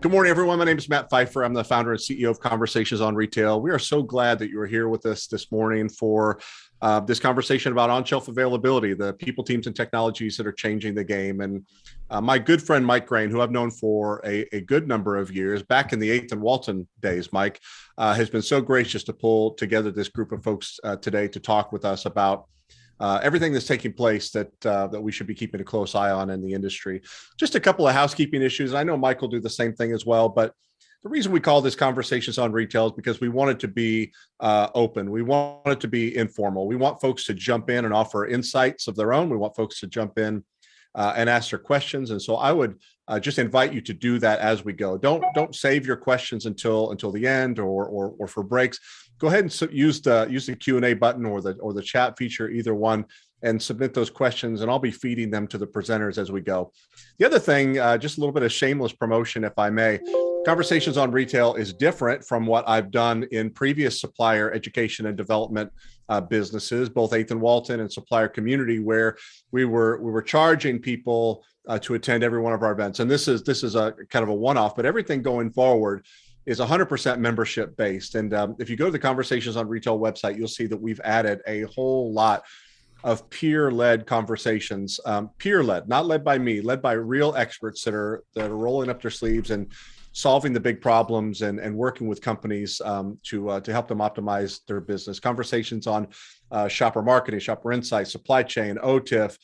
Good morning, everyone. My name is Matt Pfeiffer. I'm the founder and CEO of Conversations on Retail. We are so glad that you are here with us this morning for this conversation about on-shelf availability, the people, teams, and technologies that are changing the game. And my good friend, Mike Grain, who I've known for a good number of years, back in the Eighth and Walton days, Mike, has been so gracious to pull together this group of folks today to talk with us about everything that's taking place that we should be keeping a close eye on in the industry. Just a couple of housekeeping issues. I know Mike will do the same thing as well, but the reason we call this Conversations on Retail is because we want it to be open. We want it to be informal. We want folks to jump in and offer insights of their own. We want folks to jump in and ask their questions. And so I would just invite you to do that as we go. Don't save your questions until the end or for breaks. Go ahead and use the Q&A button or the chat feature, either one, and submit those questions, and I'll be feeding them to the presenters as we go. The other thing, just a little bit of shameless promotion, if I may. Conversations on Retail is different from what I've done in previous supplier education and development businesses, both Eighth and Walton and Supplier Community, where we were charging people to attend every one of our events. And this is a kind of a one-off, but everything going forward is 100% membership based. And if you go to the Conversations on Retail website, you'll see that we've added a whole lot of peer-led conversations, peer-led, not led by me, led by real experts that are rolling up their sleeves and solving the big problems and working with companies to help them optimize their business. Conversations on shopper marketing, shopper insights, supply chain, OTIF,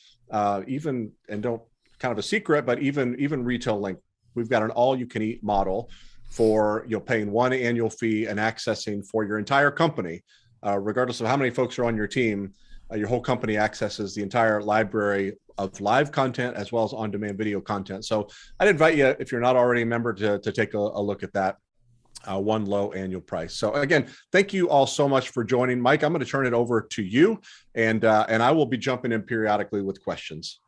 even, and don't kind of a secret, but even retail link. We've got an all-you-can-eat model for paying one annual fee and accessing for your entire company, regardless of how many folks are on your team. Your whole company accesses the entire library of live content as well as on-demand video content. So I'd invite you, if you're not already a member, to take a look at that one low annual price. So again, thank you all so much for joining. Mike, I'm going to turn it over to you, and I will be jumping in periodically with questions.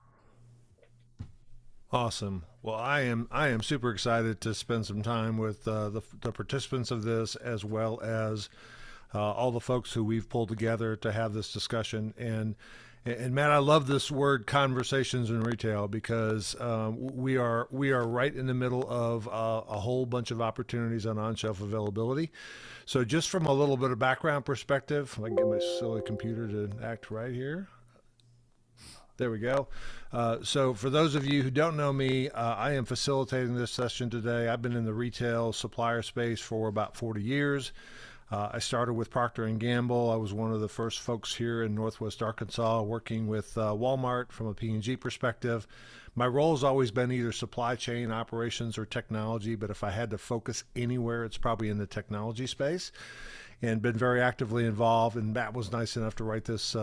Awesome. Well, I am super excited to spend some time with the participants of this, as well as all the folks who we've pulled together to have this discussion. And Matt, I love this word, conversations in retail, because we are right in the middle of a whole bunch of opportunities on-shelf availability. So just from a little bit of background perspective, I can get my silly computer to act right here. There we go. So for those of you who don't know me, I am facilitating this session today. I've been in the retail supplier space for about 40 years. I started with Procter & Gamble. I was one of the first folks here in Northwest Arkansas working with Walmart from a P&G perspective. My role has always been either supply chain, operations, or technology, but if I had to focus anywhere, it's probably in the technology space, and been very actively involved. And Matt was nice enough to write this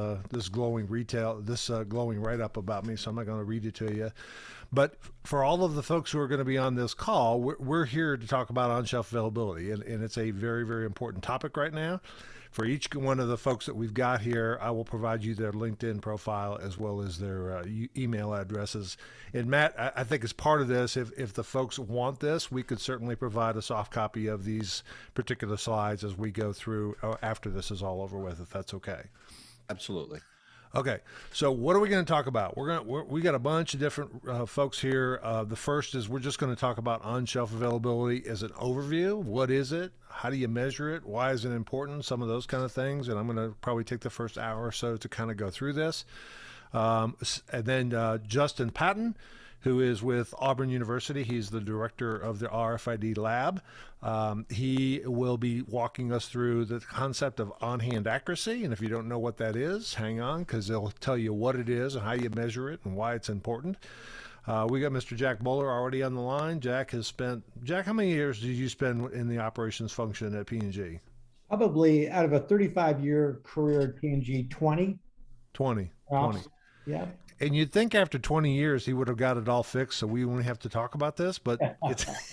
glowing write-up about me, so I'm not going to read it to you. But for all of the folks who are going to be on this call, we're here to talk about on-shelf availability, and it's a very, very important topic right now. For each one of the folks that we've got here, I will provide you their LinkedIn profile as well as their email addresses. And Matt, I think as part of this, if the folks want this, we could certainly provide a soft copy of these particular slides as we go through after this is all over with, if that's okay. Absolutely. Okay, so what are we going to talk about? We got a bunch of different folks here. The first is we're just going to talk about on-shelf availability as an overview. What is it? How do you measure it? Why is it important? Some of those kind of things. And I'm going to probably take the first hour or so to kind of go through this. And then Justin Patton, who is with Auburn University. He's the director of the RFID lab. He will be walking us through the concept of on-hand accuracy. And if you don't know what that is, hang on, because they'll tell you what it is and how you measure it and why it's important. We got Mr. Jack Bowler already on the line. Jack, how many years did you spend in the operations function at P&G? Probably out of a 35-year career at P&G, 20. 20. Yeah. And you'd think after 20 years he would have got it all fixed, so we wouldn't have to talk about this. But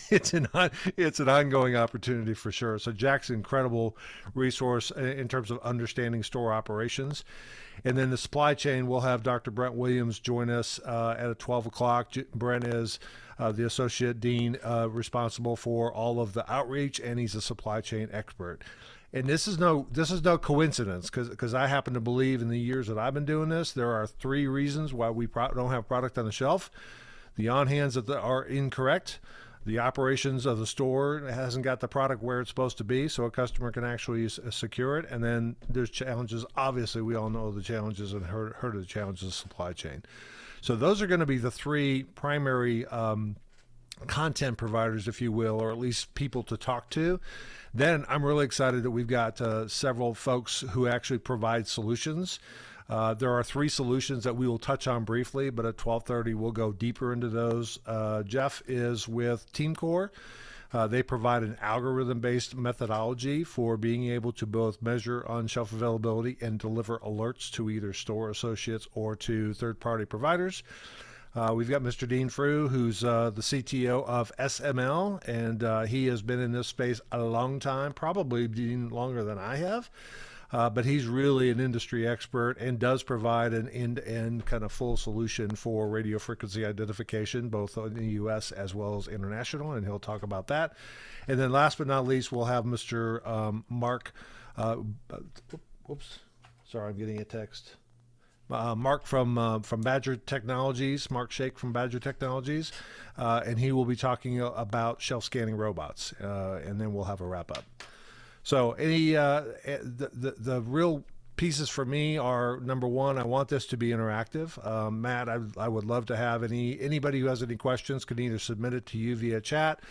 it's an ongoing opportunity for sure. So Jack's an incredible resource in terms of understanding store operations. And then the supply chain, we'll have Dr. Brent Williams join us at 12 o'clock. Brent is the associate dean responsible for all of the outreach, and he's a supply chain expert. And this is no coincidence, because I happen to believe in the years that I've been doing this, there are 3 reasons why we don't have product on the shelf: the on-hands that are incorrect, the operations of the store hasn't got the product where it's supposed to be, so a customer can actually secure it. And then there's challenges. Obviously, we all know the challenges and heard of the challenges of supply chain. So those are going to be the three primary content providers, if you will, or at least people to talk to. Then I'm really excited that we've got several folks who actually provide solutions. There are three solutions that we will touch on briefly, but at 12:30 we'll go deeper into those. Jeff is with TeamCore. They provide an algorithm-based methodology for being able to both measure on-shelf availability and deliver alerts to either store associates or to third-party providers. We've got Mr. Dean Frew, who's the CTO of SML, and he has been in this space a long time, probably even longer than I have. But he's really an industry expert and does provide an end-to-end kind of full solution for radio frequency identification, both in the U.S. as well as international, and he'll talk about that. And then last but not least, we'll have Mr. Mark, whoops, sorry, I'm getting a text. Mark from Badger Technologies, Mark Shake from Badger Technologies, and he will be talking about shelf scanning robots, and then we'll have a wrap up. So the real pieces for me are, number one, I want this to be interactive. Matt, I would love to have anybody who has any questions can either submit it to you via chat,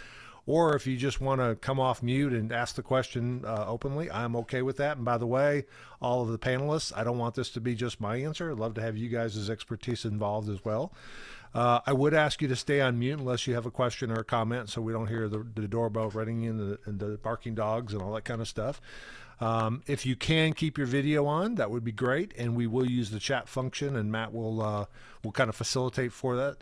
or if you just want to come off mute and ask the question openly, I'm okay with that. And by the way, all of the panelists, I don't want this to be just my answer. I'd love to have you guys' expertise involved as well. I would ask you to stay on mute unless you have a question or a comment, so we don't hear the doorbell ringing and the barking dogs and all that kind of stuff. If you can keep your video on, that would be great, and we will use the chat function, and Matt will kind of facilitate for that.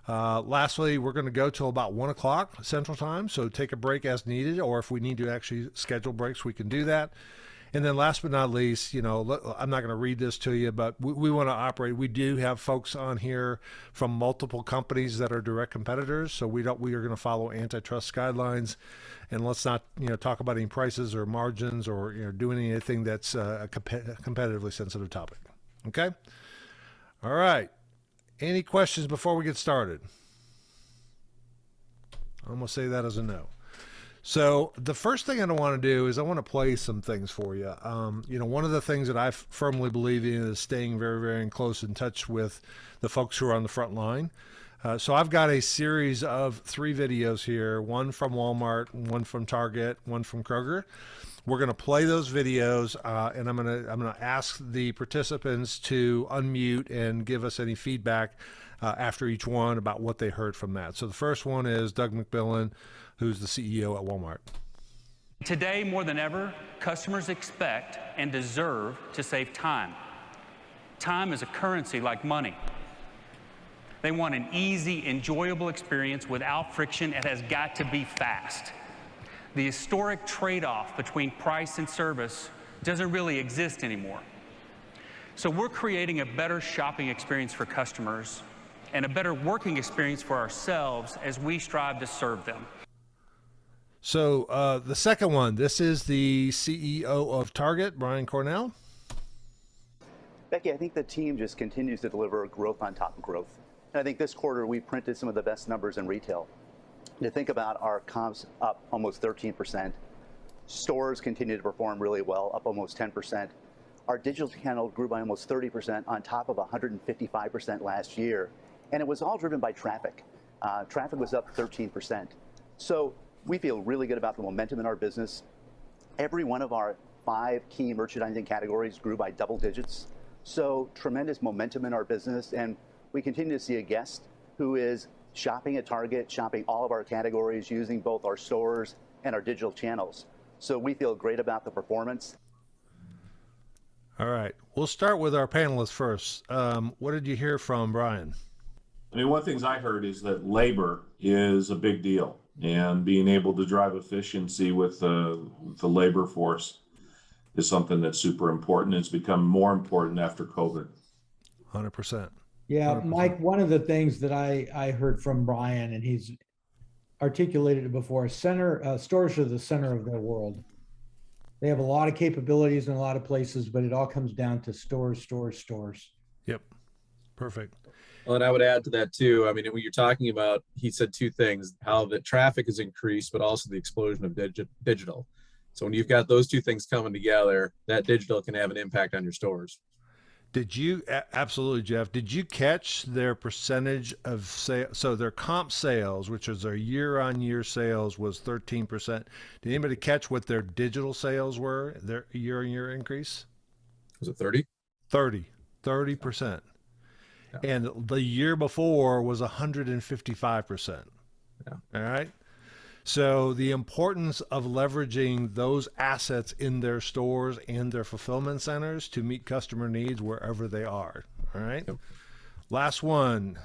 Lastly, we're going to go till about 1 o'clock Central Time, so take a break as needed, or if we need to actually schedule breaks, we can do that. And then last but not least, I'm not going to read this to you, but we want to operate. We do have folks on here from multiple companies that are direct competitors, so we are going to follow antitrust guidelines, and let's not talk about any prices or margins or doing anything that's a competitively sensitive topic. Okay. All right. Any questions before we get started? I'm going to say that as a no. So the first thing I want to do is I want to play some things for you. One of the things that I firmly believe in is staying very, very close in touch with the folks who are on the front line. So I've got a series of 3 videos here, one from Walmart, one from Target, one from Kroger. We're going to play those videos, and I'm going to ask the participants to unmute and give us any feedback after each one about what they heard from that. So the first one is Doug McMillan, who's the CEO at Walmart. Today, more than ever, customers expect and deserve to save time. Time is a currency like money. They want an easy, enjoyable experience without friction. It has got to be fast. The historic trade-off between price and service doesn't really exist anymore. So we're creating a better shopping experience for customers and a better working experience for ourselves as we strive to serve them. So the second one, this is the CEO of Target, Brian Cornell. Becky, I think the team just continues to deliver growth on top of growth. And I think this quarter we printed some of the best numbers in retail. To think about our comps up almost 13%. Stores continue to perform really well, up almost 10%. Our digital channel grew by almost 30% on top of 155% last year. And it was all driven by traffic. Traffic was up 13%. So we feel really good about the momentum in our business. Every one of our 5 key merchandising categories grew by double digits. So tremendous momentum in our business. And we continue to see a guest who is shopping at Target, shopping all of our categories, using both our stores and our digital channels. So we feel great about the performance. All right. We'll start with our panelists first. What did you hear from Brian? I mean, one of the things I heard is that labor is a big deal, and being able to drive efficiency with the labor force is something that's super important. It's become more important after COVID. 100%. Yeah, 100%. Mike, one of the things that I heard from Brian, and he's articulated it before, stores are the center of their world. They have a lot of capabilities in a lot of places, but it all comes down to stores. Yep. Perfect. Well, and I would add to that too. I mean, when you're talking about, he said two things: how the traffic has increased, but also the explosion of digital. So when you've got those two things coming together, that digital can have an impact on your stores. Did you absolutely, Jeff? Did you catch their percentage of sales? So their comp sales, which is their year-on-year sales, was 13%. Did anybody catch what their digital sales were? Their year-on-year increase? Was it 30? 30%. Yeah. And the year before was 155%. Yeah. All right. So the importance of leveraging those assets in their stores and their fulfillment centers to meet customer needs wherever they are. All right. Yep. Last one.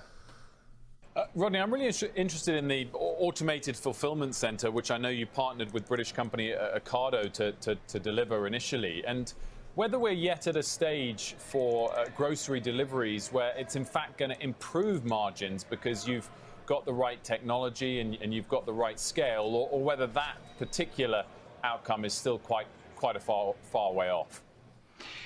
Rodney, I'm really interested in the automated fulfillment center, which I know you partnered with British company Ocado to deliver initially. And whether we're yet at a stage for grocery deliveries where it's in fact going to improve margins because you've got the right technology and you've got the right scale, or whether that particular outcome is still quite a far way off.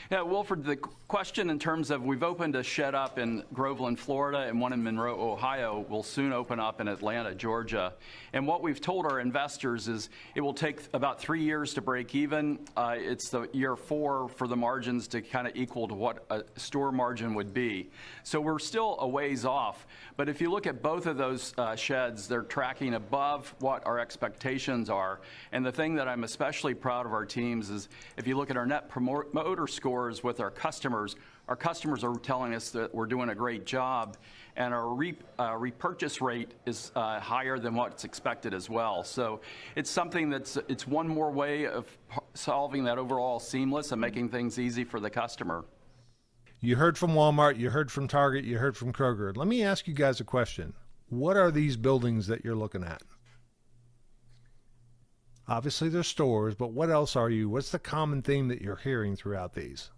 Yeah, Wilfred, the question in terms of we've opened a shed up in Groveland, Florida, and one in Monroe, Ohio will soon open up in Atlanta, Georgia. And what we've told our investors is it will take about 3 years to break even. It's the year 4 for the margins to kind of equal to what a store margin would be. So we're still a ways off. But if you look at both of those sheds, they're tracking above what our expectations are. And the thing that I'm especially proud of our teams is if you look at our net promoter scores with our customers are telling us that we're doing a great job, and our repurchase rate is higher than what's expected as well. So it's something it's one more way of solving that overall seamless and making things easy for the customer. You heard from Walmart, you heard from Target, you heard from Kroger. Let me ask you guys a question. What are these buildings that you're looking at? Obviously they're stores, but what else are you? What's the common theme that you're hearing throughout these?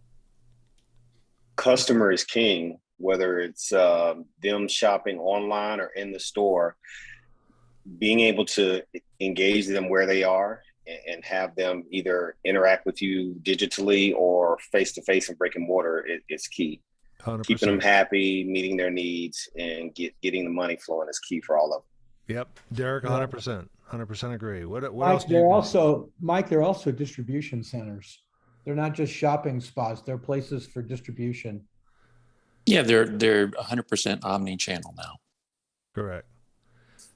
Customer is king, whether it's them shopping online or in the store. Being able to engage them where they are and have them either interact with you digitally or face-to-face and brick and mortar is key. 100%. Keeping them happy, meeting their needs, and getting the money flowing is key for all of them. Yep, Derek, 100%. 100% agree. What Mike, else? They're also distribution centers. They're not just shopping spots. They're places for distribution. Yeah, they're 100% omni-channel now. Correct.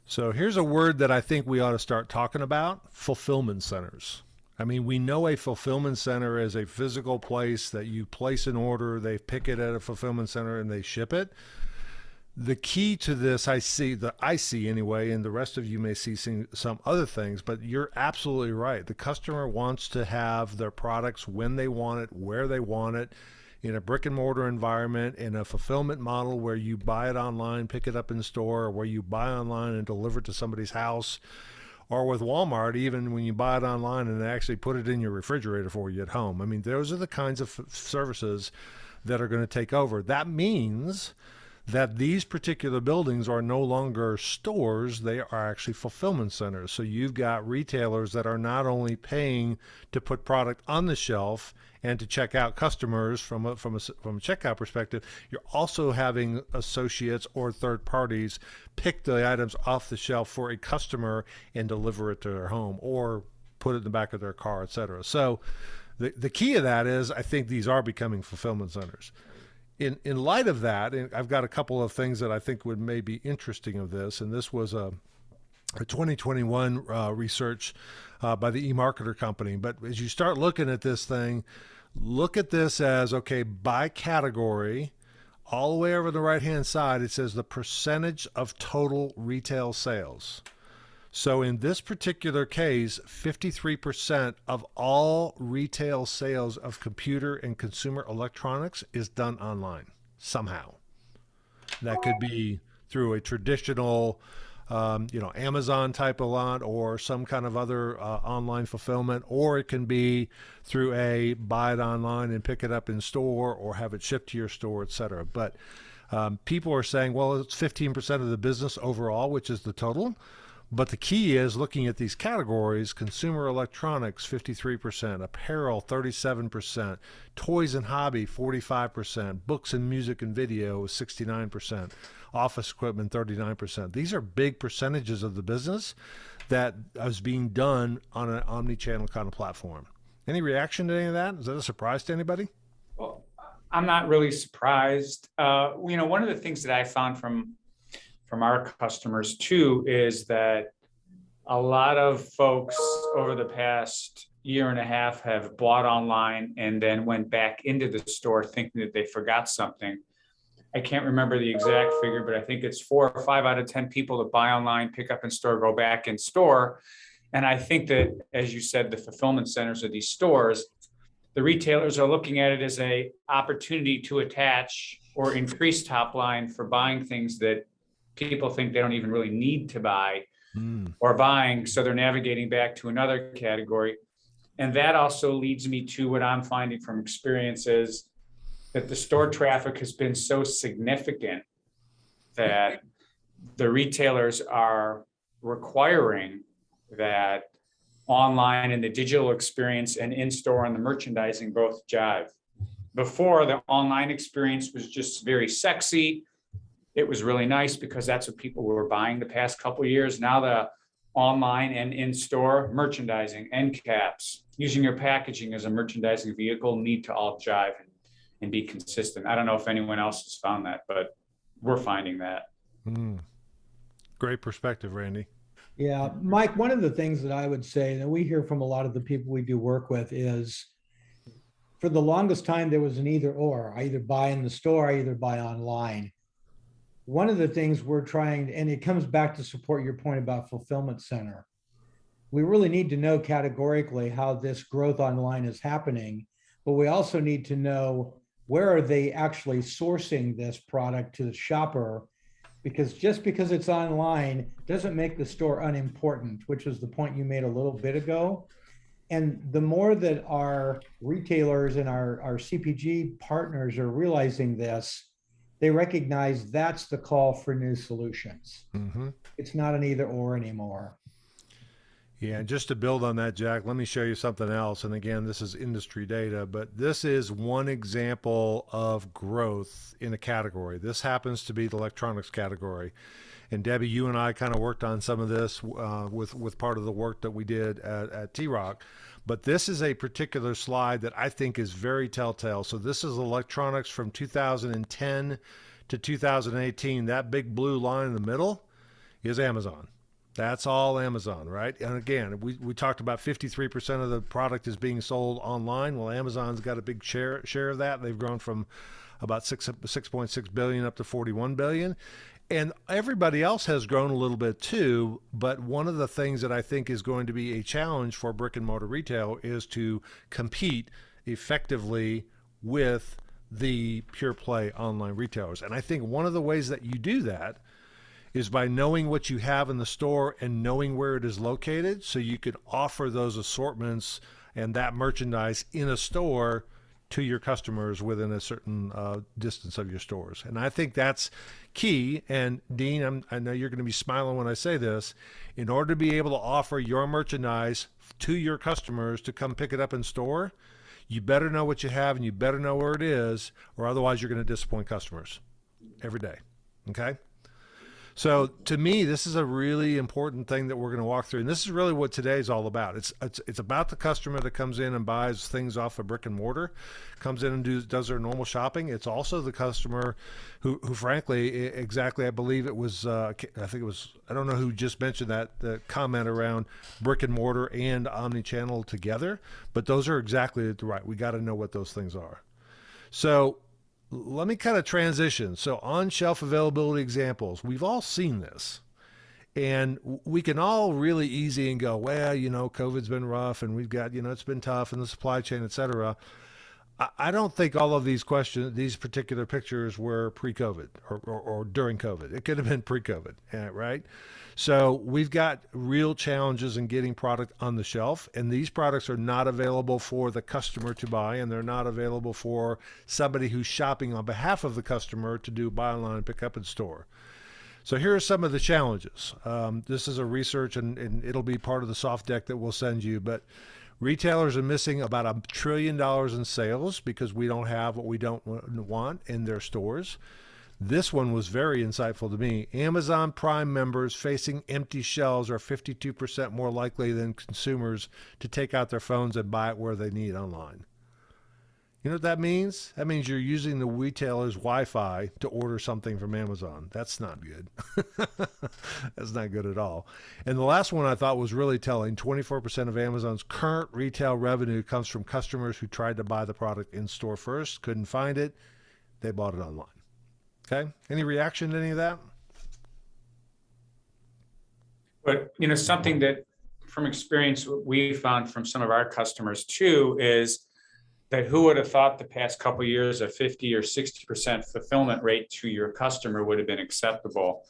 So here's a word that I think we ought to start talking about: fulfillment centers. I mean, we know a fulfillment center is a physical place that you place an order, they pick it at a fulfillment center, and they ship it. The key to this, I see anyway, and the rest of you may see some other things, but you're absolutely right. The customer wants to have their products when they want it, where they want it, in a brick and mortar environment, in a fulfillment model where you buy it online, pick it up in store, or where you buy online and deliver it to somebody's house, or with Walmart, even when you buy it online and they actually put it in your refrigerator for you at home. I mean, those are the kinds of services that are going to take over. That means that these particular buildings are no longer stores, they are actually fulfillment centers. So you've got retailers that are not only paying to put product on the shelf and to check out customers from a checkout perspective, you're also having associates or third parties pick the items off the shelf for a customer and deliver it to their home or put it in the back of their car, et cetera. So the key of that is I think these are becoming fulfillment centers. In light of that, and I've got a couple of things that I think would may be interesting of this, and this was a 2021 research by the eMarketer company. But as you start looking at this thing, look at this as, okay, by category, all the way over the right-hand side, it says the percentage of total retail sales. So in this particular case, 53% of all retail sales of computer and consumer electronics is done online somehow. That could be through a traditional, Amazon type of lot or some kind of other online fulfillment, or it can be through a buy it online and pick it up in store or have it shipped to your store, et cetera. But people are saying, well, it's 15% of the business overall, which is the total. But the key is looking at these categories: consumer electronics, 53%, apparel, 37%, toys and hobby, 45%, books and music and video, 69%, office equipment, 39%. These are big percentages of the business that is being done on an omni-channel kind of platform. Any reaction to any of that? Is that a surprise to anybody? Well, I'm not really surprised. One of the things that I found from our customers too is that a lot of folks over the past year and a half have bought online and then went back into the store thinking that they forgot something. I can't remember the exact figure, but I think it's 4 or 5 out of 10 people that buy online, pick up in store, go back in store. And I think that, as you said, the fulfillment centers of these stores, the retailers are looking at it as an opportunity to attach or increase top line for buying things that people think they don't even really need to buy or buying. So they're navigating back to another category. And that also leads me to what I'm finding from experiences, that the store traffic has been so significant that the retailers are requiring that online and the digital experience and in-store and the merchandising both jive. Before, the online experience was just very sexy. It was really nice because that's what people were buying the past couple of years. Now the online and in-store merchandising, end caps, using your packaging as a merchandising vehicle need to all jive and be consistent. I don't know if anyone else has found that, but we're finding that. Great perspective, Randy. Yeah, Mike, one of the things that I would say that we hear from a lot of the people we do work with is, for the longest time, there was an either or. I either buy in the store, I either buy online. One of the things we're trying, and it comes back to support your point about fulfillment center. We really need to know categorically how this growth online is happening, but we also need to know where are they actually sourcing this product to the shopper, because just because it's online doesn't make the store unimportant, which is the point you made a little bit ago. And the more that our retailers and our CPG partners are realizing this, they recognize that's the call for new solutions. It's not an either or anymore. Yeah, and just to build on that, Jack, let me show you something else. And again, this is industry data, but this is one example of growth in a category. This happens to be the electronics category. And Debbie, you and I kind of worked on some of this with part of the work that we did at T-Rock. But this is a particular slide that I think is very telltale. So this is electronics from 2010 to 2018. That big blue line in the middle is Amazon. That's all Amazon, right? And again, we talked about 53% of the product is being sold online. Well, Amazon's got a big share of that. They've grown from about 6.6 billion up to 41 billion. And everybody else has grown a little bit too, but one of the things that I think is going to be a challenge for brick and mortar retail is to compete effectively with the pure play online retailers. And I think one of the ways that you do that is by knowing what you have in the store and knowing where it is located, so you could offer those assortments and that merchandise in a store to your customers within a certain distance of your stores. And I think that's key. And Dean, I know you're going to be smiling when I say this. In order to be able to offer your merchandise to your customers to come pick it up in store, you better know what you have and you better know where it is, or otherwise you're going to disappoint customers every day. Okay? So to me, this is a really important thing that we're going to walk through. And this is really what today is all about. It's about the customer that comes in and buys things off of brick and mortar, comes in and does their normal shopping. It's also the customer who frankly, exactly, I believe it was, I don't know who just mentioned that, the comment around brick and mortar and omni-channel together, but those are exactly right. We got to know what those things are. So let me kind of transition. So on-shelf availability examples, we've all seen this. And we can all really easy and go, well, COVID's been rough and we've got, it's been tough in the supply chain, et cetera. I don't think all of these particular pictures were pre-COVID or during COVID. It could have been pre-COVID, right? So we've got real challenges in getting product on the shelf, and these products are not available for the customer to buy, and they're not available for somebody who's shopping on behalf of the customer to do buy online, pick up in store. So here are some of the challenges. This is a research, and it'll be part of the soft deck that we'll send you, but retailers are missing about $1 trillion in sales because we don't have what we don't want in their stores. This one was very insightful to me. Amazon Prime members facing empty shelves are 52% more likely than consumers to take out their phones and buy it where they need online. You know what that means? That means you're using the retailer's Wi-Fi to order something from Amazon. That's not good. That's not good at all. And the last one I thought was really telling. 24% of Amazon's current retail revenue comes from customers who tried to buy the product in store first, couldn't find it, they bought it online. Okay. Any reaction to any of that? But, you know, something that from experience we found from some of our customers too is that who would have thought the past couple of years a 50 or 60% fulfillment rate to your customer would have been acceptable.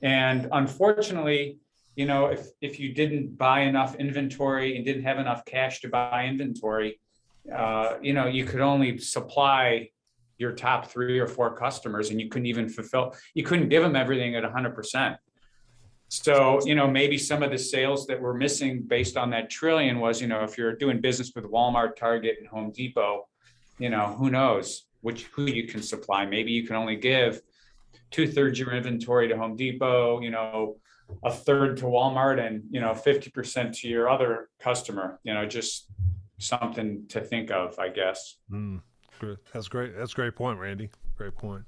And unfortunately, you know, if you didn't buy enough inventory and didn't have enough cash to buy inventory, you know, you could only supply your top 3 or 4 customers, and you couldn't even fulfill, you couldn't give them everything at 100%. So, you know, maybe some of the sales that were missing based on that trillion was, you know, if you're doing business with Walmart, Target, and Home Depot, you know, who knows who you can supply. Maybe you can only give 2/3 your inventory to Home Depot, you know, 1/3 to Walmart, and, you know, 50% to your other customer, you know, just something to think of, I guess. That's great. That's a great point, Randy. Great point.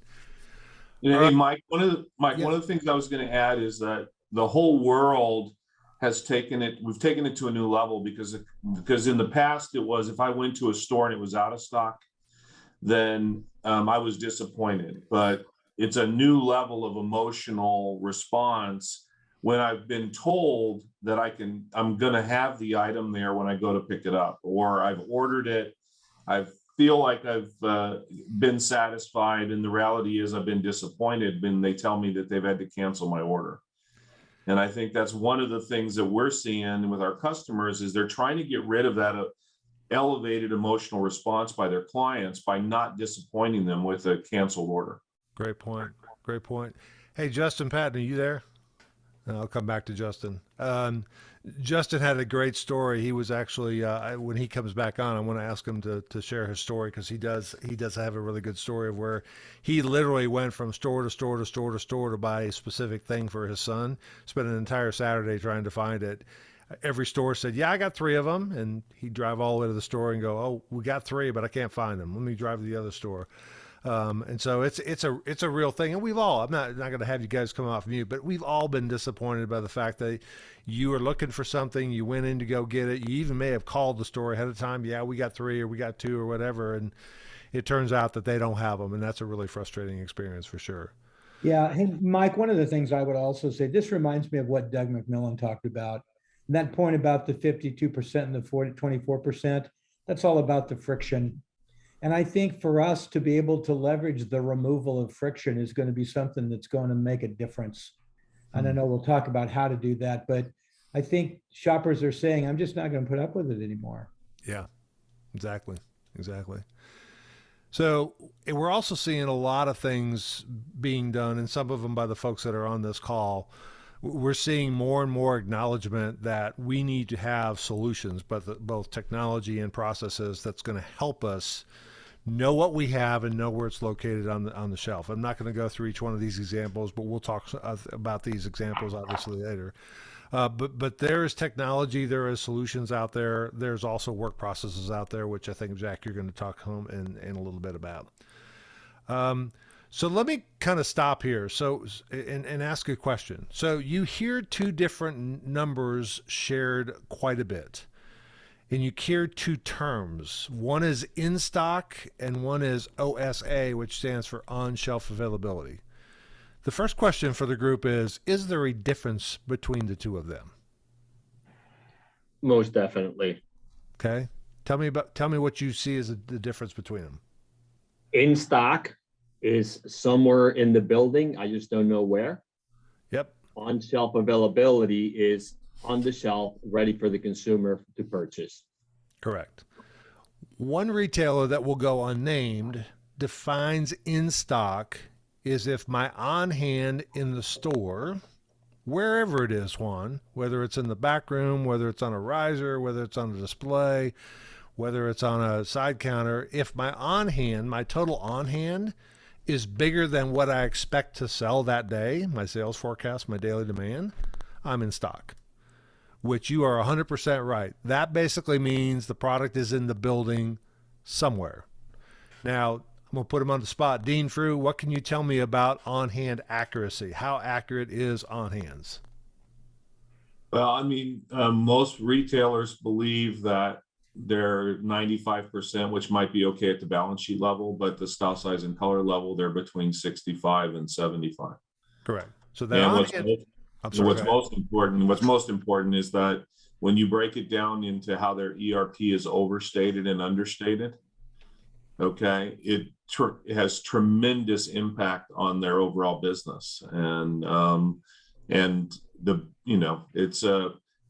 Hey, Mike, one of the things I was going to add is that the whole world has we've taken it to a new level because in the past it was, if I went to a store and it was out of stock, then I was disappointed. But it's a new level of emotional response when I've been told that I'm going to have the item there when I go to pick it up, or I've ordered it, I feel like I've been satisfied, and the reality is I've been disappointed when they tell me that they've had to cancel my order. And I think that's one of the things that we're seeing with our customers is they're trying to get rid of that elevated emotional response by their clients by not disappointing them with a canceled order. Great point. Great point. Hey, Justin Patton, are you there? I'll come back to Justin. Justin had a great story. He was actually, when he comes back on, I want to ask him to share his story, because he does have a really good story of where he literally went from store to store to store to store to buy a specific thing for his son, spent an entire Saturday trying to find it. Every store said, yeah, I got 3 of them. And he'd drive all the way to the store and go, oh, we got 3, but I can't find them. Let me drive to the other store. And so it's a real thing. And we've all, I'm not going to have you guys come off mute, but we've all been disappointed by the fact that you were looking for something, you went in to go get it. You even may have called the store ahead of time. Yeah, we got 3 or we got 2 or whatever. And it turns out that they don't have them. And that's a really frustrating experience for sure. Yeah. Hey, Mike, one of the things I would also say, this reminds me of what Doug McMillan talked about. That point about the 52% and the 24%, that's all about the friction. And I think for us to be able to leverage the removal of friction is going to be something that's going to make a difference. And I know we'll talk about how to do that, but I think shoppers are saying, I'm just not going to put up with it anymore. Yeah, exactly. So we're also seeing a lot of things being done, and some of them by the folks that are on this call. We're seeing more and more acknowledgement that we need to have solutions, both technology and processes that's going to help us know what we have and know where it's located on the shelf. I'm not going to go through each one of these examples, but we'll talk about these examples obviously later. But there is technology, there is solutions out there. There's also work processes out there, which I think, Jack, you're going to talk home in a little bit about. So let me kind of stop here. So and ask a question. So you hear 2 different numbers shared quite a bit. And you hear 2 terms. One is in stock and one is OSA, which stands for on-shelf availability. The first question for the group is there a difference between the 2 of them? Most definitely. Okay. Tell me what you see as the difference between them. In stock is somewhere in the building. I just don't know where. Yep. On-shelf availability is on the shelf, ready for the consumer to purchase. Correct. One retailer that will go unnamed defines in stock is if my on hand in the store, wherever it is, Juan, whether it's in the back room, whether it's on a riser, whether it's on a display, whether it's on a side counter, if my on hand, my total on hand is bigger than what I expect to sell that day, my sales forecast, my daily demand, I'm in stock, which you are 100% right. That basically means the product is in the building somewhere. Now, I'm going to put him on the spot. Dean Frew, what can you tell me about on-hand accuracy? How accurate is on-hands? Well, I mean, most retailers believe that they're 95%, which might be okay at the balance sheet level, but the style, size, and color level, they're between 65 and 75. Correct. So what's that most important is that when you break it down into how their ERP is overstated and understated, okay, it has tremendous impact on their overall business, and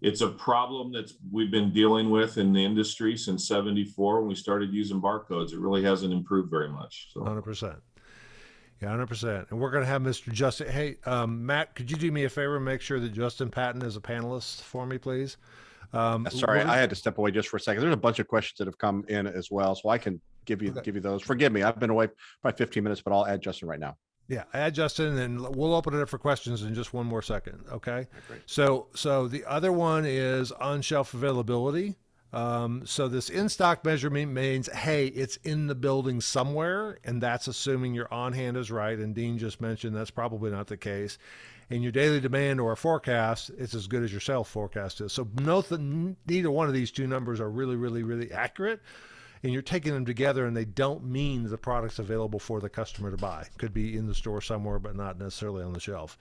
it's a problem that we've been dealing with in the industry since '74 when we started using barcodes. It really hasn't improved very much. So 100%. Yeah, 100%. And we're going to have Mr. Justin. Hey, Matt, could you do me a favor and make sure that Justin Patton is a panelist for me, please? Sorry, I had to step away just for a second. There's a bunch of questions that have come in as well, so I can give you those. Forgive me, I've been away probably 15 minutes, but I'll add Justin right now. Yeah, add Justin, and we'll open it up for questions in just one more second. Okay. Great. So the other one is on-shelf availability. So this in-stock measurement means, hey, it's in the building somewhere, and that's assuming your on-hand is right. And Dean just mentioned that's probably not the case. And your daily demand or a forecast, it's as good as your sales forecast is. So neither one of these two numbers are really, really, really accurate. And you're taking them together, and they don't mean the product's available for the customer to buy. Could be in the store somewhere, but not necessarily on the shelf.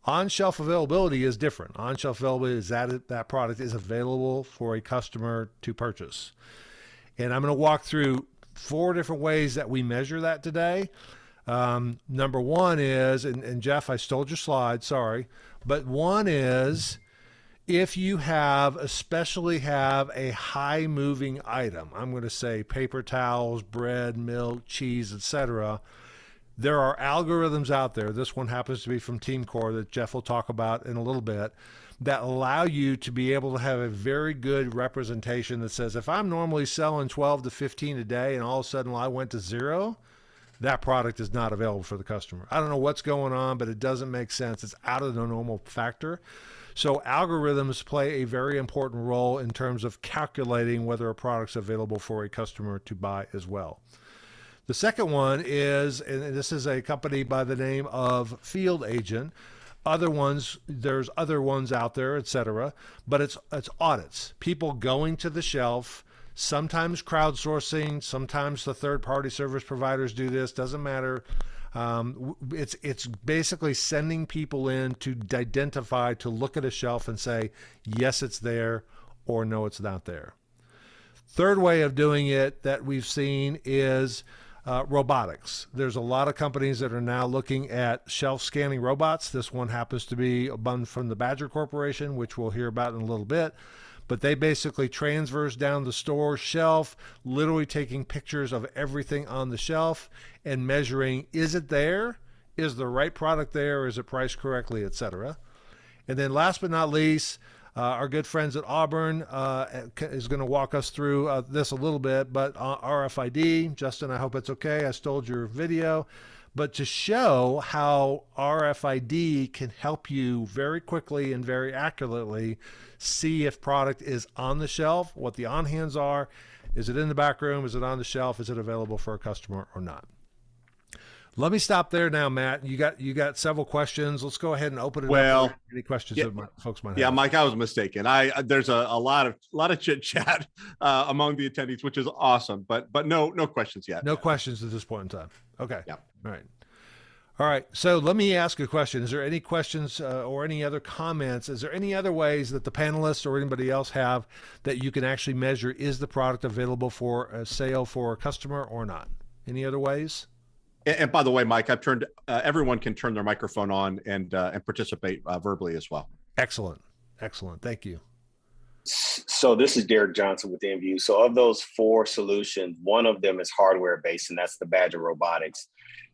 On-shelf availability is different. On-shelf availability is that product is available for a customer to purchase. And I'm going to walk through 4 different ways that we measure that today. Number one is, and Jeff, I stole your slide, sorry, but one is if you especially have a high moving item, I'm going to say paper towels, bread, milk, cheese, etc. There are algorithms out there. This one happens to be from TeamCore that Jeff will talk about in a little bit, that allow you to be able to have a very good representation that says, if I'm normally selling 12 to 15 a day and all of a sudden I went to 0, that product is not available for the customer. I don't know what's going on, but it doesn't make sense. It's out of the normal factor. So algorithms play a very important role in terms of calculating whether a product's available for a customer to buy as well. The second one is, and this is a company by the name of Field Agent. There's other ones out there, etc. But it's audits. People going to the shelf, sometimes crowdsourcing, sometimes the third-party service providers do this, doesn't matter. It's basically sending people in to identify, to look at a shelf and say, yes, it's there, or no, it's not there. Third way of doing it that we've seen is robotics. There's a lot of companies that are now looking at shelf scanning robots. This one happens to be one from the Badger Corporation, which we'll hear about in a little bit. But they basically transverse down the store shelf, literally taking pictures of everything on the shelf and measuring, is it there? Is the right product there? Is it priced correctly, etc. And then last but not least, our good friends at Auburn is going to walk us through this a little bit, but RFID. Justin, I hope it's okay. I stole your video. But to show how RFID can help you very quickly and very accurately see if product is on the shelf, what the on-hands are, is it in the back room, is it on the shelf, is it available for a customer or not. Let me stop there now, Matt. You got several questions. Let's go ahead and open it up for any questions that folks might have. Yeah, Mike, I was mistaken. There's a lot of chit chat among the attendees, which is awesome, but no questions yet. No questions at this point in time. Okay. Yeah. All right. So let me ask a question. Is there any questions or any other comments? Is there any other ways that the panelists or anybody else have that you can actually measure, is the product available for a sale for a customer or not? Any other ways? And by the way, Mike, I've turned everyone can turn their microphone on and participate verbally as well. Excellent. Thank you. So this is Derek Johnson with InView. So of those 4 solutions, one of them is hardware based, and that's the Badger Robotics.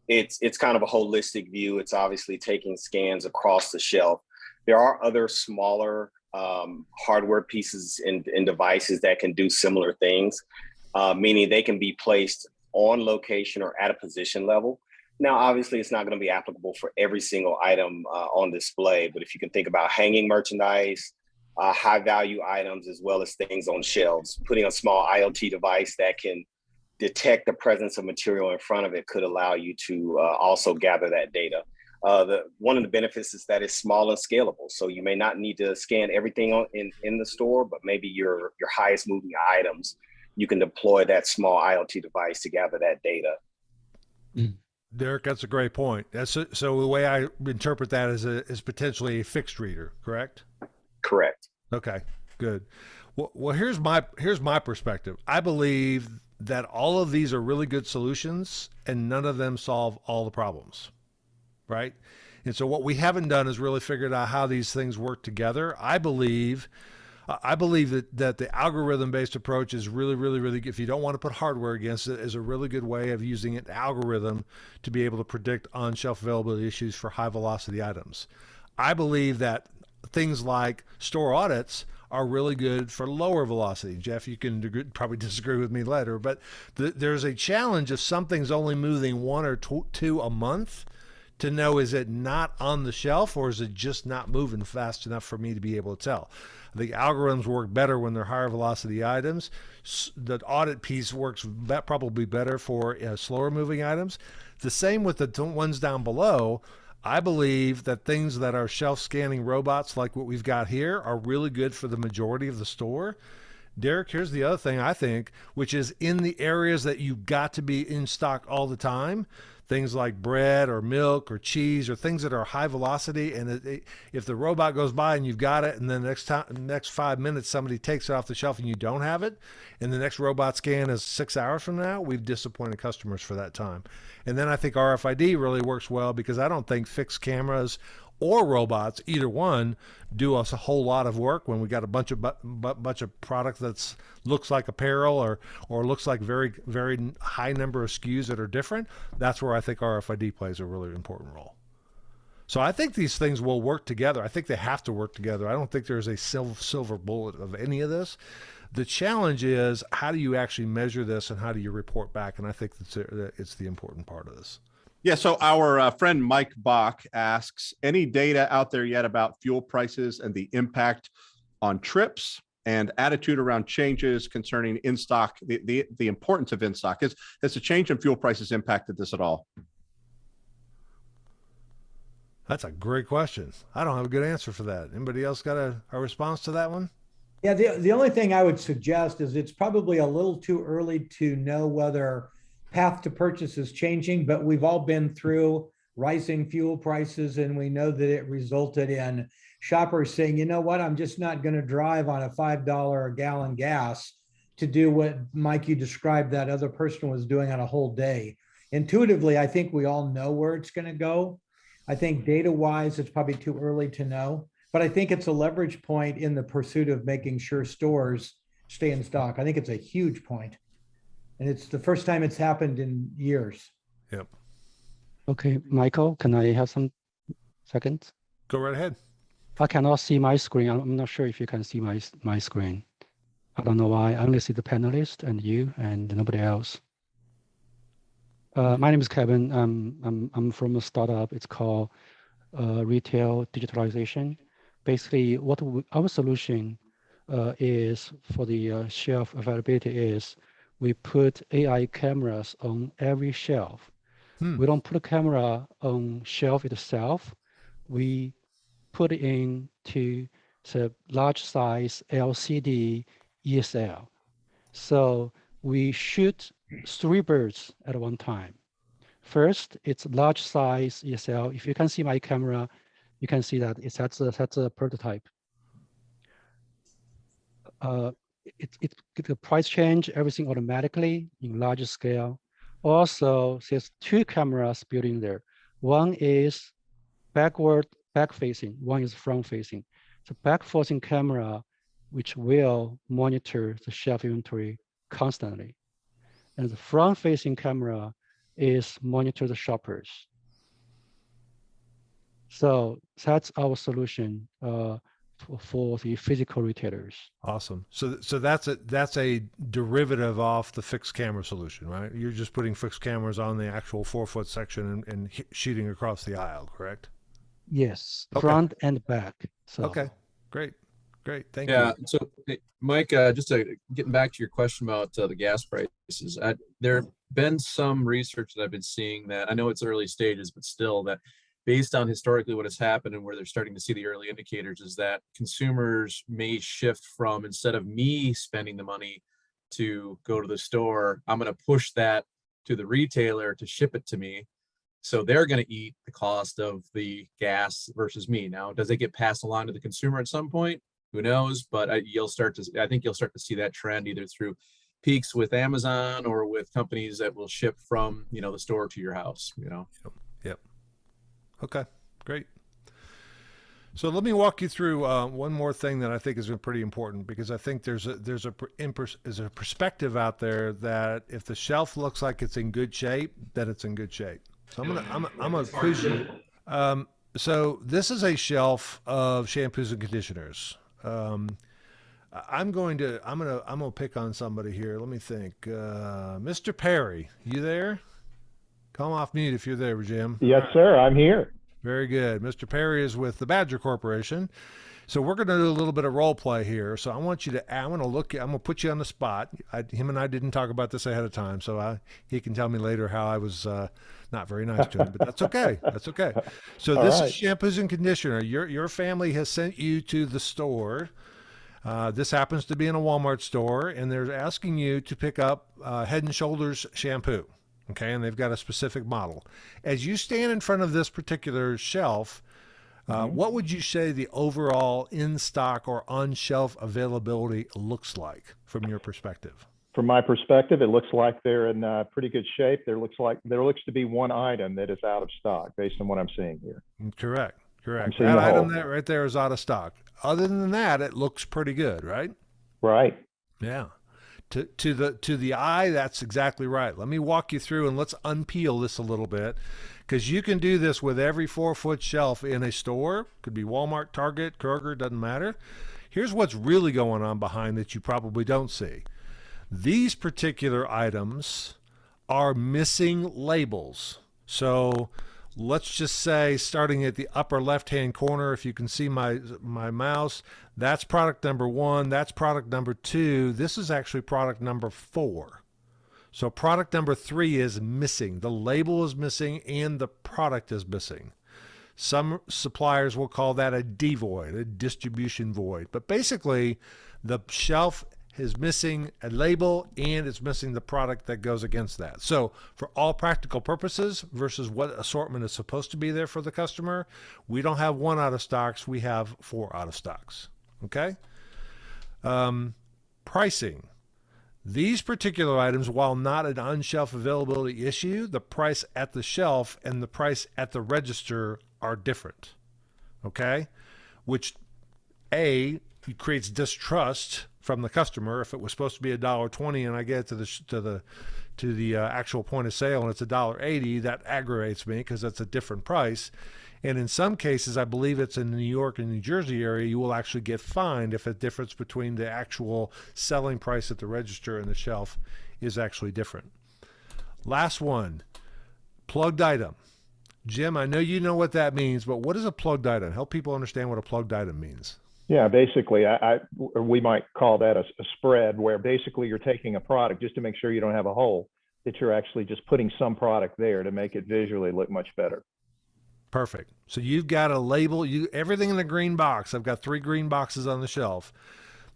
it's kind of a holistic view. It's obviously taking scans across the shelf. There are other smaller hardware pieces and devices that can do similar things, meaning they can be placed on location or at a position level. Now, obviously, it's not going to be applicable for every single item on display, but if you can think about hanging merchandise, high value items, as well as things on shelves, putting a small IoT device that can detect the presence of material in front of it could allow you to also gather that data. One of the benefits is that it's small and scalable. So you may not need to scan everything in the store, but maybe your highest moving items, you can deploy that small IoT device to gather that data. Derek, that's a great point. So the way I interpret that is potentially a fixed reader, correct? Correct. Okay, good. Well, here's my perspective. I believe that all of these are really good solutions and none of them solve all the problems, right? And so what we haven't done is really figured out how these things work together. I believe that the algorithm-based approach is really, really, really good. If you don't want to put hardware against it, is a really good way of using an algorithm to be able to predict on-shelf availability issues for high-velocity items. I believe that things like store audits are really good for lower velocity. Jeff, you can probably disagree with me later, but there's a challenge if something's only moving one or two a month to know, is it not on the shelf or is it just not moving fast enough for me to be able to tell? The algorithms work better when they're higher velocity items. The audit piece works probably better for slower moving items. The same with the ones down below. I believe that things that are shelf scanning robots like what we've got here are really good for the majority of the store. Derek, here's the other thing I think, which is in the areas that you've got to be in stock all the time, things like bread or milk or cheese or things that are high velocity. And if the robot goes by and you've got it, and then the next 5 minutes, somebody takes it off the shelf and you don't have it, and the next robot scan is 6 hours from now, we've disappointed customers for that time. And then I think RFID really works well because I don't think fixed cameras or robots, either one, do us a whole lot of work when we got a bunch of product that's looks like apparel or looks like very, very high number of SKUs that are different. That's where I think RFID plays a really important role. So I think these things will work together. I think they have to work together. I don't think there's a silver bullet of any of this. The challenge is, how do you actually measure this and how do you report back? And I think it's the important part of this. Yeah, so our friend Mike Bach asks, any data out there yet about fuel prices and the impact on trips and attitude around changes concerning in-stock, the importance of in-stock? Has the change in fuel prices impacted this at all? That's a great question. I don't have a good answer for that. Anybody else got a response to that one? Yeah, the only thing I would suggest is it's probably a little too early to know whether path to purchase is changing, but we've all been through rising fuel prices, and we know that it resulted in shoppers saying, you know what, I'm just not going to drive on a $5 a gallon gas to do what, Mike, you described that other person was doing on a whole day. Intuitively, I think we all know where it's going to go. I think data-wise, it's probably too early to know, but I think it's a leverage point in the pursuit of making sure stores stay in stock. I think it's a huge point. And it's the first time it's happened in years. Yep. Okay, Michael, can I have some seconds? Go right ahead. I cannot see my screen. I'm not sure if you can see my screen. I don't know why. I only see the panelist and you and nobody else. My name is Kevin. I'm from a startup. It's called Retail Digitalization. Basically, our solution is for the shelf availability is we put AI cameras on every shelf. We don't put a camera on shelf itself. We put it into the large size LCD ESL. So we shoot 3 birds at one time. First, it's large size ESL. If you can see my camera, you can see that that's a prototype. It the price change, everything automatically in larger scale. Also, there's 2 cameras built in there. One is back facing, one is front facing. The back facing camera, which will monitor the shelf inventory constantly. And the front facing camera is monitor the shoppers. So that's our solution for the physical retailers. Awesome. So that's a derivative off the fixed camera solution, right? You're just putting fixed cameras on the actual 4-foot section and shooting across the aisle, correct? Yes, Okay. front and back. So Okay, great. Thank you. Yeah. So, hey, Mike, just getting back to your question about the gas prices, there have been some research that I've been seeing that I know it's early stages, but still that based on historically what has happened and where they're starting to see the early indicators is that consumers may shift from, instead of me spending the money to go to the store, I'm going to push that to the retailer to ship it to me. So they're going to eat the cost of the gas versus me. Now, does it get passed along to the consumer at some point? Who knows? But I think you'll start to see that trend either through peaks with Amazon or with companies that will ship from, the store to your house, Yep. Okay, great. So let me walk you through one more thing that I think is pretty important, because I think there's a perspective out there that if the shelf looks like it's in good shape, that it's in good shape. So I'm gonna quiz you. So this is a shelf of shampoos and conditioners. I'm gonna pick on somebody here. Let me think. Mr. Perry, you there? Come off mute if you're there, Jim. Yes, sir. I'm here. Very good. Mr. Perry is with the Badger Corporation. So we're going to do a little bit of role play here. So I want you to, I'm going to put you on the spot. Him and I didn't talk about this ahead of time. So he can tell me later how I was not very nice to him, but that's okay. That's okay. So this is shampoos and conditioner. Your family has sent you to the store. This happens to be in a Walmart store, and they're asking you to pick up Head and Shoulders shampoo. Okay, and they've got a specific model. As you stand in front of this particular shelf, what would you say the overall in-stock or on-shelf availability looks like from your perspective? From my perspective, it looks like they're in pretty good shape. There looks to be one item that is out of stock based on what I'm seeing here. Correct. That item that right there is out of stock. Other than that, it looks pretty good, right? Right. Yeah. To the eye, that's exactly right. Let me walk you through and let's unpeel this a little bit, because you can do this with every 4-foot shelf in a store. Could be Walmart, Target, Kroger, doesn't matter. Here's what's really going on behind that you probably don't see. These particular items are missing labels. So let's just say, starting at the upper left-hand corner, if you can see my mouse, that's product number 1, that's product number 2. This is actually product number 4. So product number 3 is missing. The label is missing and the product is missing. Some suppliers will call that a devoid, a distribution void. But basically, the shelf is missing a label and it's missing the product that goes against that. So for all practical purposes versus what assortment is supposed to be there for the customer, we don't have 1 out of stocks, we have 4 out of stocks. Okay? Pricing. These particular items, while not an on-shelf availability issue, the price at the shelf and the price at the register are different. Okay? Which it creates distrust from the customer. If it was supposed to be $1.20 and I get it to the actual point of sale and it's $1.80, that aggravates me because that's a different price. And in some cases, I believe it's in the New York and New Jersey area, you will actually get fined if the difference between the actual selling price at the register and the shelf is actually different. Last one, plugged item. Jim, I know you know what that means, but what is a plugged item? Help people understand what a plugged item means. Yeah, basically, we might call that a spread, where basically you're taking a product just to make sure you don't have a hole, that you're actually just putting some product there to make it visually look much better. Perfect. So you've got a label, everything in the green box. I've got 3 green boxes on the shelf.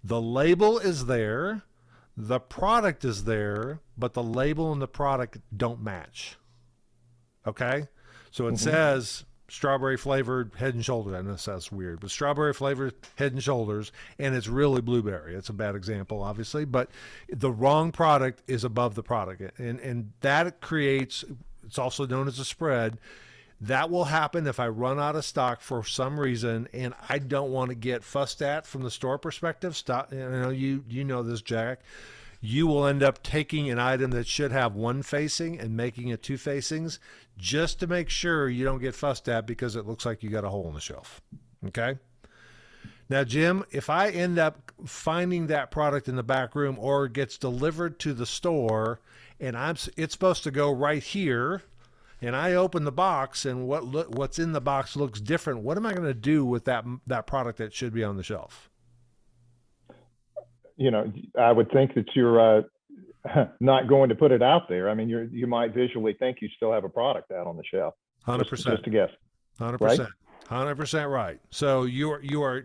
The label is there, the product is there, but the label and the product don't match. Okay? So it says strawberry flavored Head and Shoulders. I know that sounds weird, but strawberry flavored Head and Shoulders, and it's really blueberry. It's a bad example, obviously, but the wrong product is above the product. And that creates, it's also known as a spread. That will happen if I run out of stock for some reason, and I don't want to get fussed at from the store perspective. Stop. I know you know this, Jack. you will end up taking an item that should have one facing and making it two facings just to make sure you don't get fussed at because it looks like you got a hole in the shelf. Okay? Now, Jim, if I end up finding that product in the back room or it gets delivered to the store and it's supposed to go right here, and I open the box and what's in the box looks different, what am I going to do with that product that should be on the shelf? You know, I would think that you're not going to put it out there. I mean, you might visually think you still have a product out on the shelf. 100%. Just a guess. 100%. Right? 100% right. So you are,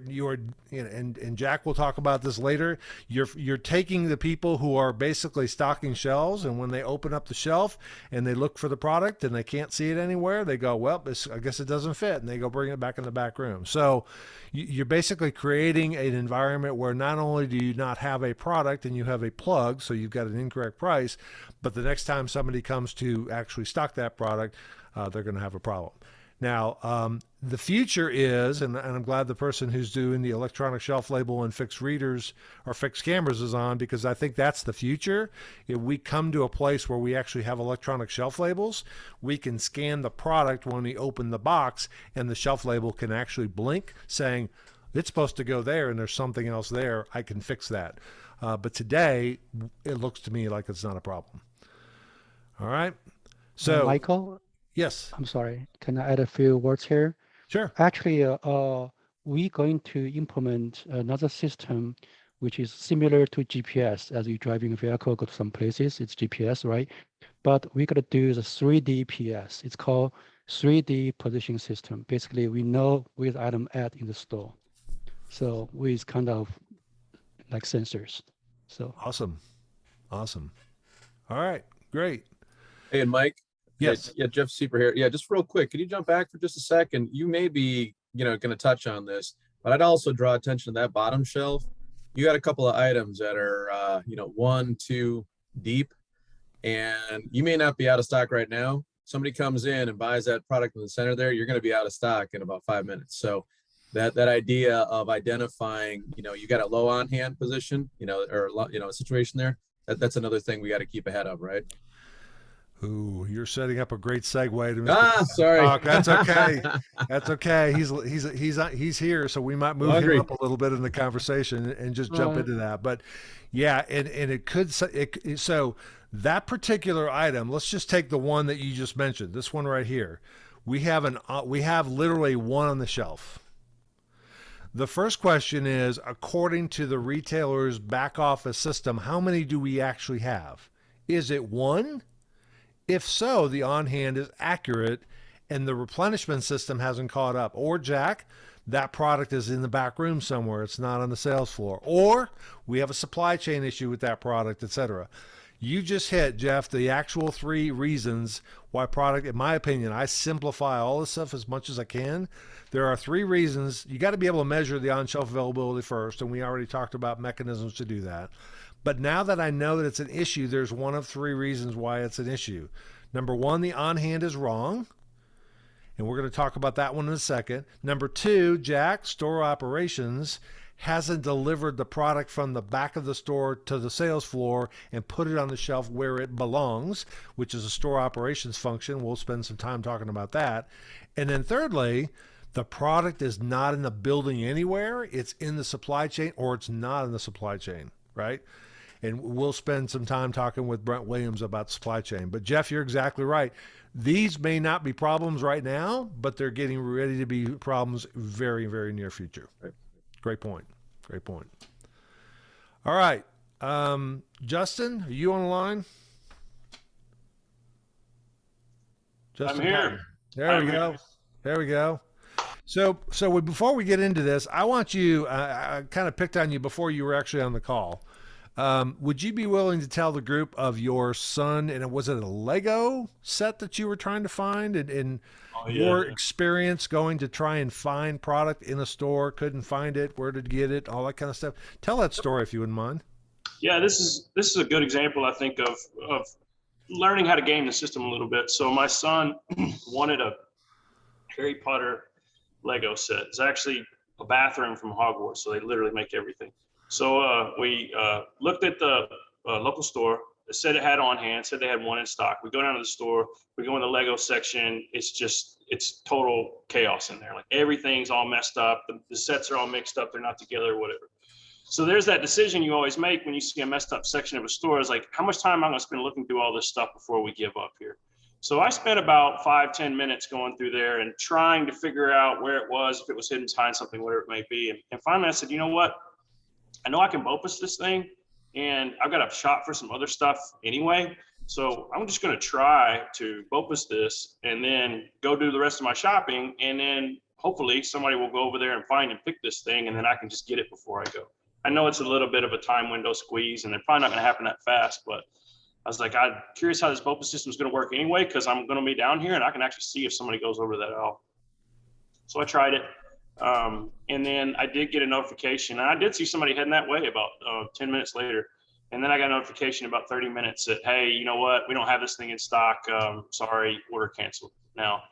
you know, and Jack will talk about this later. You're taking the people who are basically stocking shelves, and when they open up the shelf and they look for the product and they can't see it anywhere, they go, well, I guess it doesn't fit, and they go bring it back in the back room. So you're basically creating an environment where not only do you not have a product and you have a plug, so you've got an incorrect price, but the next time somebody comes to actually stock that product, they're going to have a problem. Now, the future is, and I'm glad the person who's doing the electronic shelf label and fixed readers or fixed cameras is on, because I think that's the future. If we come to a place where we actually have electronic shelf labels, we can scan the product when we open the box, and the shelf label can actually blink saying, it's supposed to go there and there's something else there. I can fix that. But today, it looks to me like it's not a problem. All right. So, Michael? Yes. I'm sorry. Can I add a few words here? Sure. Actually, we're going to implement another system which is similar to GPS. As you're driving a vehicle, go to some places, it's GPS, right? But we're going to do the 3D PS. It's called 3D position system. Basically, we know where the item at in the store. So with kind of like sensors. So awesome. Awesome. All right. Great. Hey, and Mike. Yes. Yeah, Jeff Sieper here. Yeah, just real quick, can you jump back for just a second? You may be, going to touch on this, but I'd also draw attention to that bottom shelf. You got a couple of items that are, 1, 2 deep, and you may not be out of stock right now. Somebody comes in and buys that product in the center there, you're going to be out of stock in about 5 minutes. So that idea of identifying, you got a low on hand position, or a situation there, that's another thing we got to keep ahead of, right? Ooh, you're setting up a great segue to Mr. Sorry. Talk. That's okay. That's okay. He's here, so we might move him up a little bit in the conversation and just jump into that. But yeah, and it could so that particular item. Let's just take the one that you just mentioned. This one right here. We have literally one on the shelf. The first question is, according to the retailer's back office system, how many do we actually have? Is it one? If so, the on-hand is accurate and the replenishment system hasn't caught up. Or, Jack, that product is in the back room somewhere. It's not on the sales floor. Or we have a supply chain issue with that product, etc. You just hit, Jeff, the actual 3 reasons why product, in my opinion, I simplify all this stuff as much as I can. There are 3 reasons. You got to be able to measure the on-shelf availability first, and we already talked about mechanisms to do that. But now that I know that it's an issue, there's one of 3 reasons why it's an issue. Number 1, the on-hand is wrong. And we're going to talk about that one in a second. Number 2, Jack, store operations hasn't delivered the product from the back of the store to the sales floor and put it on the shelf where it belongs, which is a store operations function. We'll spend some time talking about that. And then thirdly, the product is not in the building anywhere. It's in the supply chain, or it's not in the supply chain, right? And we'll spend some time talking with Brent Williams about supply chain. But Jeff, you're exactly right. These may not be problems right now, but they're getting ready to be problems very, very near future. Right. Great point. Great point. All right. Justin, are you on the line? Justin, I'm here. There we go. There we go. So before we get into this, I want you, I kind of picked on you before you were actually on the call. Would you be willing to tell the group of your son, and was it a Lego set that you were trying to find, and your experience going to try and find product in a store, couldn't find it, where to get it, all that kind of stuff? Tell that story if you wouldn't mind. Yeah, this is a good example, I think, of learning how to game the system a little bit. So my son wanted a Harry Potter Lego set. It's actually a bathroom from Hogwarts, so they literally make everything. So we looked at the local store that said it had on hand, said they had one in stock. We go down to the store, we go in the Lego section. It's total chaos in there. Like everything's all messed up. The sets are all mixed up. They're not together, whatever. So there's that decision you always make when you see a messed up section of a store is like, how much time am I going to spend looking through all this stuff before we give up here? So I spent about 5-10 minutes going through there and trying to figure out where it was, if it was hidden behind something, whatever it may be. And finally I said, you know what? I know I can BOPUS this thing, and I've got a shop for some other stuff anyway. So I'm just going to try to BOPUS this and then go do the rest of my shopping. And then hopefully somebody will go over there and find and pick this thing, and then I can just get it before I go. I know it's a little bit of a time window squeeze, and they're probably not going to happen that fast, but I was like, I'm curious how this BOPUS system is going to work anyway, because I'm going to be down here and I can actually see if somebody goes over that aisle. So I tried it. And then I did get a notification, and I did see somebody heading that way about 10 minutes later. And then I got a notification about 30 minutes that, hey, you know what? We don't have this thing in stock. Sorry, order canceled. Now,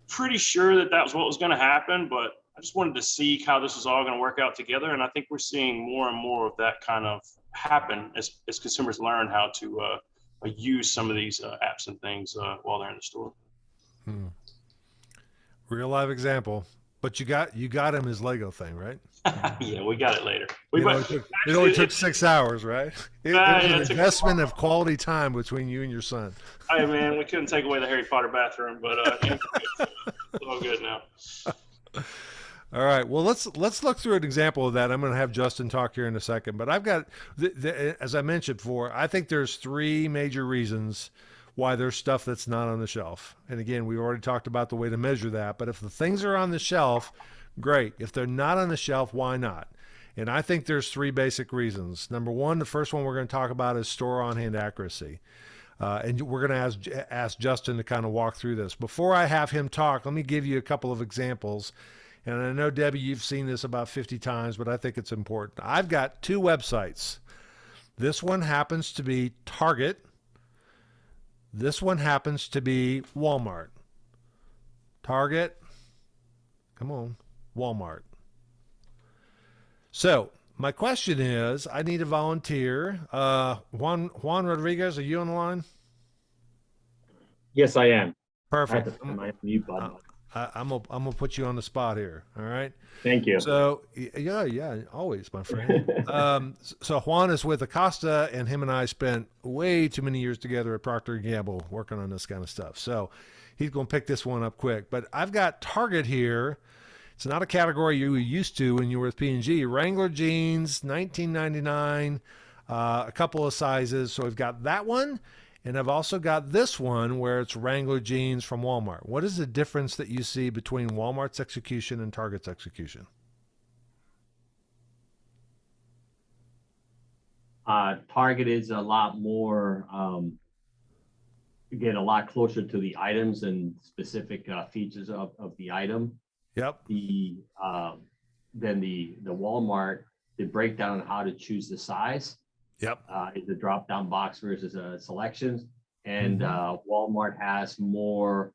pretty sure that was what was going to happen, but I just wanted to see how this was all going to work out together. And I think we're seeing more and more of that kind of happen as consumers learn how to use some of these apps and things while they're in the store. Real live example. But you got him his Lego thing, right? Yeah, we got it later. It only took 6 hours, right? It was an investment of quality time between you and your son. Hey, man, we couldn't take away the Harry Potter bathroom, but it's all good now. All right. Well, let's look through an example of that. I'm going to have Justin talk here in a second, but I've got, as I mentioned before, I think there's 3 major reasons why there's stuff that's not on the shelf. And again, we already talked about the way to measure that, but if the things are on the shelf, great. If they're not on the shelf, why not? And I think there's 3 basic reasons. Number 1, the first one we're going to talk about is store on-hand accuracy. And we're going to ask Justin to kind of walk through this. Before I have him talk, let me give you a couple of examples. And I know, Debbie, you've seen this about 50 times, but I think it's important. I've got 2 websites. This one happens to be Target. This one happens to be Walmart. Target, come on, Walmart. So my question is, I need a volunteer. Juan Rodriguez, are you on the line? Yes, I am. Perfect. My mute button. I'm gonna put you on the spot here. All right. Thank you. So yeah, always, my friend. So Juan is with Acosta, and him and I spent way too many years together at Procter & Gamble working on this kind of stuff. So he's gonna pick this one up quick. But I've got Target here. It's not a category you were used to when you were with P&G. Wrangler jeans, $19.99, a couple of sizes. So we've got that one. And I've also got this one where it's Wrangler jeans from Walmart. What is the difference that you see between Walmart's execution and Target's execution? Target is a lot more, again, a lot closer to the items and specific features of the item. Yep. Then the Walmart, the breakdown on how to choose the size. Yep. Is a drop-down box versus a selections, and Walmart has more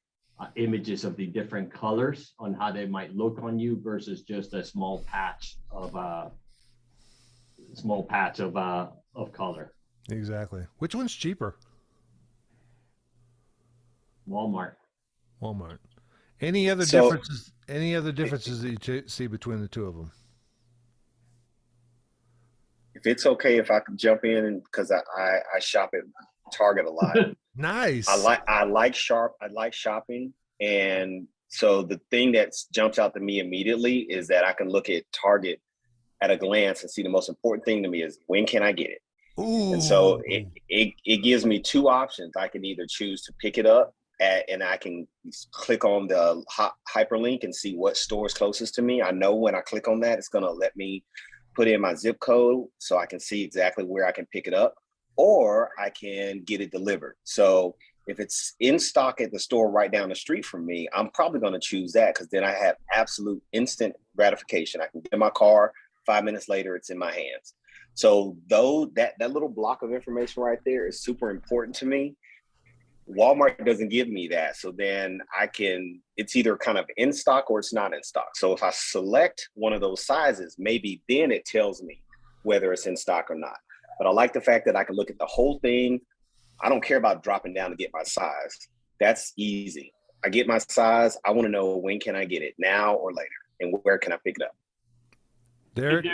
images of the different colors on how they might look on you versus just a small patch of color. Exactly. Which one's cheaper? Walmart. Any other differences? Any other differences that you see between the 2 of them? If it's okay if I can jump in, because I shop at Target a lot. Nice. I like shopping, and so the thing that jumps out to me immediately is that I can look at Target at a glance and see the most important thing to me is when can I get it. Ooh. And so it gives me 2 options. I can either choose to pick it up and I can click on the hyperlink and see what store is closest to me. I know when I click on that, it's going to let me put in my zip code so I can see exactly where I can pick it up, or I can get it delivered. So if it's in stock at the store right down the street from me, I'm probably going to choose that, because then I have absolute instant gratification. I can get in my car, 5 minutes later, it's in my hands. So though that little block of information right there is super important to me, Walmart doesn't give me that. So then it's either kind of in stock or it's not in stock. So if I select one of those sizes, maybe then it tells me whether it's in stock or not. But I like the fact that I can look at the whole thing. I don't care about dropping down to get my size. That's easy. I get my size. I want to know, when can I get it, now or later, and where can I pick it up? Derek, Hey,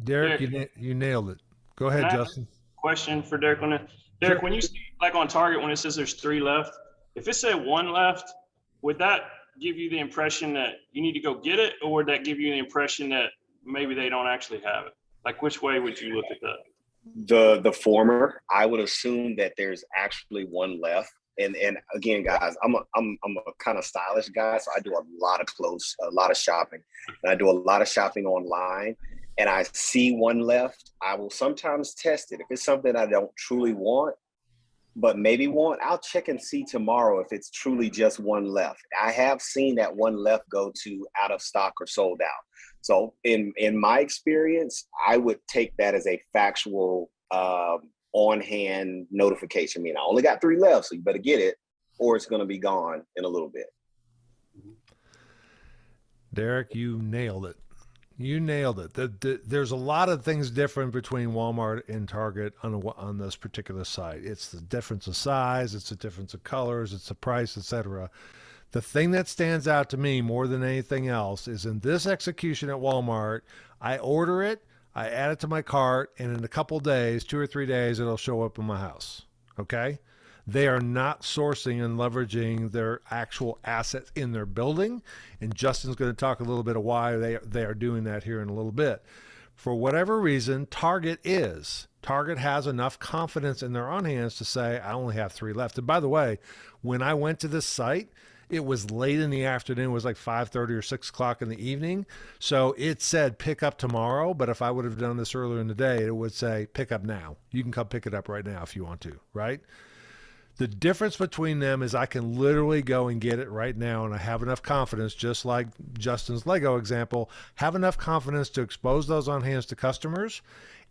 Derek, Derek. you nailed it. Go ahead, Justin. Question for Derek on that. Derek, Sure. when you see, like on Target, when it says there's 3 left, if it said 1 left, would that give you the impression that you need to go get it, or would that give you the impression that maybe they don't actually have it? Like, which way would you look at that? The former. I would assume that there's actually 1 left. And again, guys, I'm a kind of stylish guy, so I do a lot of clothes, a lot of shopping, and I do a lot of shopping online. And I see 1 left, I will sometimes test it. If it's something I don't truly want, but maybe want, I'll check and see tomorrow if it's truly just 1 left. I have seen that 1 left go to out of stock or sold out. So in my experience, I would take that as a factual on-hand notification. I mean, I only got 3 left, so you better get it, or it's going to be gone in a little bit. Derek, you nailed it. You nailed it. There's a lot of things different between Walmart and Target on this particular site. It's the difference of size, it's the difference of colors, it's the price, etc. The thing that stands out to me more than anything else is in this execution at Walmart, I order it, I add it to my cart, and in a couple days, 2 or 3 days, it'll show up in my house. Okay? They are not sourcing and leveraging their actual assets in their building. And Justin's going to talk a little bit of why they are doing that here in a little bit. For whatever reason, Target has enough confidence in their own hands to say, I only have 3 left. And by the way, when I went to this site, it was late in the afternoon. It was like 5:30 or 6 o'clock in the evening. So it said pick up tomorrow. But if I would have done this earlier in the day, it would say pick up now. You can come pick it up right now if you want to, right? The difference between them is I can literally go and get it right now, and I have enough confidence, just like Justin's Lego example, have enough confidence to expose those on hands to customers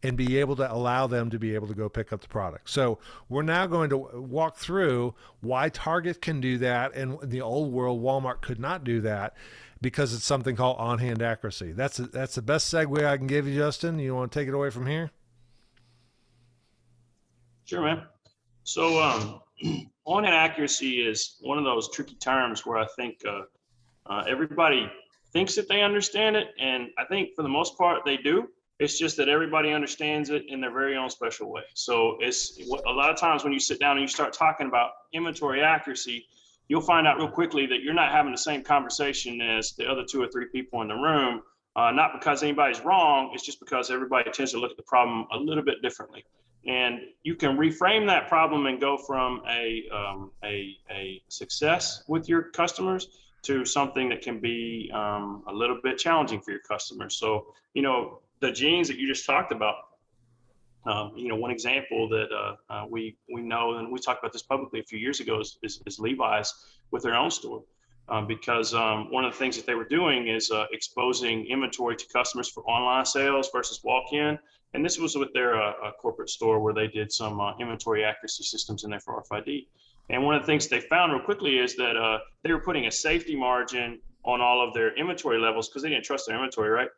and be able to allow them to be able to go pick up the product. So we're now going to walk through why Target can do that, and in the old world, Walmart could not do that because it's something called on-hand accuracy. That's the best segue I can give you, Justin. You want to take it away from here? Sure, man. So on-hand accuracy is one of those tricky terms where I think everybody thinks that they understand it, and I think for the most part they do. It's just that everybody understands it in their very own special way. So it's a lot of times when you sit down and you start talking about inventory accuracy, you'll find out real quickly that you're not having the same conversation as the other 2 or 3 people in the room. Not because anybody's wrong, it's just because everybody tends to look at the problem a little bit differently. And you can reframe that problem and go from a success with your customers to something that can be a little bit challenging for your customers. So, the genes that you just talked about, one example that we know, and we talked about this publicly a few years ago, is Levi's with their own store. Because one of the things that they were doing is exposing inventory to customers for online sales versus walk-in. And this was with their corporate store where they did some inventory accuracy systems in there for RFID. And one of the things they found real quickly is that they were putting a safety margin on all of their inventory levels because they didn't trust their inventory, right?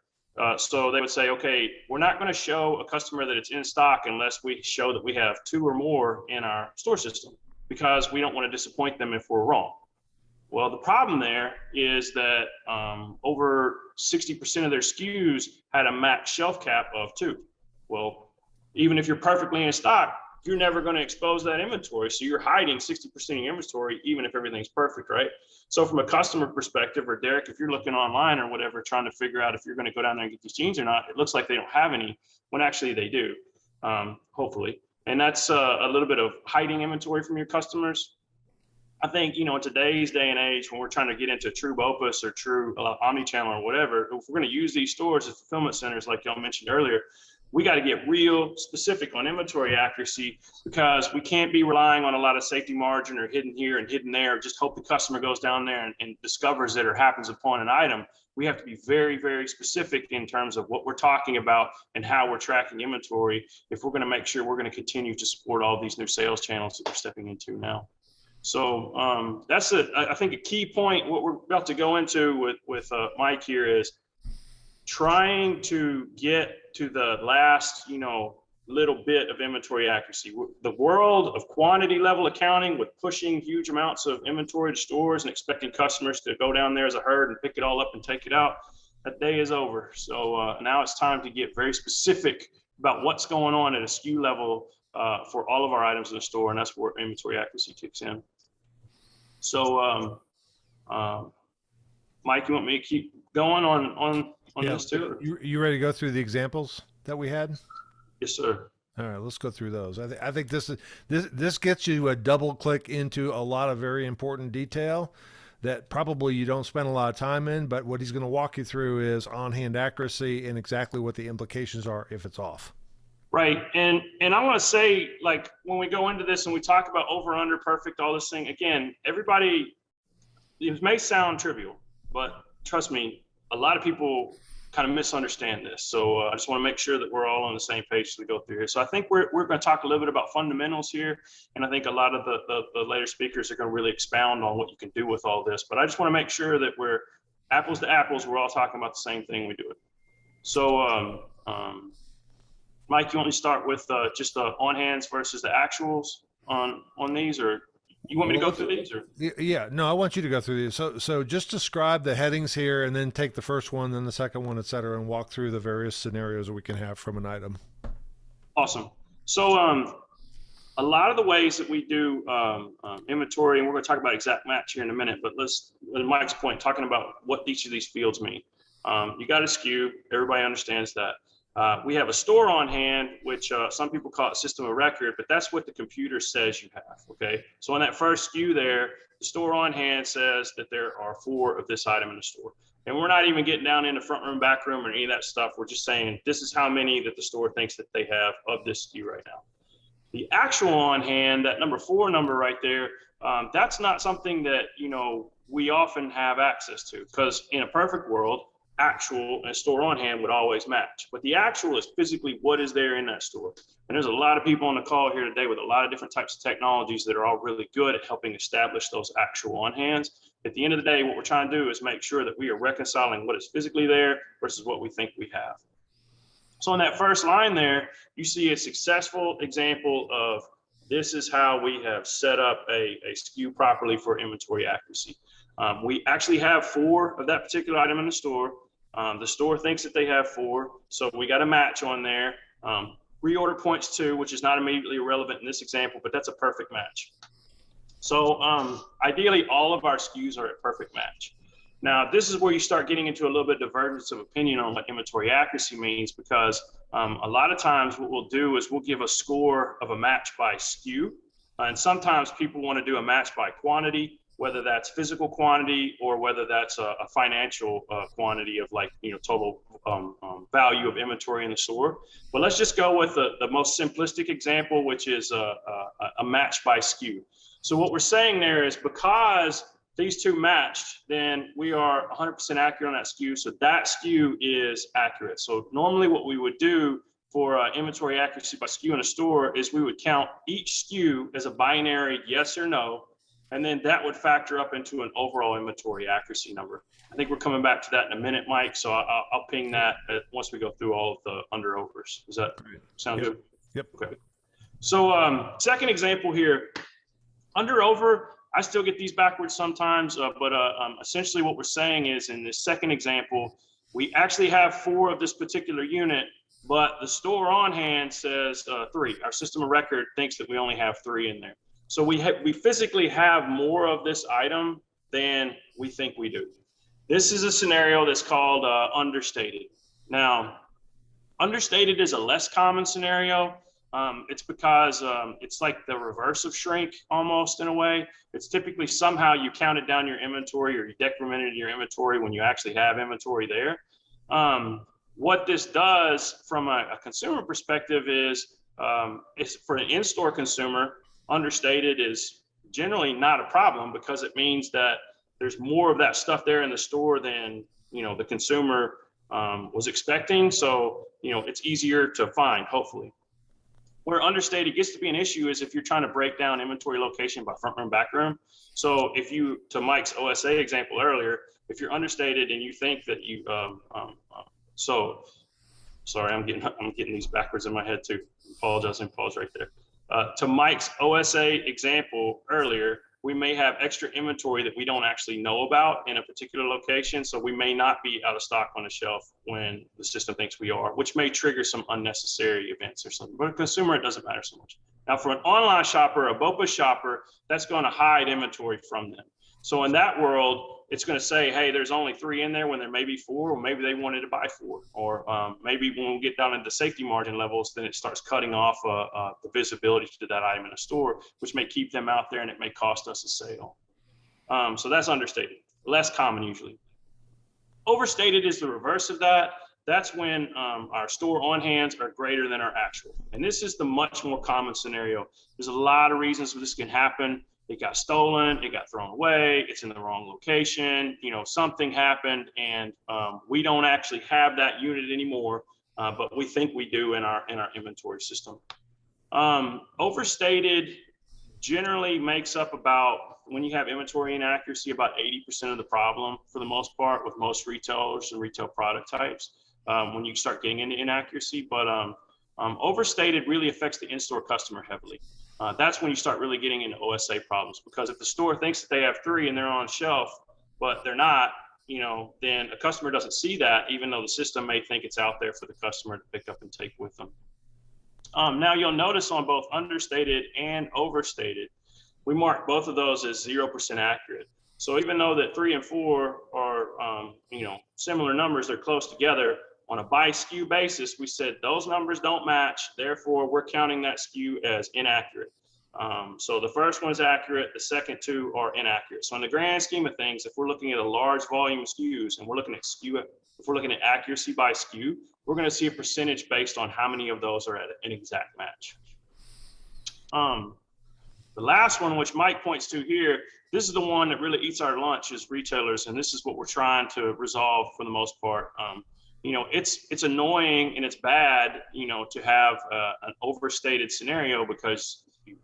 So they would say, okay, we're not going to show a customer that it's in stock unless we show that we have 2 or more in our store system, because we don't want to disappoint them if we're wrong. Well, the problem there is that over 60% of their SKUs had a max shelf cap of 2. Well, even if you're perfectly in stock, you're never going to expose that inventory. So you're hiding 60% of your inventory, even if everything's perfect, right? So from a customer perspective, or Derek, if you're looking online or whatever, trying to figure out if you're going to go down there and get these jeans or not, it looks like they don't have any, when actually they do, hopefully. And that's a little bit of hiding inventory from your customers. I think, in today's day and age, when we're trying to get into true BOPUS or true omnichannel or whatever, if we're going to use these stores as fulfillment centers, like y'all mentioned earlier, we got to get real specific on inventory accuracy, because we can't be relying on a lot of safety margin or hidden here and hidden there. Just hope the customer goes down there and discovers it or happens upon an item. We have to be very, very specific in terms of what we're talking about and how we're tracking inventory if we're going to make sure we're going to continue to support all these new sales channels that we're stepping into now. So that's I think a key point. What we're about to go into with Mike here is trying to get to the last, little bit of inventory accuracy. The world of quantity level accounting with pushing huge amounts of inventory to stores and expecting customers to go down there as a herd and pick it all up and take it out, that day is over. So now it's time to get very specific about what's going on at a SKU level for all of our items in the store, and that's where inventory accuracy kicks in. So Mike, you want me to keep going on this too? You ready to go through the examples that we had? Yes, sir. All right, let's go through those. I think this gets you a double click into a lot of very important detail that probably you don't spend a lot of time in, but what he's going to walk you through is on-hand accuracy and exactly what the implications are if it's off. Right, and I want to say, like, when we go into this and we talk about over, under, perfect, all this thing, again, everybody, it may sound trivial, but trust me, a lot of people kind of misunderstand this. So I just want to make sure that we're all on the same page as we go through here. So I think we're going to talk a little bit about fundamentals here. And I think a lot of the later speakers are going to really expound on what you can do with all this. But I just want to make sure that we're apples to apples. We're all talking about the same thing we do it. So Mike, you want me to start with just the on-hands versus the actuals on these, or you want me to go through these? Or? Yeah, no, I want you to go through these. So just describe the headings here and then take the first one, then the second one, et cetera, and walk through the various scenarios that we can have from an item. Awesome. So a lot of the ways that we do inventory, and we're going to talk about exact match here in a minute, but let's, at Mike's point, talking about what each of these fields mean. You got a SKU, everybody understands that. We have a store on hand, which some people call it system of record, but that's what the computer says you have, okay? So on that first SKU there, the store on hand says that there are 4 of this item in the store. And we're not even getting down into front room, back room, or any of that stuff. We're just saying this is how many that the store thinks that they have of this SKU right now. The actual on hand, that number 4 number right there, that's not something that, you know, we often have access to, because in a perfect world, actual and store on hand would always match. But the actual is physically what is there in that store. And there's a lot of people on the call here today with a lot of different types of technologies that are all really good at helping establish those actual on hands. At the end of the day, what we're trying to do is make sure that we are reconciling what is physically there versus what we think we have. So on that first line there, you see a successful example of this is how we have set up a SKU properly for inventory accuracy. We actually have 4 of that particular item in the store. The store thinks that they have 4, so we got a match on there. Reorder points 2, which is not immediately relevant in this example, but that's a perfect match. So ideally, all of our SKUs are a perfect match. Now, this is where you start getting into a little bit of divergence of opinion on what inventory accuracy means, because a lot of times what we'll do is we'll give a score of a match by SKU, and sometimes people want to do a match by quantity, whether that's physical quantity or whether that's a financial quantity of, like, you know, total value of inventory in the store. But let's just go with the most simplistic example, which is a match by SKU. So what we're saying there is because these 2 matched, then we are 100% accurate on that SKU. So that SKU is accurate. So normally what we would do for inventory accuracy by SKU in a store is we would count each SKU as a binary yes or no, and then that would factor up into an overall inventory accuracy number. I think we're coming back to that in a minute, Mike. So I'll ping that once we go through all of the under-overs. Does that sound good? Yep. Okay. So second example here, under-over, I still get these backwards sometimes, but essentially what we're saying is in this second example, we actually have 4 of this particular unit, but the store on hand says 3. Our system of record thinks that we only have 3 in there. So we physically have more of this item than we think we do. This is a scenario that's called understated. Now, understated is a less common scenario. It's because it's like the reverse of shrink almost in a way. It's typically somehow you counted down your inventory or you decremented your inventory when you actually have inventory there. What this does from a consumer perspective is it's for an in-store consumer, understated is generally not a problem because it means that there's more of that stuff there in the store than, you know, the consumer was expecting. So, you know, it's easier to find, hopefully. Where understated gets to be an issue is if you're trying to break down inventory location by front room, back room. So if you, to Mike's OSA example earlier, if you're understated and you think that you, so sorry, I'm getting these backwards in my head too. Apologizing, pause right there. To Mike's OSA example earlier, we may have extra inventory that we don't actually know about in a particular location. So we may not be out of stock on the shelf when the system thinks we are, which may trigger some unnecessary events or something. But a consumer, it doesn't matter so much. Now for an online shopper, a BOPA shopper, that's going to hide inventory from them. So in that world, it's going to say, hey, there's only 3 in there when there may be 4, or maybe they wanted to buy 4. Or maybe when we get down into safety margin levels, then it starts cutting off the visibility to that item in a store, which may keep them out there and it may cost us a sale. So that's understated, less common usually. Overstated is the reverse of that. That's when our store on hands are greater than our actual. And this is the much more common scenario. There's a lot of reasons this can happen. It got stolen, it got thrown away, it's in the wrong location, you know, something happened, and we don't actually have that unit anymore, but we think we do in our inventory system. Overstated generally makes up about, when you have inventory inaccuracy, about 80% of the problem for the most part with most retailers and retail product types when you start getting into inaccuracy. But overstated really affects the in-store customer heavily. That's when you start really getting into OSA problems, because if the store thinks that they have 3 and they're on shelf, but they're not, you know, then a customer doesn't see that, even though the system may think it's out there for the customer to pick up and take with them. Now you'll notice on both understated and overstated, we mark both of those as 0% accurate. So even though that 3 and 4 are, you know, similar numbers, they're close together, on a by SKU basis, we said those numbers don't match, therefore we're counting that SKU as inaccurate. So the first one is accurate, the second 2 are inaccurate. So in the grand scheme of things, if we're looking at a large volume of SKUs and we're looking at if we're looking at accuracy by SKU, we're going to see a percentage based on how many of those are at an exact match. The last one, which Mike points to here, this is the one that really eats our lunch as retailers, and this is what we're trying to resolve for the most part. You know, it's annoying and it's bad, you know, to have an overstated scenario because you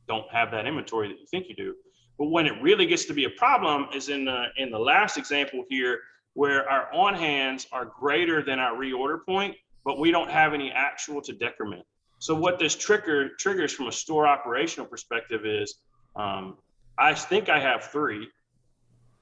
don't have that inventory that you think you do. But when it really gets to be a problem is in the last example here, where our on hands are greater than our reorder point, but we don't have any actual to decrement. So what this triggers from a store operational perspective is, I think I have 3,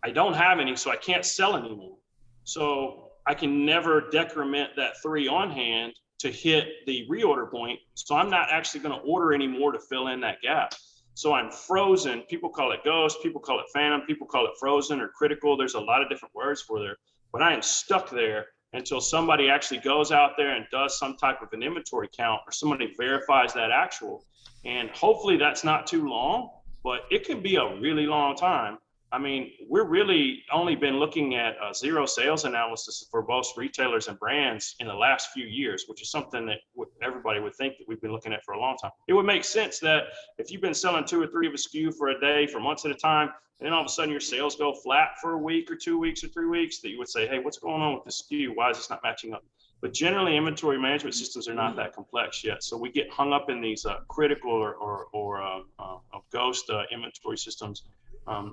I don't have any, so I can't sell anymore. So I can never decrement that 3 on hand to hit the reorder point. So I'm not actually going to order anymore to fill in that gap. So I'm frozen. People call it ghost, people call it phantom, people call it frozen or critical. There's a lot of different words for there, but I am stuck there until somebody actually goes out there and does some type of an inventory count, or somebody verifies that actual. And hopefully that's not too long, but it could be a really long time. I mean, we're really only been looking at 0 sales analysis for both retailers and brands in the last few years, which is something that everybody would think that we've been looking at for a long time. It would make sense that if you've been selling 2 or 3 of a SKU for a day for months at a time, and then all of a sudden your sales go flat for a week or 2 weeks or 3 weeks, that you would say, hey, what's going on with the SKU? Why is this not matching up? But generally, inventory management systems are not that complex yet. So we get hung up in these critical or ghost inventory systems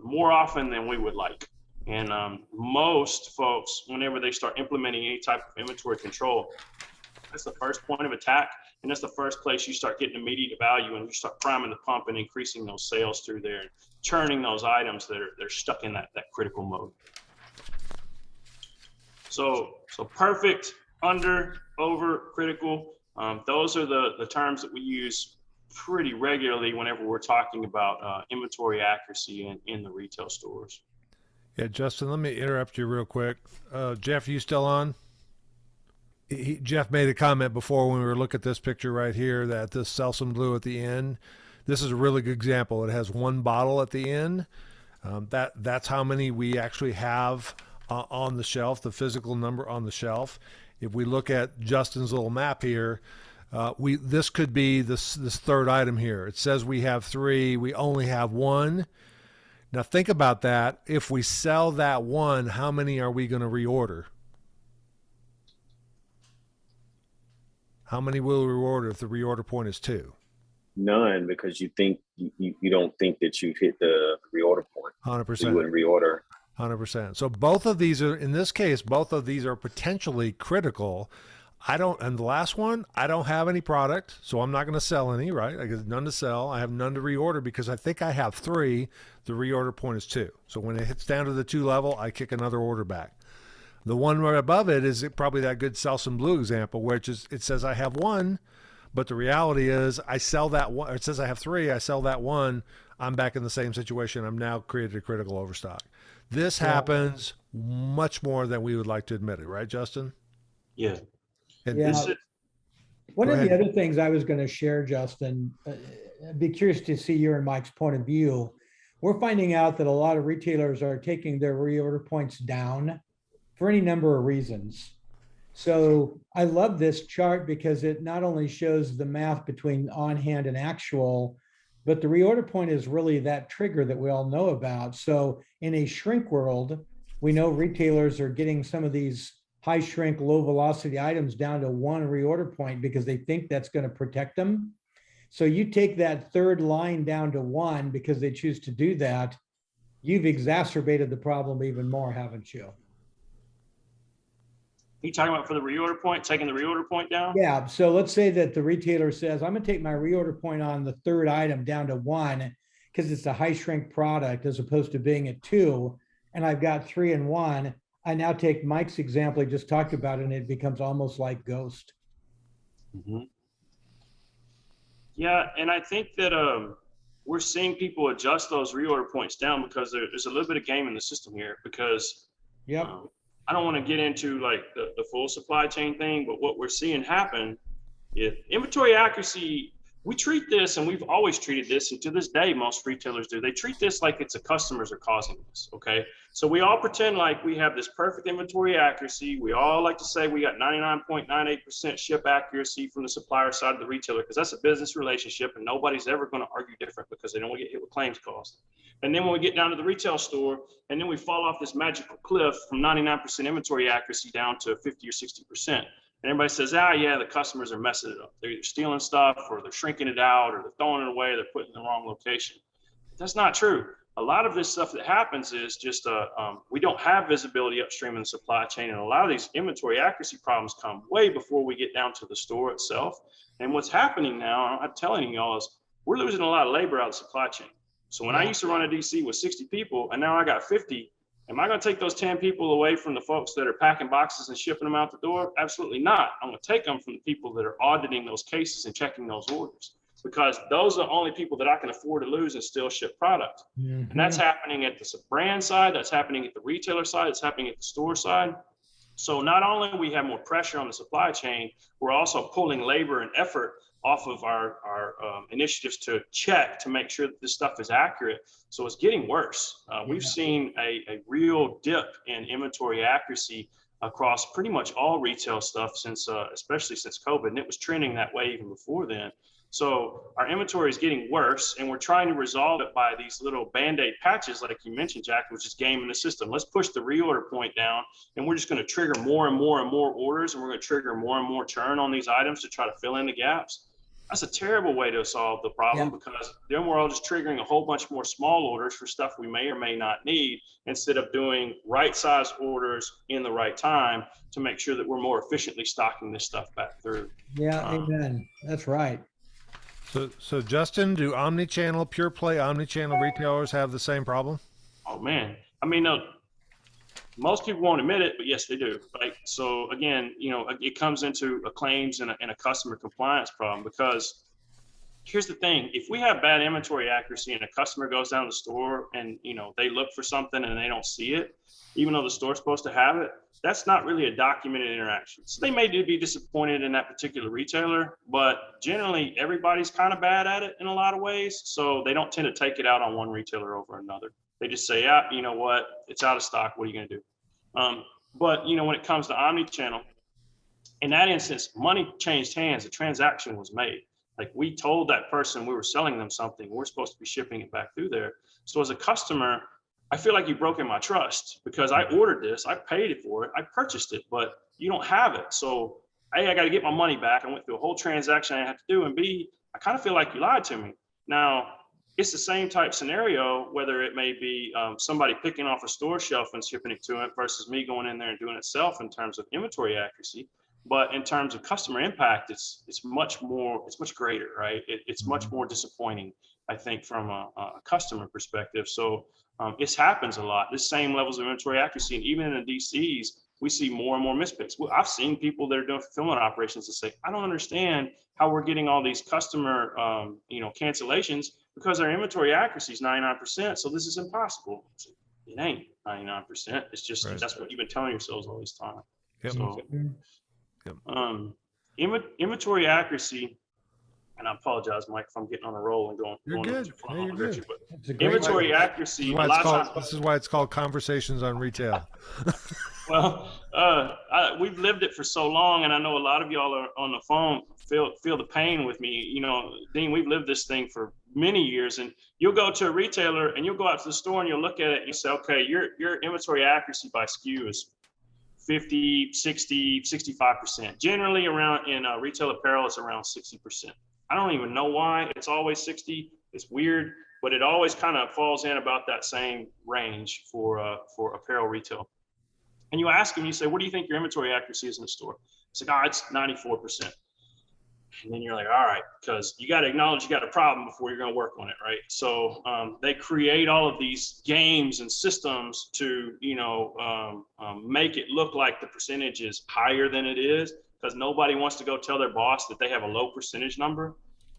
more often than we would like. And most folks, whenever they start implementing any type of inventory control, that's the first point of attack. And that's the first place you start getting immediate value, and you start priming the pump and increasing those sales through there and churning those items that they're stuck in that critical mode. So perfect, under, over, critical. Those are the terms that we use pretty regularly whenever we're talking about inventory accuracy in the retail stores. Yeah, Justin, let me interrupt you real quick. Jeff, you still on? Jeff made a comment before when we were looking at this picture right here that this Selsun Blue at the end, this is a really good example. It has 1 bottle at the end. That's how many we actually have on the shelf, the physical number on the shelf. If we look at Justin's little map here, this could be this 3rd item here. It says we have 3, we only have 1. Now think about that. If we sell that 1, how many are we going to reorder? How many will we reorder if the reorder point is 2? None, because you don't think that you've hit the reorder point. 100%. So you wouldn't reorder. 100%. So both of these are, in this case, both of these are potentially critical. And the last one, I don't have any product, so I'm not going to sell any, right? I got none to sell. I have none to reorder because I think I have 3. The reorder point is 2. So when it hits down to the 2 level, I kick another order back. The one right above it is probably that good sell some blue example, which is it says I have 1, but the reality is I sell that one. Or it says I have 3, I sell that 1. I'm back in the same situation. I'm now created a critical overstock. This happens much more than we would like to admit it, right, Justin? Yeah. And One of the other things I was going to share, Justin, I'd be curious to see your and Mike's point of view. We're finding out that a lot of retailers are taking their reorder points down for any number of reasons. So I love this chart because it not only shows the math between on hand and actual, but the reorder point is really that trigger that we all know about. So in a shrink world, we know retailers are getting some of these high shrink, low velocity items down to 1 reorder point because they think that's going to protect them. So you take that third line down to 1 because they choose to do that. You've exacerbated the problem even more, haven't you? You talking about for the reorder point, taking the reorder point down? Yeah. So let's say that the retailer says, I'm going to take my reorder point on the third item down to 1 because it's a high shrink product as opposed to being at 2. And I've got 3 and 1. I now take Mike's example he just talked about, and it becomes almost like Ghost. Mm-hmm. Yeah, and I think that we're seeing people adjust those reorder points down because there's a little bit of game in the system here. Because I don't want to get into like the full supply chain thing, but what we're seeing happen is inventory accuracy. We treat this, and we've always treated this, and to this day, most retailers do. They treat this like it's the customers are causing this, okay? So we all pretend like we have this perfect inventory accuracy. We all like to say we got 99.98% ship accuracy from the supplier side of the retailer because that's a business relationship, and nobody's ever going to argue different because they don't want to get hit with claims costs. And then when we get down to the retail store, and then we fall off this magical cliff from 99% inventory accuracy down to 50 or 60%. And everybody says, yeah, the customers are messing it up. They're either stealing stuff or they're shrinking it out or they're throwing it away, or they're putting it in the wrong location. That's not true. A lot of this stuff that happens is just we don't have visibility upstream in the supply chain. And a lot of these inventory accuracy problems come way before we get down to the store itself. And what's happening now, I'm telling y'all, is we're losing a lot of labor out of the supply chain. So when I used to run a DC with 60 people and now I got 50, am I going to take those 10 people away from the folks that are packing boxes and shipping them out the door? Absolutely not. I'm going to take them from the people that are auditing those cases and checking those orders, because those are the only people that I can afford to lose and still ship product. Mm-hmm. And that's happening at the brand side. That's happening at the retailer side. It's happening at the store side. So not only do we have more pressure on the supply chain, we're also pulling labor and effort off of our initiatives to check to make sure that this stuff is accurate. So it's getting worse. We've seen a real dip in inventory accuracy across pretty much all retail stuff since, especially since COVID, and it was trending that way even before then. So our inventory is getting worse, and we're trying to resolve it by these little Band-Aid patches, like you mentioned, Jack, which is game in the system. Let's push the reorder point down, and we're just going to trigger more and more and more orders, and we're going to trigger more and more churn on these items to try to fill in the gaps. That's a terrible way to solve the problem, because then we're all just triggering a whole bunch more small orders for stuff we may or may not need, instead of doing right-sized orders in the right time to make sure that we're more efficiently stocking this stuff back through. Yeah, amen. That's right. So Justin, do omni-channel, pure play omni-channel retailers have the same problem? Oh man, I mean, most people won't admit it, but yes, they do. Right. So again, it comes into a claims and a customer compliance problem, because here's the thing: if we have bad inventory accuracy and a customer goes down to the store and they look for something and they don't see it, even though the store's supposed to have it, that's not really a documented interaction. So they may be disappointed in that particular retailer, but generally everybody's kind of bad at it in a lot of ways. So they don't tend to take it out on one retailer over another. They just say, yeah, you know what, it's out of stock. What are you going to do? But when it comes to omni-channel, in that instance, money changed hands. A transaction was made. Like, we told that person we were selling them something. We're supposed to be shipping it back through there. So as a customer, I feel like you've broken my trust, because I ordered this, I paid it for it, I purchased it, but you don't have it. So A, I got to get my money back. I went through a whole transaction I had to do. And B, I kind of feel like you lied to me. Now, it's the same type scenario, whether it may be somebody picking off a store shelf and shipping it to it versus me going in there and doing it self in terms of inventory accuracy. But in terms of customer impact, it's much greater, right? It's much more disappointing, I think, from a customer perspective. So this happens a lot. The same levels of inventory accuracy, and even in the DCs, we see more and more mispicks. Well, I've seen people that are doing fulfillment operations that say, I don't understand how we're getting all these customer cancellations because our inventory accuracy is 99%. So this is impossible. It ain't 99%. It's just that's what you've been telling yourselves all this time. Yep. So, Yep. Inventory accuracy, and I apologize, Mike, if I'm getting on a roll and going. You're good. Yeah, you're good. But inventory accuracy. This is why it's called Conversations on Retail. Well, we've lived it for so long, and I know a lot of y'all are on the phone feel the pain with me. You know, Dean, we've lived this thing for many years, and you'll go to a retailer and you'll go out to the store and you'll look at it and you say, okay, your inventory accuracy by Skew is 50, 60, 65%. Generally around in retail apparel, it's around 60%. I don't even know why it's always 60. It's weird, but it always kind of falls in about that same range for apparel retail. And you ask them, you say, what do you think your inventory accuracy is in the store? It's like, oh, it's 94%. And then you're like, all right, because you got to acknowledge you got a problem before you're going to work on it, right? So they create all of these games and systems to, make it look like the percentage is higher than it is, because nobody wants to go tell their boss that they have a low percentage number.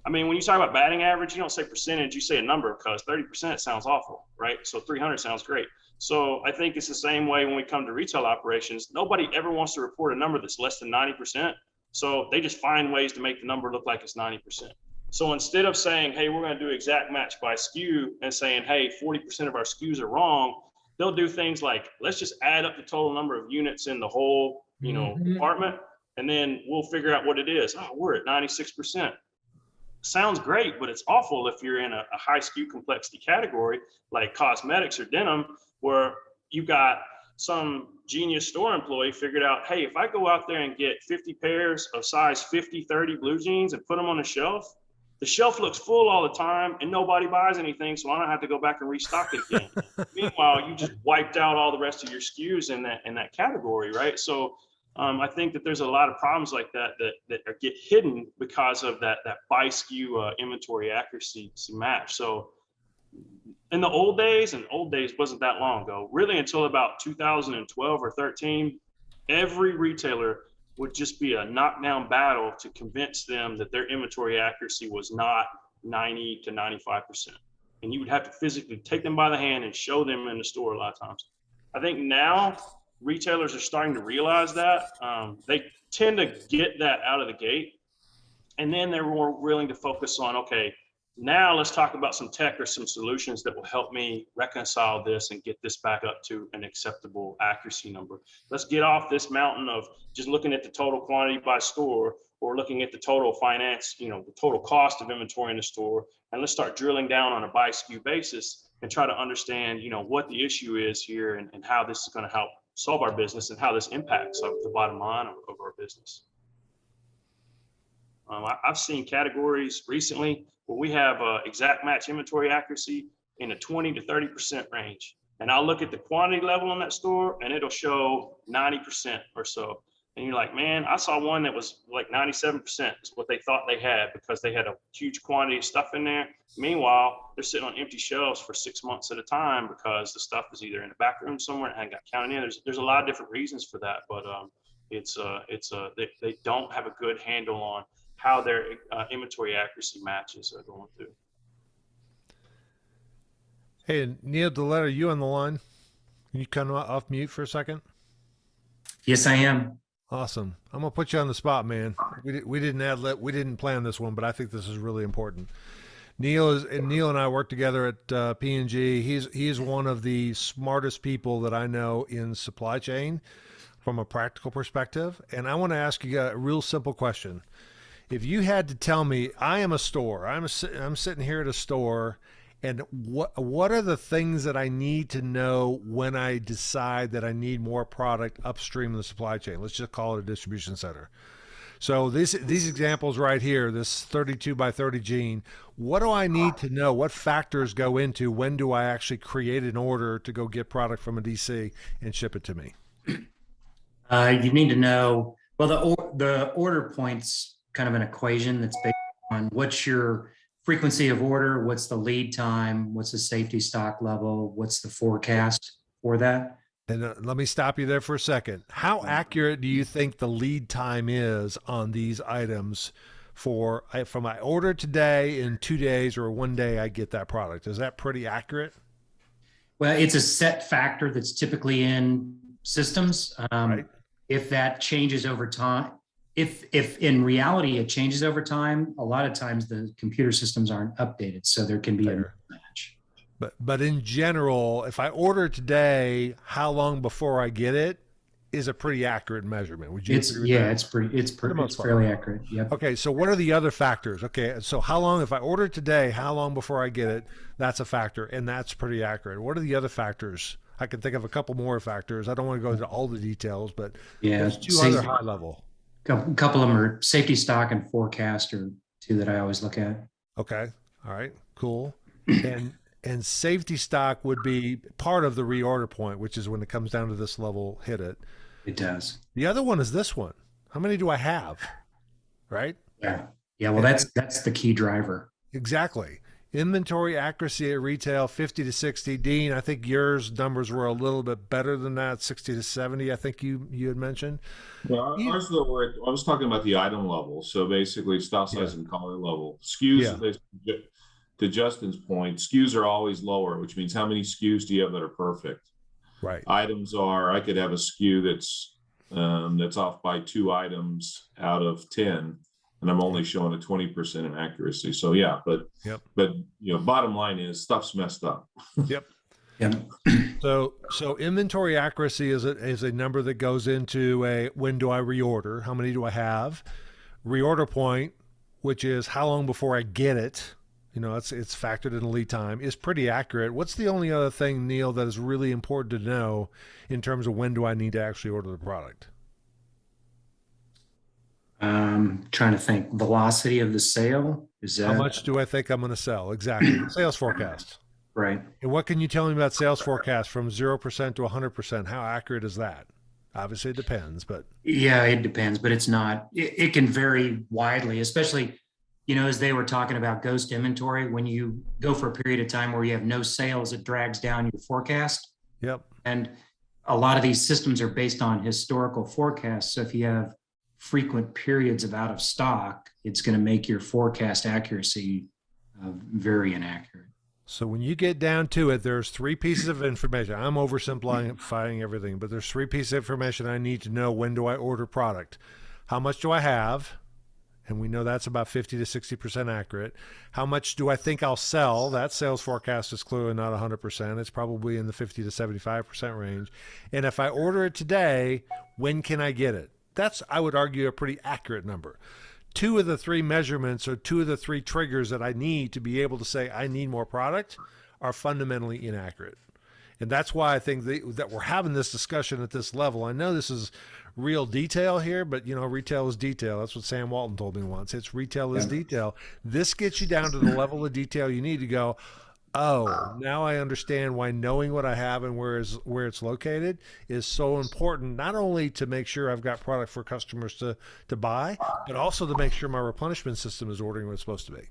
I mean, when you talk about batting average, you don't say percentage, you say a number, because 30% sounds awful, right? So 300 sounds great. So I think it's the same way when we come to retail operations. Nobody ever wants to report a number that's less than 90%. So they just find ways to make the number look like it's 90%. So instead of saying, hey, we're going to do exact match by SKU and saying, hey, 40% of our SKUs are wrong, they'll do things like, let's just add up the total number of units in the whole, department, and then we'll figure out what it is. Oh, we're at 96%. Sounds great, but it's awful if you're in a high SKU complexity category like cosmetics or denim, where you got some genius store employee figured out, hey, if I go out there and get 50 pairs of size 50, 30 blue jeans and put them on the shelf looks full all the time and nobody buys anything, so I don't have to go back and restock it again. Meanwhile, you just wiped out all the rest of your SKUs in that category, right? So I think that there's a lot of problems like that get hidden because of that by SKU inventory accuracy match. So in the old days, and old days wasn't that long ago, really until about 2012 or 13, every retailer would just be a knockdown battle to convince them that their inventory accuracy was not 90 to 95%. And you would have to physically take them by the hand and show them in the store a lot of times. I think now retailers are starting to realize that. They tend to get that out of the gate. And then they're more willing to focus on, okay, now let's talk about some tech or some solutions that will help me reconcile this and get this back up to an acceptable accuracy number. Let's get off this mountain of just looking at the total quantity by store or looking at the total finance, the total cost of inventory in the store. And let's start drilling down on a by SKU basis and try to understand, what the issue is here and how this is going to help solve our business and how this impacts the bottom line of our business. I've seen categories recently where we have exact match inventory accuracy in the 20 to 30% range. And I'll look at the quantity level on that store and it'll show 90% or so. And you're like, man, I saw one that was like 97% is what they thought they had because they had a huge quantity of stuff in there. Meanwhile, they're sitting on empty shelves for 6 months at a time because the stuff is either in the back room somewhere and hadn't got counted in. There's a lot of different reasons for that, but they don't have a good handle on how their inventory accuracy matches are going through. Hey, Neil DeLette, are you on the line? Can you come off mute for a second? Yes, I am. Awesome. I'm gonna put you on the spot, man. We didn't plan this one, but I think this is really important. Neil and I work together at P&G. He's one of the smartest people that I know in supply chain from a practical perspective. And I want to ask you a real simple question. If you had to tell me, I am a store, I'm sitting here at a store, and what are the things that I need to know when I decide that I need more product upstream in the supply chain? Let's just call it a distribution center. So these examples right here, this 32 by 30 jean, what do I need to know? What factors go into when do I actually create an order to go get product from a DC and ship it to me? You need to know Well, the order point's kind of an equation that's based on what's your frequency of order, what's the lead time, what's the safety stock level, what's the forecast for that. And let me stop you there for a second. How accurate do you think the lead time is on these items from I order today, in 2 days or 1 day I get that product? Is that pretty accurate? Well, it's a set factor that's typically in systems. Right. If that changes over time, if in reality it changes over time, a lot of times the computer systems aren't updated, so there can be a mismatch. But in general, if I order today, how long before I get it is a pretty accurate measurement. Would you agree with that? It's fairly accurate. Yep. Okay, so what are the other factors? Okay, so how long, if I order today, how long before I get it? That's a factor, and that's pretty accurate. What are the other factors? I can think of a couple more factors. I don't want to go into all the details, but there's two other high level. A couple of them are safety stock and forecast are two that I always look at. Okay, all right, cool. And safety stock would be part of the reorder point, which is when it comes down to this level, hit it. It does. The other one is this one. How many do I have? Right? Yeah. Yeah. Well, that's the key driver. Exactly. Inventory accuracy at retail, 50 to 60. Dean, I think yours numbers were a little bit better than that, 60 to 70. I think you had mentioned. Well, ours though, I was talking about the item level. So basically stock size and color level. SKUs, to Justin's point, SKUs are always lower, which means how many SKUs do you have that are perfect? Right. Items are, I could have a SKU that's off by 2 items out of 10, and I'm only showing a 20% inaccuracy. So yeah, but bottom line is stuff's messed up. Yep. So inventory accuracy is a number that goes into when do I reorder? How many do I have? Reorder point, which is how long before I get it. It's factored in the lead time, is pretty accurate. What's the only other thing, Neil, that is really important to know in terms of when do I need to actually order the product? Trying to think. Velocity of the sale. Is that how much do I think I'm going to sell? Exactly. Sales forecast. Right. And what can you tell me about sales forecast from 0% to 100%? How accurate is that? Obviously, it depends, but yeah, it depends. But it's not. It can vary widely, especially. As they were talking about ghost inventory, when you go for a period of time where you have no sales, it drags down your forecast. Yep. And a lot of these systems are based on historical forecasts. So if you have frequent periods of out of stock, it's going to make your forecast accuracy very inaccurate. So when you get down to it, there's 3 pieces of information. I'm oversimplifying everything, but there's 3 pieces of information I need to know. When do I order product? How much do I have? And we know that's about 50 to 60% accurate. How much do I think I'll sell? That sales forecast is clearly not 100%. It's probably in the 50 to 75% range. And if I order it today, when can I get it? That's, I would argue, a pretty accurate number. 2 of the 3 measurements or 2 of the 3 triggers that I need to be able to say I need more product are fundamentally inaccurate. And that's why I think that we're having this discussion at this level. I know this is real detail here, but retail is detail. That's what Sam Walton told me once. It's retail is detail. This gets you down to the level of detail you need to go, oh, now I understand why knowing what I have and where it's located is so important, not only to make sure I've got product for customers to buy, but also to make sure my replenishment system is ordering what it's supposed to be.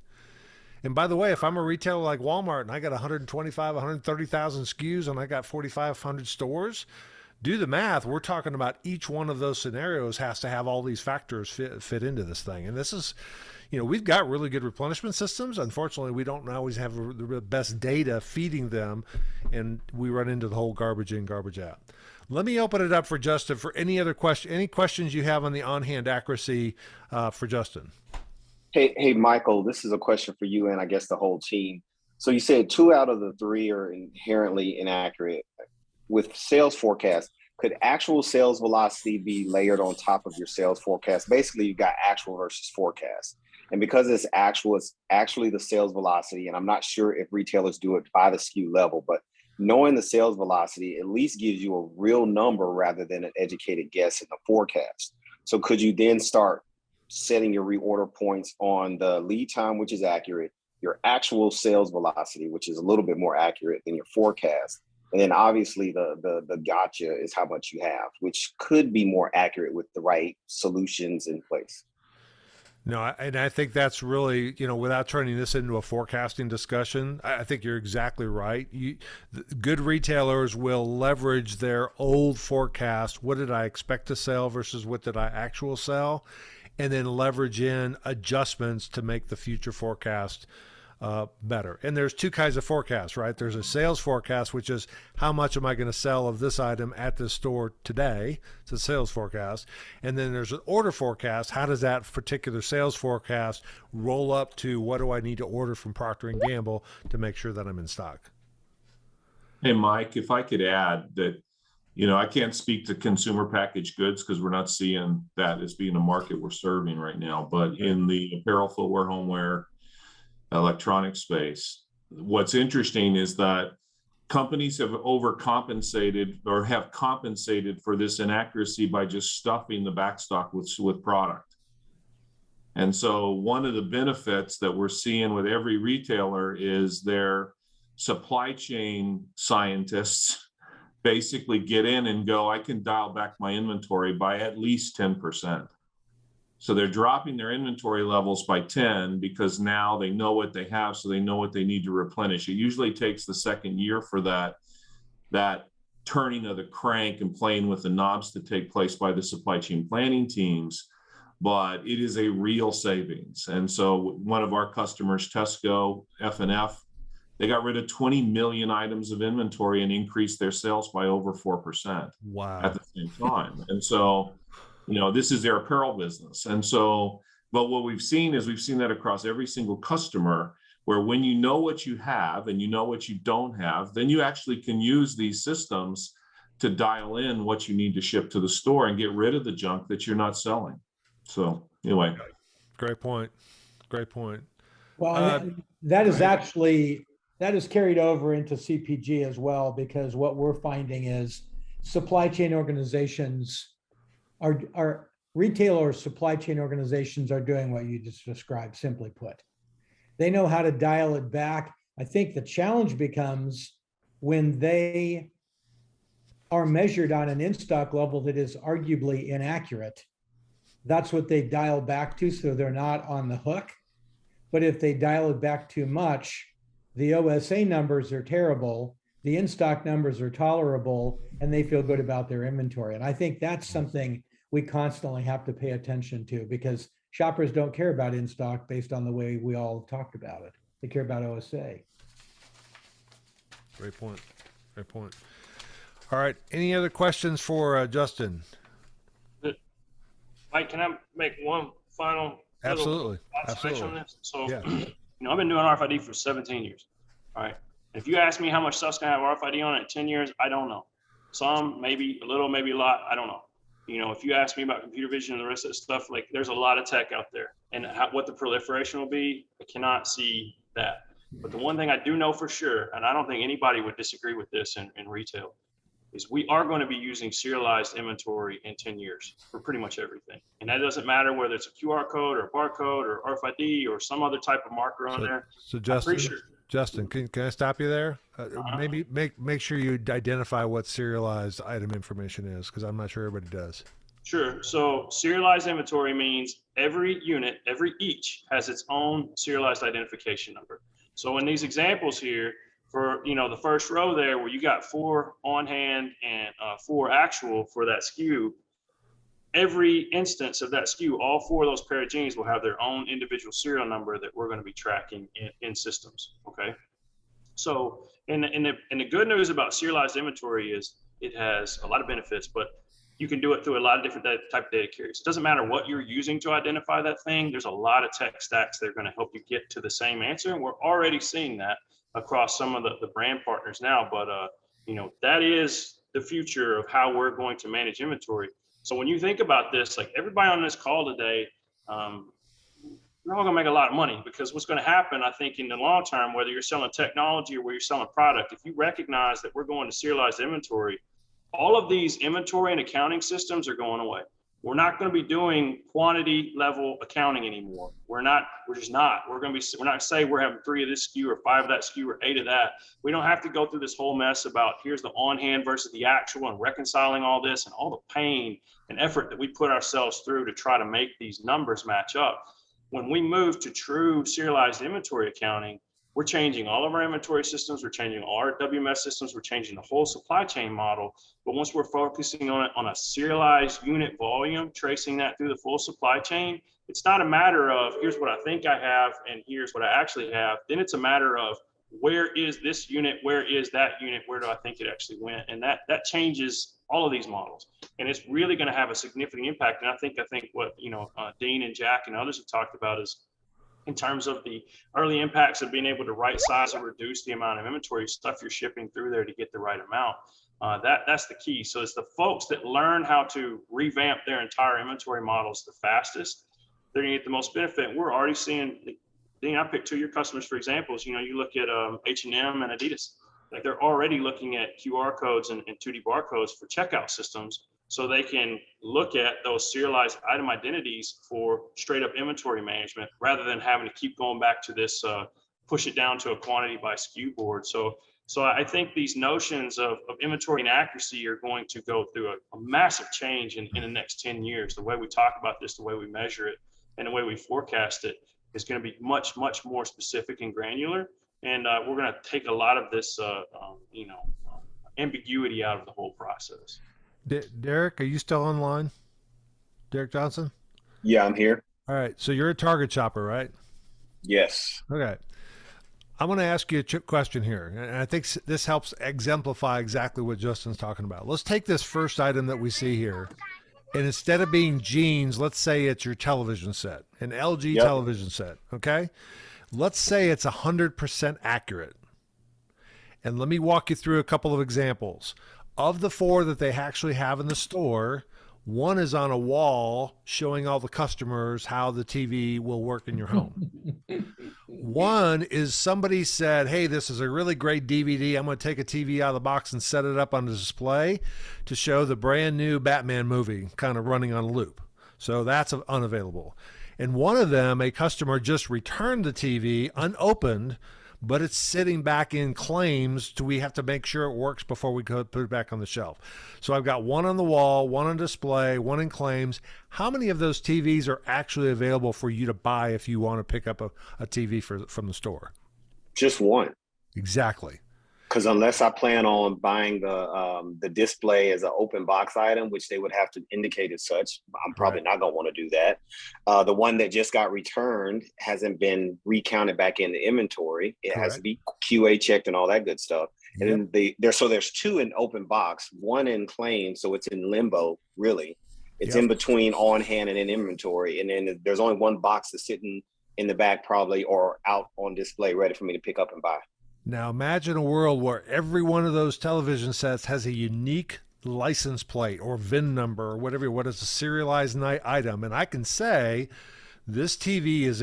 And by the way, if I'm a retailer like Walmart and I got 130,000 SKUs and I got 4,500 stores, do the math. We're talking about each one of those scenarios has to have all these factors fit into this thing. And this is, we've got really good replenishment systems. Unfortunately, we don't always have the best data feeding them, and we run into the whole garbage in, garbage out. Let me open it up for Justin for any questions you have on the on-hand accuracy for Justin. Hey, Michael, this is a question for you and I guess the whole team. So you said 2 out of the 3 are inherently inaccurate. With sales forecast, could actual sales velocity be layered on top of your sales forecast? Basically, you got actual versus forecast. And because it's actual, it's actually the sales velocity. And I'm not sure if retailers do it by the SKU level, but knowing the sales velocity at least gives you a real number rather than an educated guess in the forecast. So could you then start setting your reorder points on the lead time, which is accurate, your actual sales velocity, which is a little bit more accurate than your forecast, And then obviously the gotcha is how much you have, which could be more accurate with the right solutions in place. No, and I think that's really, without turning this into a forecasting discussion, I think you're exactly right. Good retailers will leverage their old forecast. What did I expect to sell versus what did I actual sell? And then leverage in adjustments to make the future forecast better. And there's two kinds of forecasts, right? There's a sales forecast, which is how much am I going to sell of this item at this store today? It's a sales forecast. And then there's an order forecast. How does that particular sales forecast roll up to what do I need to order from Procter & Gamble to make sure that I'm in stock? Hey, Mike, if I could add that, I can't speak to consumer packaged goods because we're not seeing that as being a market we're serving right now. But in the apparel, footwear, homeware, electronic space, what's interesting is that companies have overcompensated or have compensated for this inaccuracy by just stuffing the backstock with product. And so one of the benefits that we're seeing with every retailer is their supply chain scientists basically get in and go, I can dial back my inventory by at least 10%. So they're dropping their inventory levels by 10 because now they know what they have, so they know what they need to replenish. It usually takes the second year for that turning of the crank and playing with the knobs to take place by the supply chain planning teams, but it is a real savings. And so one of our customers, Tesco, F&F, they got rid of 20 million items of inventory and increased their sales by over 4% at the same time. And so, this is their apparel business. And so, but what we've seen that across every single customer, where when you know what you have and you know what you don't have, then you actually can use these systems to dial in what you need to ship to the store and get rid of the junk that you're not selling. So anyway. Great point. Great point. Well, that is carried over into CPG as well, because what we're finding is supply chain organizations our retail or supply chain organizations are doing what you just described, simply put. They know how to dial it back. I think the challenge becomes when they are measured on an in-stock level that is arguably inaccurate. That's what they dial back to, so they're not on the hook. But if they dial it back too much, the OSA numbers are terrible, the in-stock numbers are tolerable, and they feel good about their inventory. And I think that's something we constantly have to pay attention to, because shoppers don't care about in-stock based on the way we all talked about it. They care about OSA. Great point. Great point. All right. Any other questions for Justin? Mike, can I make one final Absolutely. observation on this? So, yeah. I've been doing RFID for 17 years. All right. If you ask me how much stuff's gonna have RFID on it in 10 years, I don't know. Some, maybe a little, maybe a lot, I don't know. If you ask me about computer vision and the rest of the stuff, like there's a lot of tech out there, and what the proliferation will be, I cannot see that. But the one thing I do know for sure, and I don't think anybody would disagree with this in retail, is we are going to be using serialized inventory in 10 years for pretty much everything. And that doesn't matter whether it's a QR code or a barcode or RFID or some other type of marker on there. So Justin, can I stop you there? Maybe make sure you identify what serialized item information is, because I'm not sure everybody does. Sure. So serialized inventory means every unit, each has its own serialized identification number. So in these examples here, for the first row there, where you got 4 on hand and 4 actual for that SKU, every instance of that SKU, all 4 of those pair of jeans will have their own individual serial number that we're going to be tracking in systems. Okay. So, and the good news about serialized inventory is it has a lot of benefits, but you can do it through a lot of different type of data carriers. It doesn't matter what you're using to identify that thing. There's a lot of tech stacks that are going to help you get to the same answer. And we're already seeing that across some of the brand partners now, but that is the future of how we're going to manage inventory. So when you think about this, like everybody on this call today, you're all gonna make a lot of money, because what's gonna happen, I think, in the long term, whether you're selling technology or whether you're selling product, if you recognize that we're going to serialized inventory, all of these inventory and accounting systems are going away. We're not going to be doing quantity level accounting anymore. We're just not. We're not going to say we're having 3 of this SKU or 5 of that SKU or 8 of that. We don't have to go through this whole mess about here's the on hand versus the actual and reconciling all this and all the pain and effort that we put ourselves through to try to make these numbers match up. When we move to true serialized inventory accounting, we're changing all of our inventory systems. We're changing all our WMS systems. We're changing the whole supply chain model. But once we're focusing on it on a serialized unit volume, tracing that through the full supply chain, it's not a matter of here's what I think I have and here's what I actually have. Then it's a matter of where is this unit? Where is that unit? Where do I think it actually went? And that changes all of these models. And it's really going to have a significant impact. And I think what Dean and Jack and others have talked about is in terms of the early impacts of being able to right size or reduce the amount of inventory stuff you're shipping through there to get the right amount. That's the key. So it's the folks that learn how to revamp their entire inventory models the fastest, they're gonna get the most benefit. We're already seeing, Dean, I picked 2 of your customers for examples. You look at H&M and Adidas, like they're already looking at QR codes and 2D barcodes for checkout systems, so they can look at those serialized item identities for straight up inventory management rather than having to keep going back to this push it down to a quantity by SKU board. So I think these notions of inventory and accuracy are going to go through a massive change in the next 10 years. The way we talk about this, the way we measure it, and the way we forecast it is going to be much, much more specific and granular. And we're going to take a lot of this, ambiguity out of the whole process. Derek, are you still online? Derek Johnson? Yeah, I'm here. All right. So you're a Target shopper, right? Yes. Okay. I'm going to ask you a question here, and I think this helps exemplify exactly what Justin's talking about. Let's take this first item that we see here, and instead of being jeans, let's say it's your television set, an LG television set, okay? Let's say it's 100% accurate. And let me walk you through a couple of examples. Of the 4 that they actually have in the store, 1 is on a wall showing all the customers how the TV will work in your home. 1 is somebody said, hey, this is a really great DVD. I'm going to take a TV out of the box and set it up on the display to show the brand new Batman movie kind of running on a loop. So that's unavailable. And 1 of them, a customer just returned the TV unopened, but it's sitting back in claims. We have to make sure it works before we put it back on the shelf. So I've got 1 on the wall, 1 on display, 1 in claims. How many of those TVs are actually available for you to buy if you want to pick up a TV from the store? Just 1. Exactly. Because unless I plan on buying the display as an open box item, which they would have to indicate as such, I'm probably not going to want to do that. The one that just got returned hasn't been recounted back in the inventory. It has to be QA checked and all that good stuff. And then there's 2 in open box, 1 in claim, so it's in limbo, really. It's in between on hand and in inventory. And then there's only 1 box that's sitting in the back probably or out on display ready for me to pick up and buy. Now imagine a world where every one of those television sets has a unique license plate or VIN number or whatever, what is a serialized item. And I can say this TV is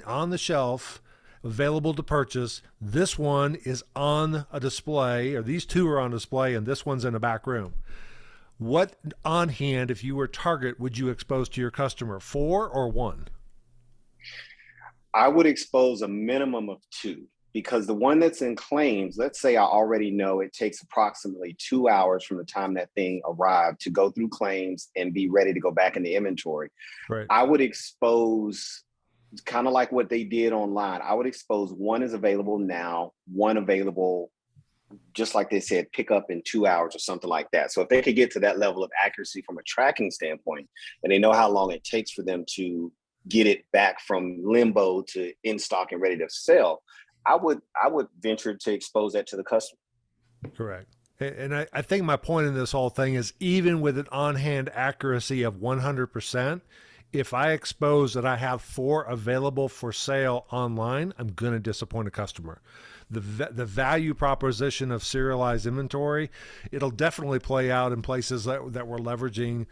on the shelf, available to purchase. This one is on a display, or these 2 are on display, and this one's in a back room. What on hand, if you were Target, would you expose to your customer, 4 or 1? I would expose a minimum of 2. Because the one that's in claims, let's say I already know it takes approximately 2 hours from the time that thing arrived to go through claims and be ready to go back in the inventory. Right. I would expose, kind of like what they did online, I would expose 1 is available now, 1 available, just like they said, pick up in 2 hours or something like that. So if they could get to that level of accuracy from a tracking standpoint, and they know how long it takes for them to get it back from limbo to in stock and ready to sell, I would venture to expose that to the customer. Correct. And I think my point in this whole thing is, even with an on-hand accuracy of 100%, if I expose that I have 4 available for sale online, I'm going to disappoint a customer. The value proposition of serialized inventory, it'll definitely play out in places that we're leveraging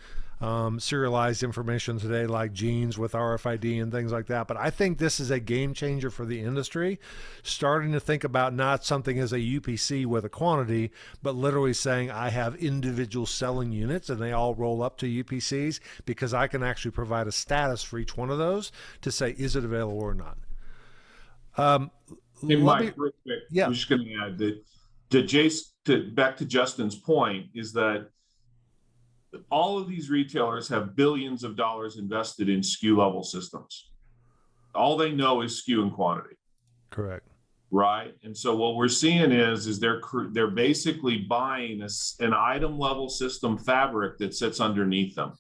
serialized information today, like jeans with RFID and things like that. But I think this is a game changer for the industry, starting to think about not something as a UPC with a quantity, but literally saying I have individual selling units and they all roll up to UPCs, because I can actually provide a status for each one of those to say, is it available or not? Hey, Mike, real quick, yeah. I'm just going to add that back to Justin's point, is that all of these retailers have billions of dollars invested in SKU level systems. All they know is SKU and quantity. Correct. Right. And so what we're seeing is they're basically buying an item level system fabric that sits underneath them.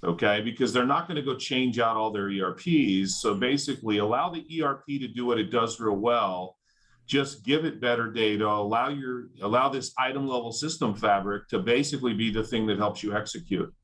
Okay, because they're not going to go change out all their ERPs. So basically allow the ERP to do what it does real well. Just give it better data, allow this item level system fabric to basically be the thing that helps you execute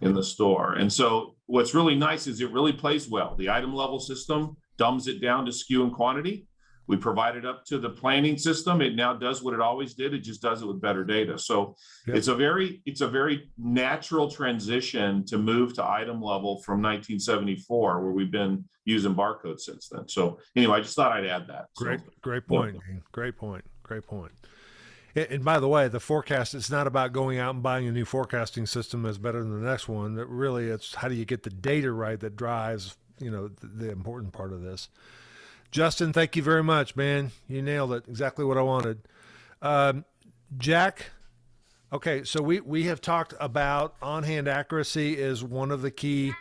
in the store. And so what's really nice is it really plays well. The item level system dumbs it down to SKU and quantity. We provide it up to the planning system. It now does what it always did. It just does it with better data. So it's a very natural transition to move to item level from 1974, where we've been using barcodes since then. So anyway, I just thought I'd add that. Great point. Great point. And by the way, the forecast, it's not about going out and buying a new forecasting system that's better than the next one. That really, it's how do you get the data right that drives, the important part of this. Justin, thank you very much, man. You nailed it. Exactly what I wanted. Jack, okay, so we have talked about on-hand accuracy is one of the key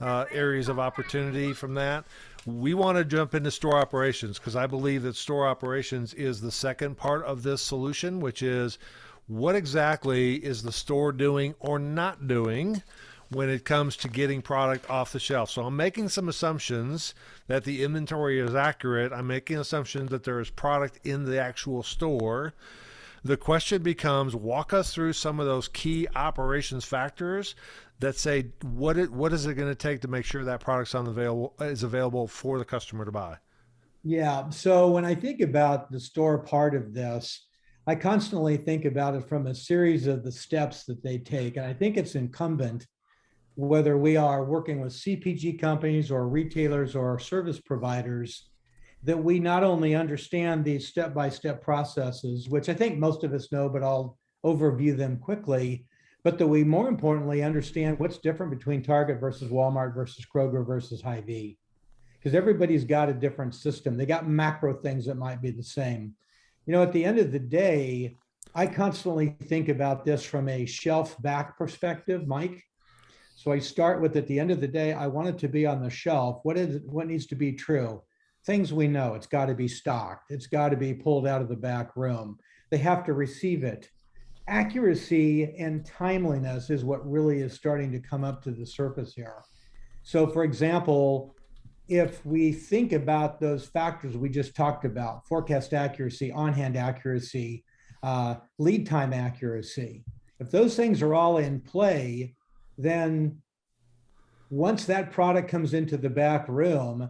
areas of opportunity from that. We want to jump into store operations, because I believe that store operations is the second part of this solution, which is what exactly is the store doing or not doing when it comes to getting product off the shelf. So I'm making some assumptions that the inventory is accurate. I'm making assumptions that there is product in the actual store. The question becomes, walk us through some of those key operations factors that say, what is it going to take to make sure that product's is available for the customer to buy? Yeah, so when I think about the store part of this, I constantly think about it from a series of the steps that they take. And I think it's incumbent, whether we are working with CPG companies or retailers or service providers, that we not only understand these step-by-step processes, which I think most of us know, but I'll overview them quickly, but that we more importantly understand what's different between Target versus Walmart versus Kroger versus Hy-Vee. Because everybody's got a different system. They got macro things that might be the same. At the end of the day, I constantly think about this from a shelf back perspective, Mike. So I start with, at the end of the day, I want it to be on the shelf. What needs to be true? Things we know. It's got to be stocked. It's got to be pulled out of the back room. They have to receive it. Accuracy and timeliness is what really is starting to come up to the surface here. So for example, if we think about those factors we just talked about, forecast accuracy, on-hand accuracy, lead time accuracy, if those things are all in play, then once that product comes into the back room,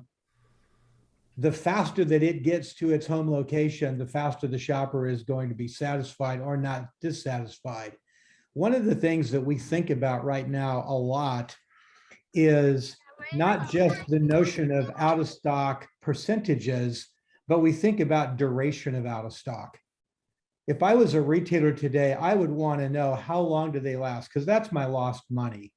the faster that it gets to its home location, the faster the shopper is going to be satisfied or not dissatisfied. One of the things that we think about right now a lot is not just the notion of out of stock percentages, but we think about duration of out of stock. If I was a retailer today, I would want to know how long do they last, because that's my lost money.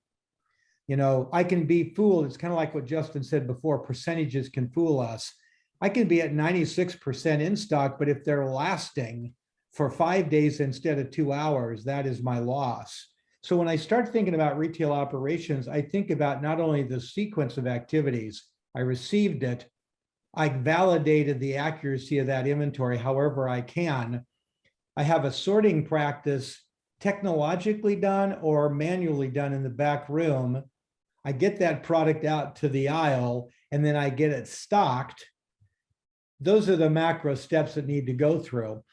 I can be fooled. It's kind of like what Justin said before, percentages can fool us. I can be at 96% in stock, but if they're lasting for 5 days instead of 2 hours, that is my loss. So when I start thinking about retail operations, I think about not only the sequence of activities, I received it, I validated the accuracy of that inventory however I can. I have a sorting practice technologically done or manually done in the back room. I get that product out to the aisle and then I get it stocked. Those are the macro steps that need to go through.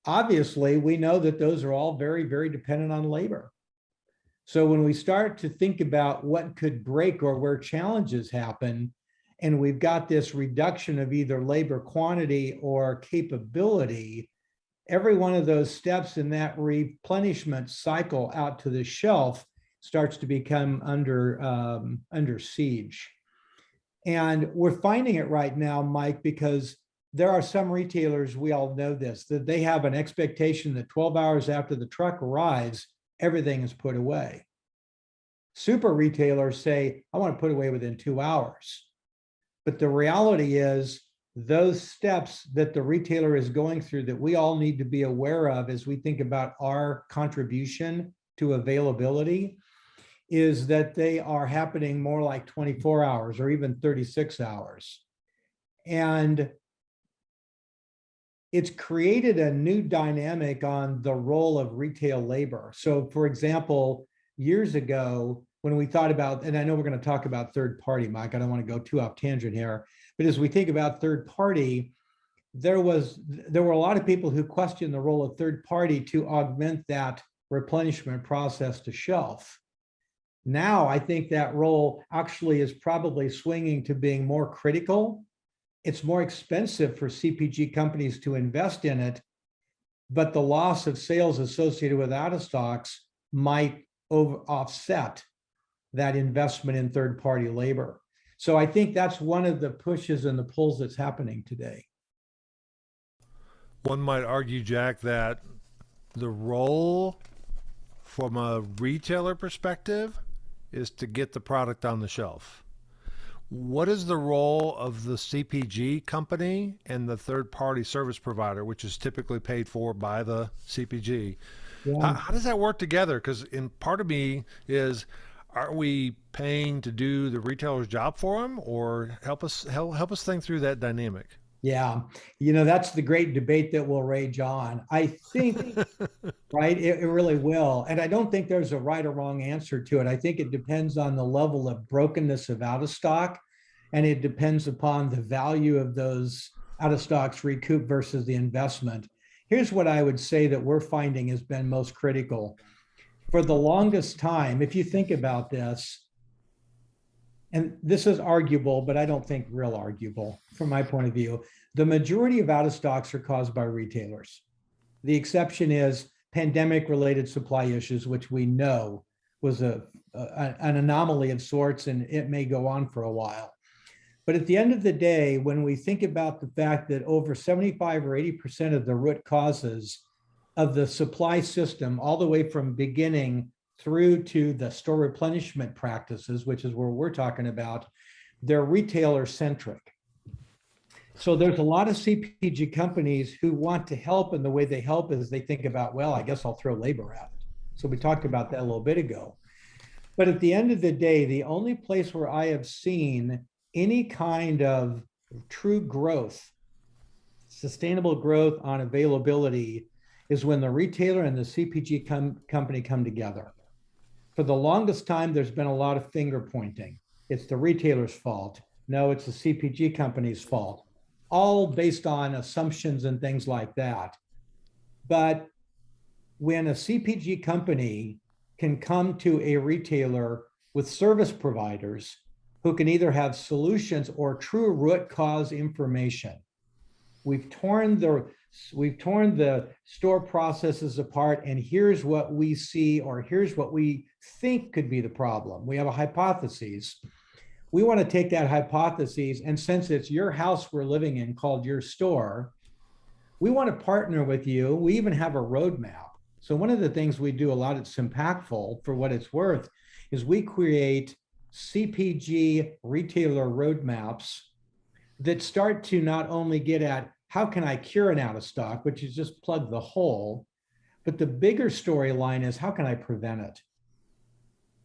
Obviously, we know that those are all very, very dependent on labor. So when we start to think about what could break or where challenges happen, and we've got this reduction of either labor quantity or capability, every one of those steps in that replenishment cycle out to the shelf starts to become under siege. And we're finding it right now, Mike, because there are some retailers, we all know this, that they have an expectation that 12 hours after the truck arrives, everything is put away. Super retailers say, I want to put away within 2 hours. But the reality is those steps that the retailer is going through that we all need to be aware of as we think about our contribution to availability is that they are happening more like 24 hours or even 36 hours. And it's created a new dynamic on the role of retail labor. So for example, years ago, when we thought about, and I know we're going to talk about third party, Mike, I don't want to go too off tangent here, but as we think about third party, there were a lot of people who questioned the role of third party to augment that replenishment process to shelf. Now, I think that role actually is probably swinging to being more critical. It's more expensive for CPG companies to invest in it, but the loss of sales associated with out of stocks might offset that investment in third-party labor. So I think that's one of the pushes and the pulls that's happening today. One might argue, Jack, that the role from a retailer perspective is to get the product on the shelf. What is the role of the CPG company and the third-party service provider, which is typically paid for by the CPG? Yeah. How does that work together? Because in part of me is, are we paying to do the retailer's job for them, or help us think through that dynamic? Yeah, that's the great debate that will rage on. I think, right, it really will. And I don't think there's a right or wrong answer to it. I think it depends on the level of brokenness of out of stock, and it depends upon the value of those out of stocks recoup versus the investment. Here's what I would say that we're finding has been most critical. For the longest time, if you think about this, and this is arguable, but I don't think real arguable from my point of view, the majority of out of stocks are caused by retailers. The exception is pandemic-related supply issues, which we know was an anomaly of sorts, and it may go on for a while. But at the end of the day, when we think about the fact that over 75 or 80% of the root causes of the supply system, all the way from beginning through to the store replenishment practices, which is where we're talking about, they're retailer centric. So there's a lot of CPG companies who want to help, and the way they help is they think about, well, I guess I'll throw labor at it. So we talked about that a little bit ago. But at the end of the day, the only place where I have seen any kind of true growth, sustainable growth on availability, is when the retailer and the CPG company come together. For the longest time, there's been a lot of finger pointing. It's the retailer's fault. No, it's the CPG company's fault. All based on assumptions and things like that. But when a CPG company can come to a retailer with service providers who can either have solutions or true root cause information, we've torn the store processes apart, and here's what we see, or here's what we think could be the problem. We have a hypothesis. We want to take that hypothesis, and since it's your house we're living in called your store, we want to partner with you. We even have a roadmap. So one of the things we do a lot that's impactful, for what it's worth, is we create CPG retailer roadmaps that start to not only get at how can I cure an out of stock, which is just plug the hole, but the bigger storyline is how can I prevent it?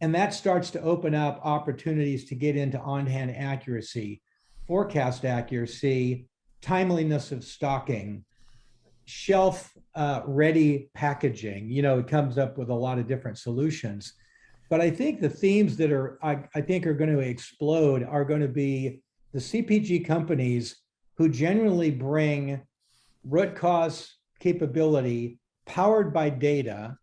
And that starts to open up opportunities to get into on-hand accuracy, forecast accuracy, timeliness of stocking, shelf ready packaging. It comes up with a lot of different solutions. But I think the themes that I think are going to explode are going to be the CPG companies who genuinely bring root cause capability, powered by data,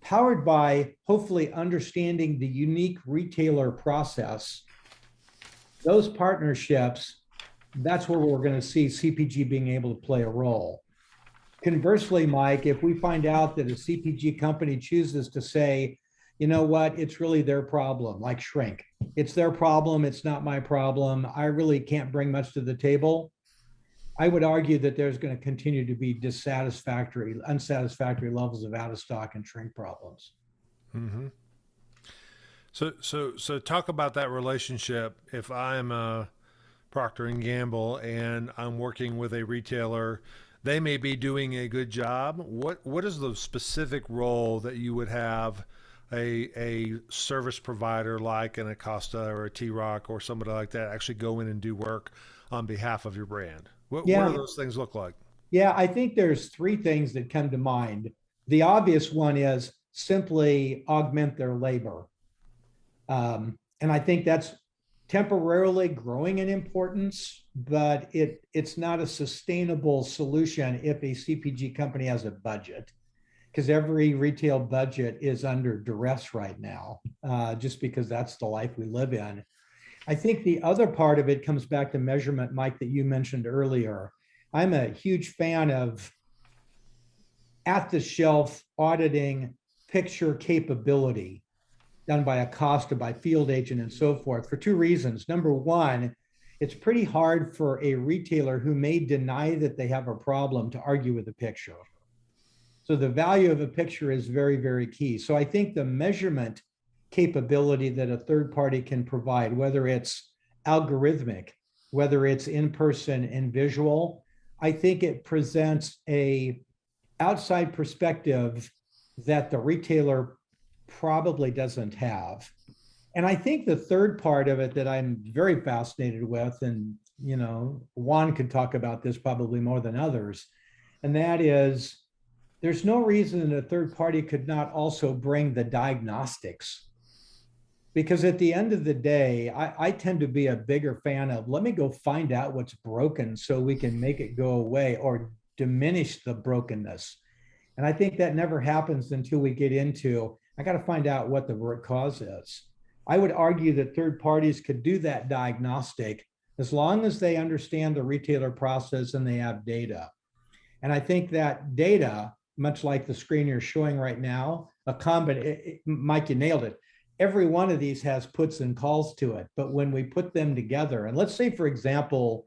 powered by hopefully understanding the unique retailer process. Those partnerships, that's where we're going to see CPG being able to play a role. Conversely, Mike, if we find out that a CPG company chooses to say, you know what, it's really their problem, like shrink. It's their problem, it's not my problem. I really can't bring much to the table. I would argue that there's going to continue to be unsatisfactory levels of out of stock and shrink problems. Mm-hmm. So talk about that relationship. If I'm a Procter and Gamble and I'm working with a retailer, they may be doing a good job. What is the specific role that you would have a service provider like an Acosta or a T-Rock or somebody like that actually go in and do work on behalf of your brand? What do those things look like? Yeah, I think there's three things that come to mind. The obvious one is simply augment their labor. And I think that's temporarily growing in importance, but it's not a sustainable solution if a CPG company has a budget, because every retail budget is under duress right now, just because that's the life we live in. I think the other part of it comes back to measurement, Mike, that you mentioned earlier. I'm a huge fan of at the shelf auditing picture capability done by Acosta, by field agent, and so forth, for two reasons. Number one, it's pretty hard for a retailer who may deny that they have a problem to argue with a picture. So the value of a picture is very, very key. So I think the measurement capability that a third party can provide, whether it's algorithmic, whether it's in-person and visual, I think it presents a outside perspective that the retailer probably doesn't have. And I think the third part of it that I'm very fascinated with, and Juan could talk about this probably more than others, and that is there's no reason that a third party could not also bring the diagnostics. Because at the end of the day, I tend to be a bigger fan of, let me go find out what's broken so we can make it go away or diminish the brokenness. And I think that never happens until we get into, I got to find out what the root cause is. I would argue that third parties could do that diagnostic as long as they understand the retailer process and they have data. And I think that data, much like the screen you're showing right now, Mike, you nailed it. Every one of these has puts and calls to it. But when we put them together, and let's say, for example,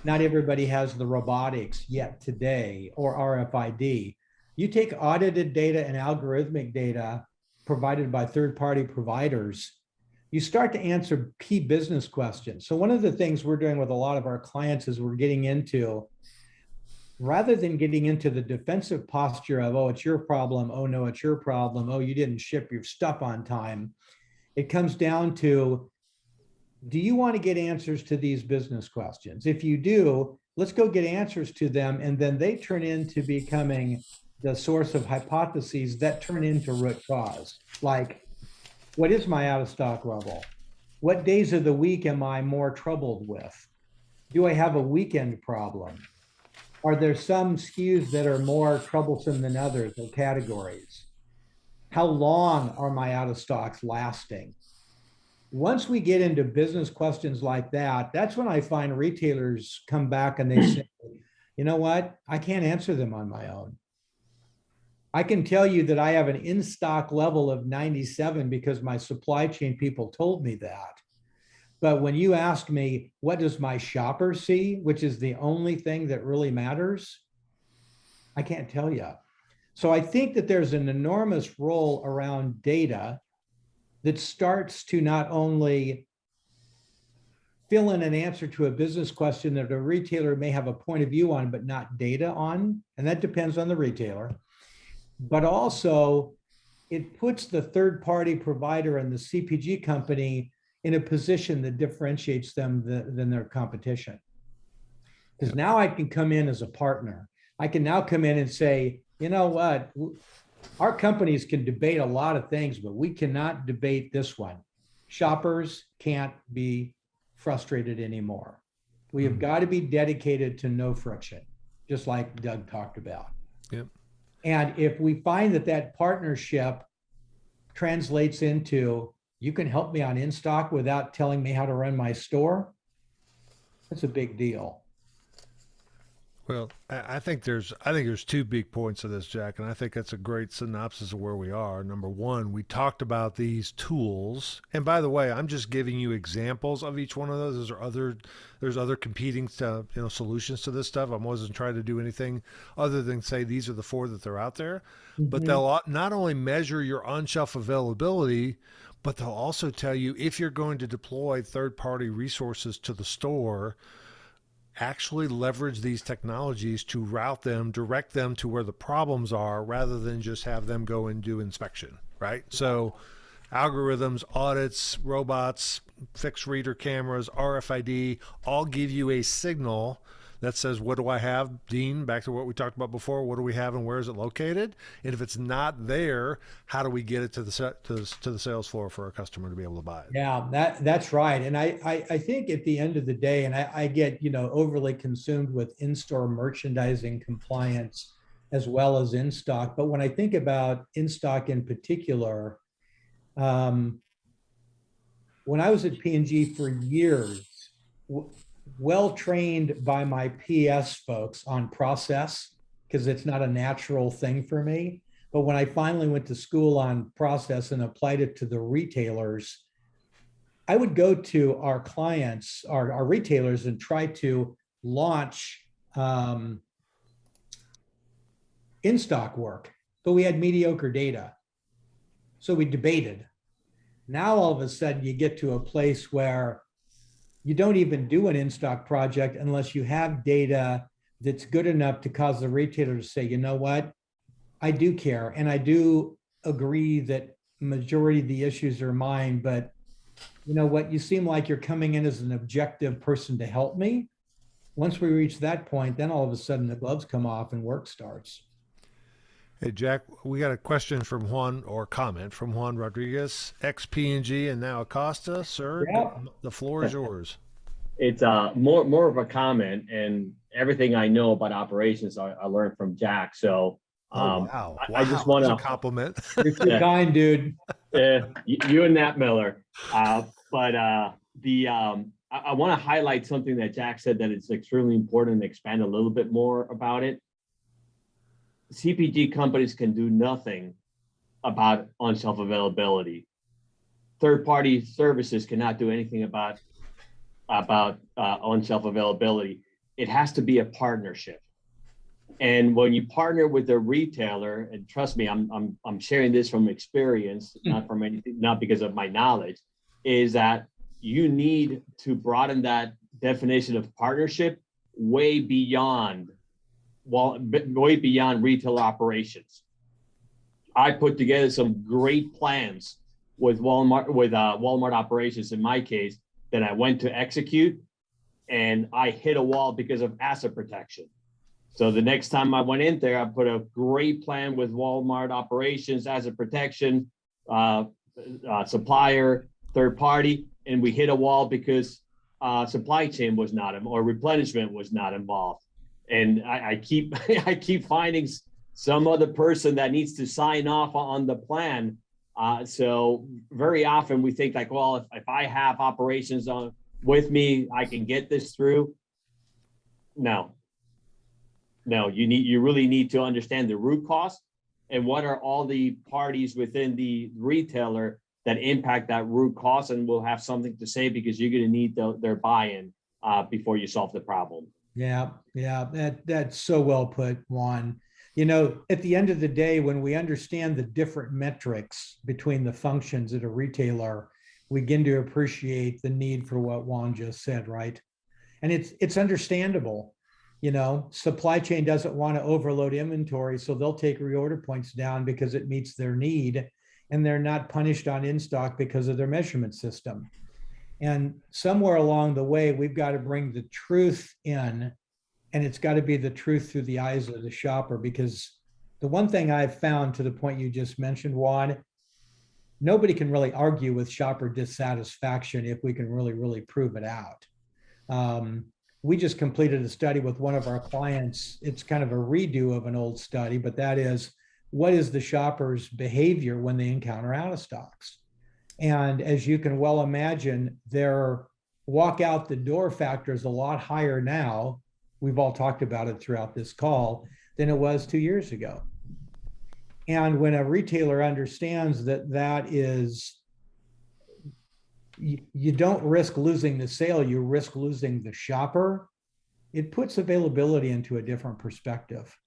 not everybody has the robotics yet today or RFID. You take audited data and algorithmic data provided by third-party providers, you start to answer key business questions. So one of the things we're doing with a lot of our clients is we're getting into, rather than getting into the defensive posture of, oh, it's your problem, oh, no, it's your problem, oh, you didn't ship your stuff on time, it comes down to, do you want to get answers to these business questions? If you do, let's go get answers to them, and then they turn into becoming the source of hypotheses that turn into root cause. Like, what is my out of stock level? What days of the week am I more troubled with? Do I have a weekend problem? Are there some SKUs that are more troublesome than others or categories? How long are my out of stocks lasting? Once we get into business questions like that, that's when I find retailers come back and they say, you know what? I can't answer them on my own. I can tell you that I have an in-stock level of 97 because my supply chain people told me that. But when you ask me, what does my shopper see, which is the only thing that really matters, I can't tell you. So I think that there's an enormous role around data that starts to not only fill in an answer to a business question that a retailer may have a point of view on, but not data on, and that depends on the retailer. But also, it puts the third-party provider and the CPG company in a position that differentiates them than their competition. Because now I can come in as a partner. I can now come in and say, you know what? Our companies can debate a lot of things, but we cannot debate this one. Shoppers can't be frustrated anymore. We have got to be dedicated to no friction, just like Doug talked about. Yep. And if we find that that partnership translates into, you can help me on in-stock without telling me how to run my store, that's a big deal. Well, I think there's two big points of this, Jack, and I think that's a great synopsis of where we are. Number one, we talked about these tools, and by the way, I'm just giving you examples of each one of those. There's other competing solutions to this stuff. I wasn't trying to do anything other than say these are the four that they're out there. But they'll not only measure your on-shelf availability, but they'll also tell you if you're going to deploy third-party resources to the store, actually leverage these technologies to direct them to where the problems are rather than just have them go and do inspection, right? So algorithms, audits, robots, fixed reader cameras, RFID, all give you a signal that says, what do I have, Dean? Back to what we talked about before. What do we have and where is it located? And if it's not there, how do we get it to the sales floor for a customer to be able to buy it? Yeah, that's right. And I think at the end of the day, and I get, overly consumed with in-store merchandising compliance as well as in-stock. But when I think about in-stock in particular, when I was at P&G for years, well trained by my PS folks on process, because it's not a natural thing for me. But when I finally went to school on process and applied it to the retailers, I would go to our clients, our retailers, and try to launch in-stock work, but we had mediocre data. So we debated. Now all of a sudden you get to a place where you don't even do an in-stock project unless you have data that's good enough to cause the retailer to say, you know what, I do care. And I do agree that majority of the issues are mine, but you know what, you seem like you're coming in as an objective person to help me. Once we reach that point, then all of a sudden the gloves come off and work starts. Hey, Jack, we got a question from Juan, or comment from Juan Rodriguez, ex-P&G and now Acosta. Sir, the floor is yours. It's more of a comment, and everything I know about operations I learned from Jack. So wow. I just want to compliment. You're too kind, dude. You and Nat Miller. I want to highlight something that Jack said that it's extremely important and expand a little bit more about it. CPG companies can do nothing about on-shelf availability. Third-party services cannot do anything about on-shelf availability. It has to be a partnership. And when you partner with a retailer, and trust me, I'm sharing this from experience, not from anything, not because of my knowledge, is that you need to broaden that definition of partnership way beyond retail operations. I put together some great plans with Walmart operations in my case that I went to execute, and I hit a wall because of asset protection. So the next time I went in there, I put a great plan with Walmart operations, asset protection, supplier, third party, and we hit a wall because supply chain was not, or replenishment was not involved. And I keep finding some other person that needs to sign off on the plan. So very often we think like, well, if I have operations with me, I can get this through. No, you really need to understand the root cause and what are all the parties within the retailer that impact that root cause, and will have something to say because you're going to need their buy-in before you solve the problem. Yeah, that's so well put, Juan. At the end of the day, when we understand the different metrics between the functions at a retailer, we begin to appreciate the need for what Juan just said, right? And it's understandable. Supply chain doesn't want to overload inventory, so they'll take reorder points down because it meets their need, and they're not punished on in-stock because of their measurement system. And somewhere along the way, we've got to bring the truth in, and it's got to be the truth through the eyes of the shopper, because the one thing I've found, to the point you just mentioned, Juan, nobody can really argue with shopper dissatisfaction if we can really prove it out. We just completed a study with one of our clients. It's kind of a redo of an old study, but that is, what is the shopper's behavior when they encounter out of stocks? And as you can well imagine, their walk out the door factor is a lot higher now we've all talked about it throughout this call, than it was 2 years ago. And when a retailer understands that that is, you don't risk losing the sale, you risk losing the shopper, it puts availability into a different perspective.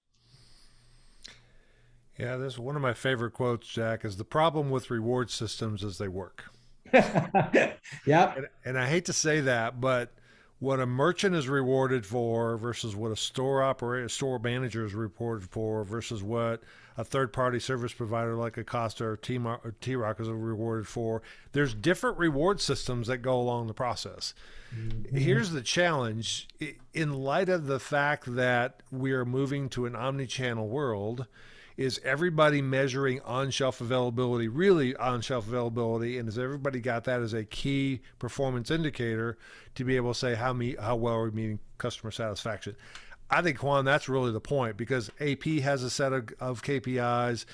Yeah, this is one of my favorite quotes, Jack, is the problem with reward systems is they work. Yeah. And I hate to say that, but what a merchant is rewarded for versus what a store manager is rewarded for versus what a third-party service provider like a Costa or T-Rock is rewarded for, there's different reward systems that go along the process. Mm-hmm. Here's the challenge. In light of the fact that we are moving to an omni-channel world, is everybody measuring on-shelf availability, really on-shelf availability, and has everybody got that as a key performance indicator to be able to say how well we're meeting customer satisfaction? I think, Juan, that's really the point, because AP has a set of KPIs,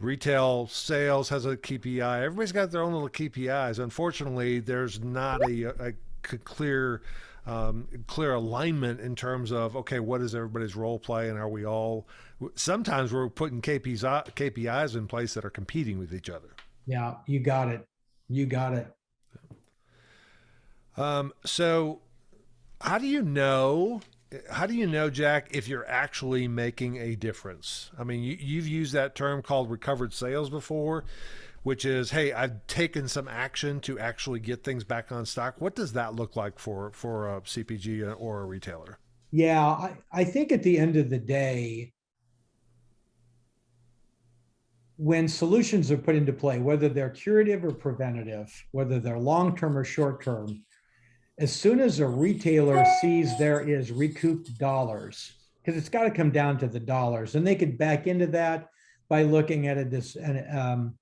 retail sales has a KPI, everybody's got their own little KPIs. Unfortunately, there's not a clear alignment in terms of, okay, what is everybody's role play, and are we all, sometimes we're putting KPIs in place that are competing with each other. Yeah, you got it. You got it. So how do you know, Jack, if you're actually making a difference? I mean, you've used that term called recovered sales before, which is, hey, I've taken some action to actually get things back on stock. What does that look like for a CPG or a retailer? Yeah, I think at the end of the day, when solutions are put into play, whether they're curative or preventative, whether they're long-term or short-term, as soon as a retailer sees there is recouped dollars, because it's got to come down to the dollars, and they could back into that by looking at an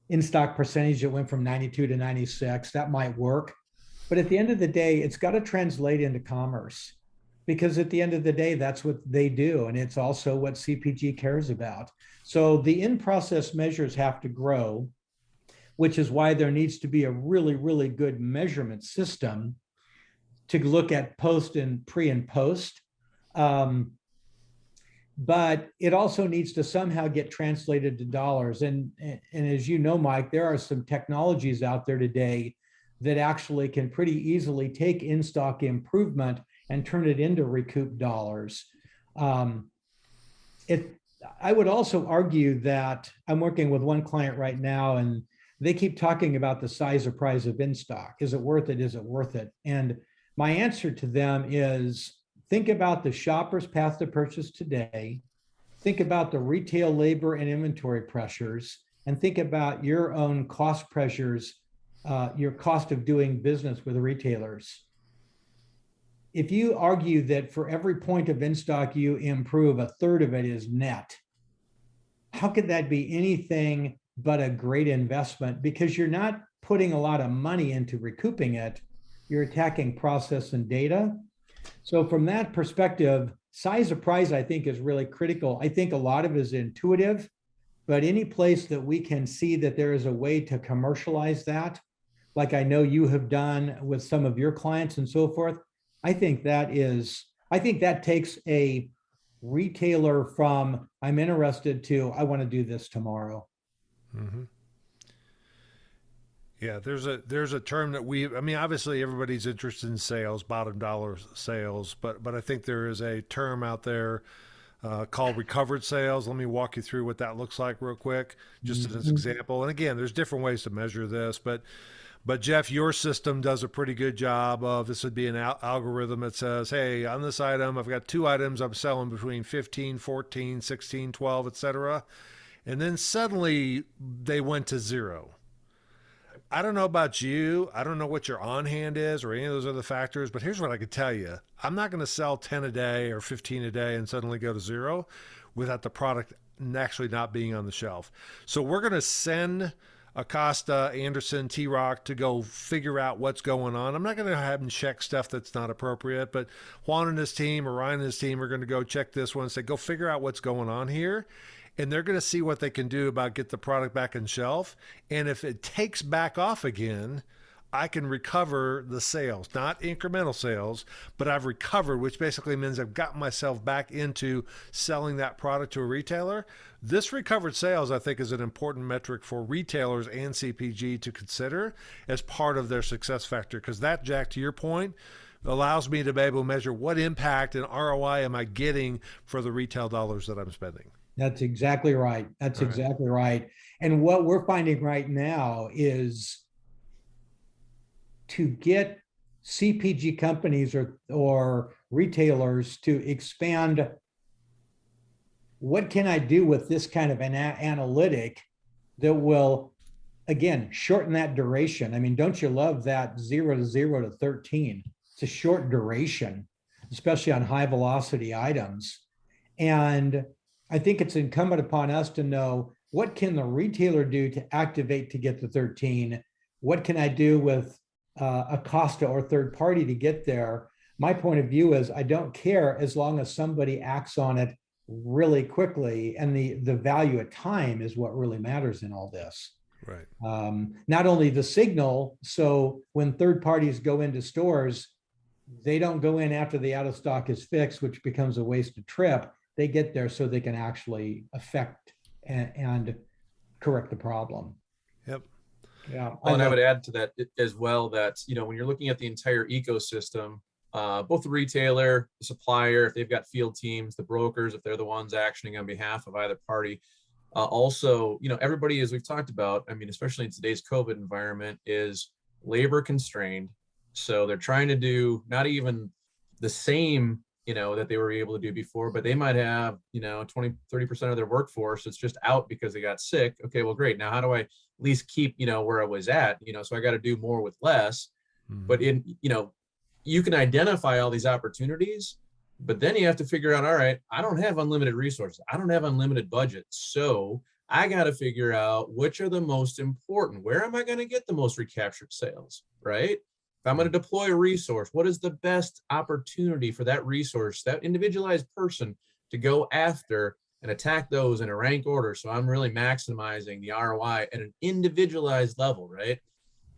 in-stock percentage that went from 92 to 96, that might work. But at the end of the day, it's got to translate into commerce, because at the end of the day, that's what they do. And it's also what CPG cares about. So the in-process measures have to grow, which is why there needs to be a really, really good measurement system to look at post and pre and post. But it also needs to somehow get translated to dollars. And as you know, Mike, there are some technologies out there today that actually can pretty easily take in-stock improvement and turn it into recouped dollars. I would also argue that I'm working with one client right now, and they keep talking about the size or price of in-stock. Is it worth it? Is it worth it? And my answer to them is, think about the shopper's path to purchase today, think about the retail labor and inventory pressures, and think about your own cost pressures, your cost of doing business with retailers. If you argue that for every point of in-stock you improve, a third of it is net, how could that be anything but a great investment? Because you're not putting a lot of money into recouping it, you're attacking process and data. So from that perspective, size of price, I think, is really critical. I think a lot of it is intuitive, but any place that we can see that there is a way to commercialize that, like I know you have done with some of your clients and so forth, I think that takes a retailer from I'm interested to I want to do this tomorrow. Mm-hmm. Yeah, there's a term that obviously everybody's interested in sales, bottom dollar sales, but I think there is a term out there called recovered sales. Let me walk you through what that looks like real quick, just as an example. And again, there's different ways to measure this, but Jeff, your system does a pretty good job of, this would be an algorithm that says, hey, on this item, I've got 2 items I'm selling between 15, 14, 16, 12, et cetera. And then suddenly they went to 0. I don't know about you. I don't know what your on hand is or any of those other factors, but here's what I could tell you. I'm not going to sell 10 a day or 15 a day and suddenly go to 0 without the product actually not being on the shelf. So we're going to send Acosta, Anderson, T-Rock to go figure out what's going on. I'm not going to have them check stuff that's not appropriate, but Juan and his team or Ryan and his team are going to go check this one and say, go figure out what's going on here. And they're going to see what they can do about get the product back on shelf. And if it takes back off again, I can recover the sales, not incremental sales, but I've recovered, which basically means I've gotten myself back into selling that product to a retailer. This recovered sales, I think, is an important metric for retailers and CPG to consider as part of their success factor, because that, Jack, to your point, allows me to be able to measure what impact and ROI am I getting for the retail dollars that I'm spending. That's exactly right. That's exactly right. And what we're finding right now is to get CPG companies or retailers to expand, what can I do with this kind of an analytic that will, again, shorten that duration? I mean, don't you love that 0 to 13? It's a short duration, especially on high velocity items. And I think it's incumbent upon us to know, what can the retailer do to activate to get the 13? What can I do with a Costa or third party to get there? My point of view is, I don't care as long as somebody acts on it really quickly, and the value of time is what really matters in all this. Right. Not only the signal, so when third parties go into stores, they don't go in after the out of stock is fixed, which becomes a wasted trip. They get there so they can actually affect and correct the problem. Yep. Yeah. Well, and I would add to that as well that, you know, when you're looking at the entire ecosystem, both the retailer, the supplier, if they've got field teams, the brokers, if they're the ones actioning on behalf of either party, also, you know, everybody, as we've talked about, I mean, especially in today's COVID environment, is labor constrained. So they're trying to do not even the same, you know, that they were able to do before, but they might have, you know, 20-30% of their workforce that's just out because they got sick. Okay, well, great. Now, how do I at least keep, you know, where I was at, you know, so I got to do more with less. But in, you know, you can identify all these opportunities, but then you have to figure out, all right, I don't have unlimited resources. I don't have unlimited budget. So I got to figure out which are the most important. Where am I going to get the most recaptured sales, right? If I'm going to deploy a resource, what is the best opportunity for that resource, that individualized person, to go after and attack those in a rank order? So I'm really maximizing the ROI at an individualized level, right?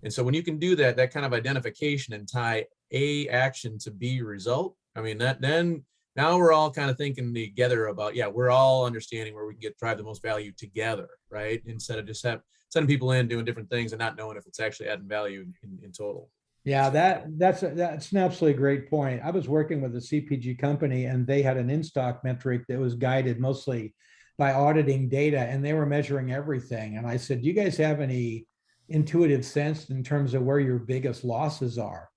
And so when you can do that, that kind of identification and tie A action to B result, I mean, that then now we're all kind of thinking together about, yeah, we're all understanding where we can drive the most value together, right? Instead of just sending people in doing different things and not knowing if it's actually adding value in total. Yeah, that's an absolutely great point. I was working with a CPG company, and they had an in-stock metric that was guided mostly by auditing data, and they were measuring everything. And I said, do you guys have any intuitive sense in terms of where your biggest losses are?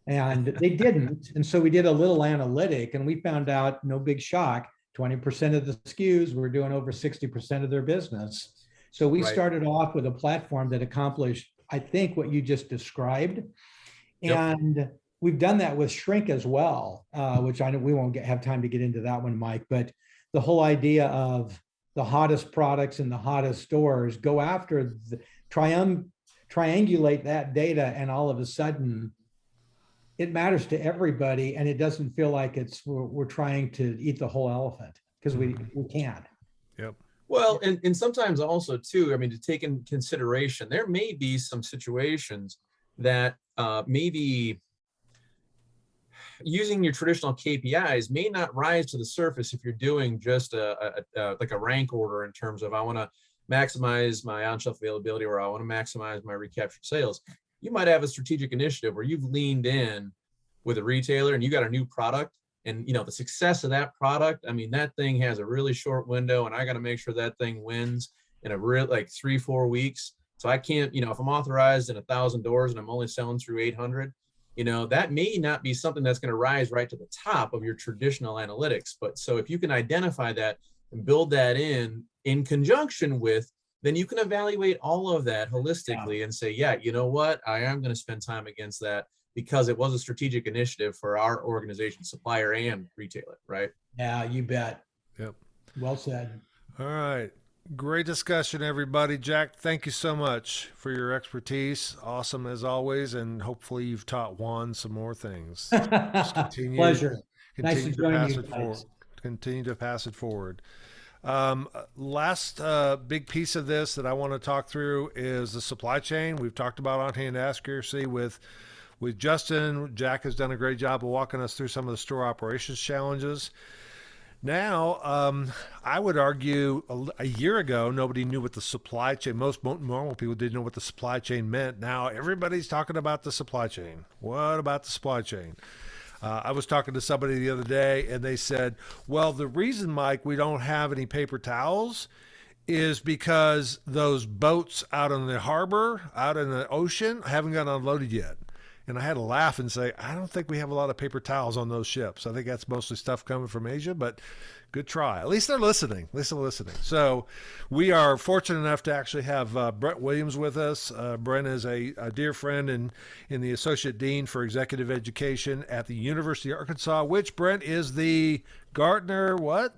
And they didn't. And so we did a little analytic, and we found out, no big shock, 20% of the SKUs were doing over 60% of their business. So we started off with a platform that accomplished, I think, what you just described. And we've done that with shrink as well, which I know we won't have time to get into that one, Mike, but the whole idea of the hottest products in the hottest stores, go after, triangulate that data, and all of a sudden it matters to everybody, and it doesn't feel like we're trying to eat the whole elephant, because we can't. Yep. Well, and sometimes also too, I mean, to take in consideration, there may be some situations that maybe using your traditional KPIs may not rise to the surface if you're doing just like a rank order in terms of, I want to maximize my on-shelf availability, or I want to maximize my recaptured sales. You might have a strategic initiative where you've leaned in with a retailer and you got a new product, and, you know, the success of that product, I mean, that thing has a really short window, and I got to make sure that thing wins in a real, like 3-4 weeks. So I can't, you know, if I'm authorized in 1,000 doors and I'm only selling through 800, you know, that may not be something that's going to rise right to the top of your traditional analytics. But so if you can identify that and build that in conjunction with, then you can evaluate all of that holistically and say, yeah, you know what, I am going to spend time against that because it was a strategic initiative for our organization, supplier and retailer, right? Yeah, you bet. Yep. Well said. All right. Great discussion, everybody. Jack, thank you so much for your expertise. Awesome as always, and hopefully you've taught Juan some more things. Pleasure. Nice to Continue to join pass you it forward. guys. Continue to pass it forward. Last big piece of this that I want to talk through is the supply chain. We've talked about on-hand accuracy with Justin. Jack has done a great job of walking us through some of the store operations challenges. Now, I would argue a year ago, nobody knew what the supply chain, most normal people didn't know what the supply chain meant. Now everybody's talking about the supply chain. What about the supply chain? I was talking to somebody the other day and they said, well, the reason, Mike, we don't have any paper towels is because those boats out in the harbor, out in the ocean, haven't got unloaded yet. And I had to laugh and say, I don't think we have a lot of paper towels on those ships. I think that's mostly stuff coming from Asia, but good try. At least they're listening. At least they're listening. So we are fortunate enough to actually have Brent Williams with us. Brent is a dear friend and in the Associate Dean for Executive Education at the University of Arkansas, which, Brent, is the Gartner what?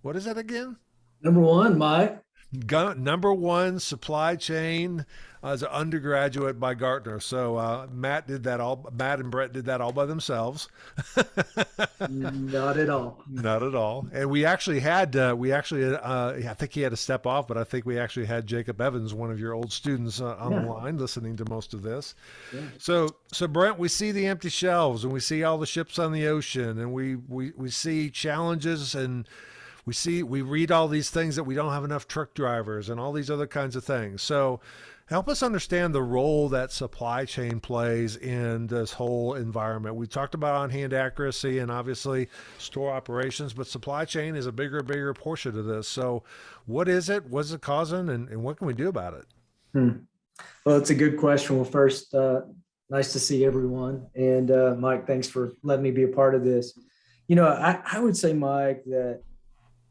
What is that again? #1, Mike. #1 supply chain as an undergraduate by Gartner. So Matt and Brett did that all by themselves. Not at all. Not at all. And we actually had, I think he had to step off, but I think we actually had Jacob Evans, one of your old students on the line, listening to most of this. Yeah. So Brent, we see the empty shelves and we see all the ships on the ocean and we see challenges and we read all these things that we don't have enough truck drivers and all these other kinds of things. So help us understand the role that supply chain plays in this whole environment. We talked about on-hand accuracy and obviously store operations, but supply chain is a bigger portion of this. So what is it? What's it causing? And what can we do about it? Well, it's a good question. Well, first, nice to see everyone. And Mike, thanks for letting me be a part of this. I would say, Mike, that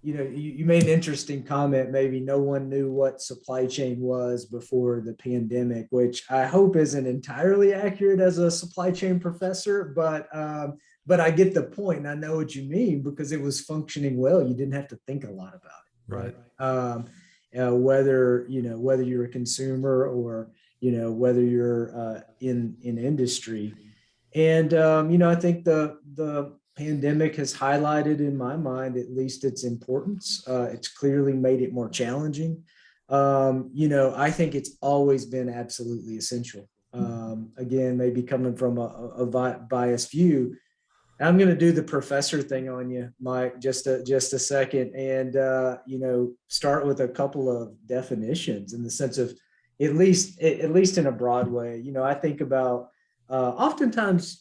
you made an interesting comment. Maybe no one knew what supply chain was before the pandemic, which I hope isn't entirely accurate as a supply chain professor, but I get the point and I know what you mean because it was functioning well. You didn't have to think a lot about it, right? Whether you're a consumer or, whether you're in industry. And, I think the pandemic has highlighted in my mind, at least its importance. It's clearly made it more challenging. I think it's always been absolutely essential. Again, maybe coming from a biased view, I'm going to do the professor thing on you, Mike, just a second, and start with a couple of definitions in the sense of at least in a broad way. I think about oftentimes,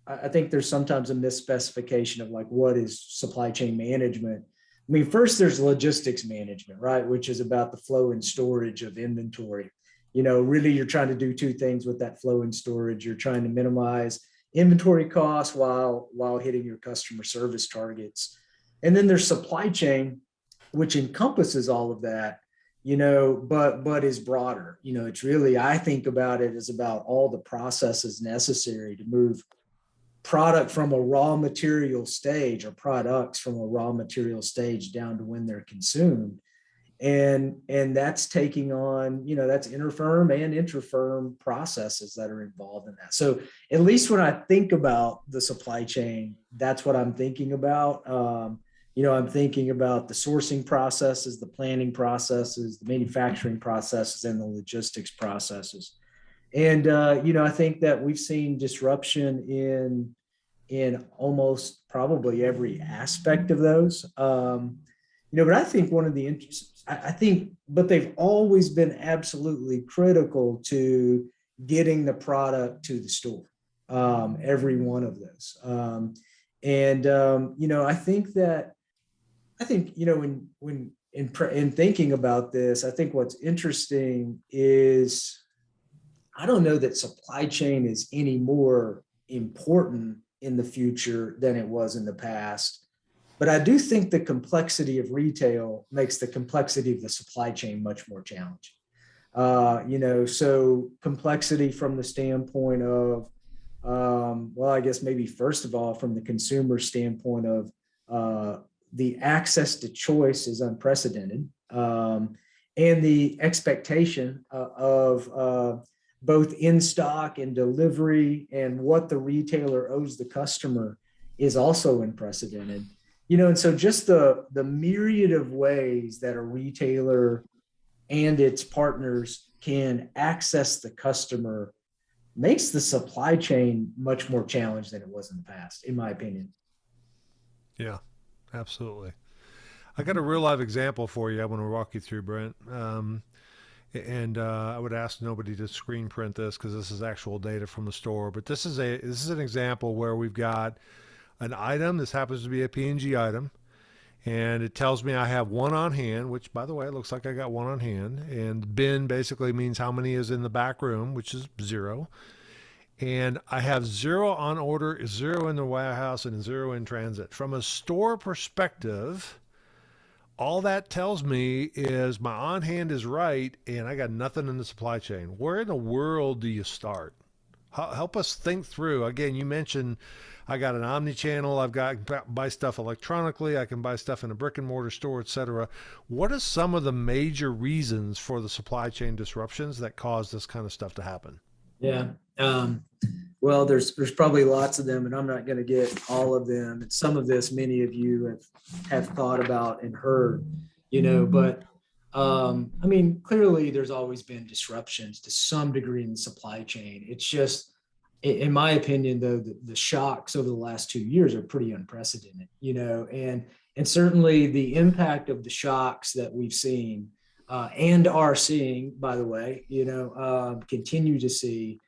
I think there's sometimes a misspecification of like, what is supply chain management? I mean, first there's logistics management, right? Which is about the flow and storage of inventory. Really you're trying to do two things with that flow and storage. You're trying to minimize inventory costs while hitting your customer service targets. And then there's supply chain, which encompasses all of that, but is broader. It's really, I think about it as about all the processes necessary to move product from a raw material stage or products from a raw material stage down to when they're consumed. And that's taking on, that's interfirm and intrafirm processes that are involved in that. So at least when I think about the supply chain, that's what I'm thinking about. I'm thinking about the sourcing processes, the planning processes, the manufacturing processes, and the logistics processes. And, I think that we've seen disruption in almost probably every aspect of those. But I think one of the interests, but they've always been absolutely critical to getting the product to the store, every one of those. I think, when in thinking about this, I think what's interesting is, I don't know that supply chain is any more important in the future than it was in the past. But I do think the complexity of retail makes the complexity of the supply chain much more challenging. So complexity from the standpoint of, I guess maybe first of all, from the consumer standpoint of the access to choice is unprecedented. And the expectation of both in stock and delivery and what the retailer owes the customer is also unprecedented. and so just the myriad of ways that a retailer and its partners can access the customer makes the supply chain much more challenged than it was in the past, in my opinion. Yeah, absolutely. I got a real live example for you I want to walk you through, Brent. I would ask nobody to screen print this because this is actual data from the store. But this is an example where we've got an item. This happens to be a P&G item, and it tells me I have one on hand, which, by the way, it looks like I got one on hand. And bin basically means how many is in the back room, which is 0. And I have 0 on order, 0 in the warehouse, and 0 in transit. From a store perspective, all that tells me is my on hand is right, and I got nothing in the supply chain. Where in the world do you start? Help us think through. Again, you mentioned I got an omni-channel. I can buy stuff electronically. I can buy stuff in a brick and mortar store, et cetera. What are some of the major reasons for the supply chain disruptions that cause this kind of stuff to happen? Yeah. Well, there's probably lots of them, and I'm not going to get all of them. And some of this, many of you have thought about and heard, but I mean, clearly there's always been disruptions to some degree in the supply chain. It's just, in my opinion, though, the shocks over the last 2 years are pretty unprecedented, and certainly the impact of the shocks that we've seen and are seeing, by the way, continue to see,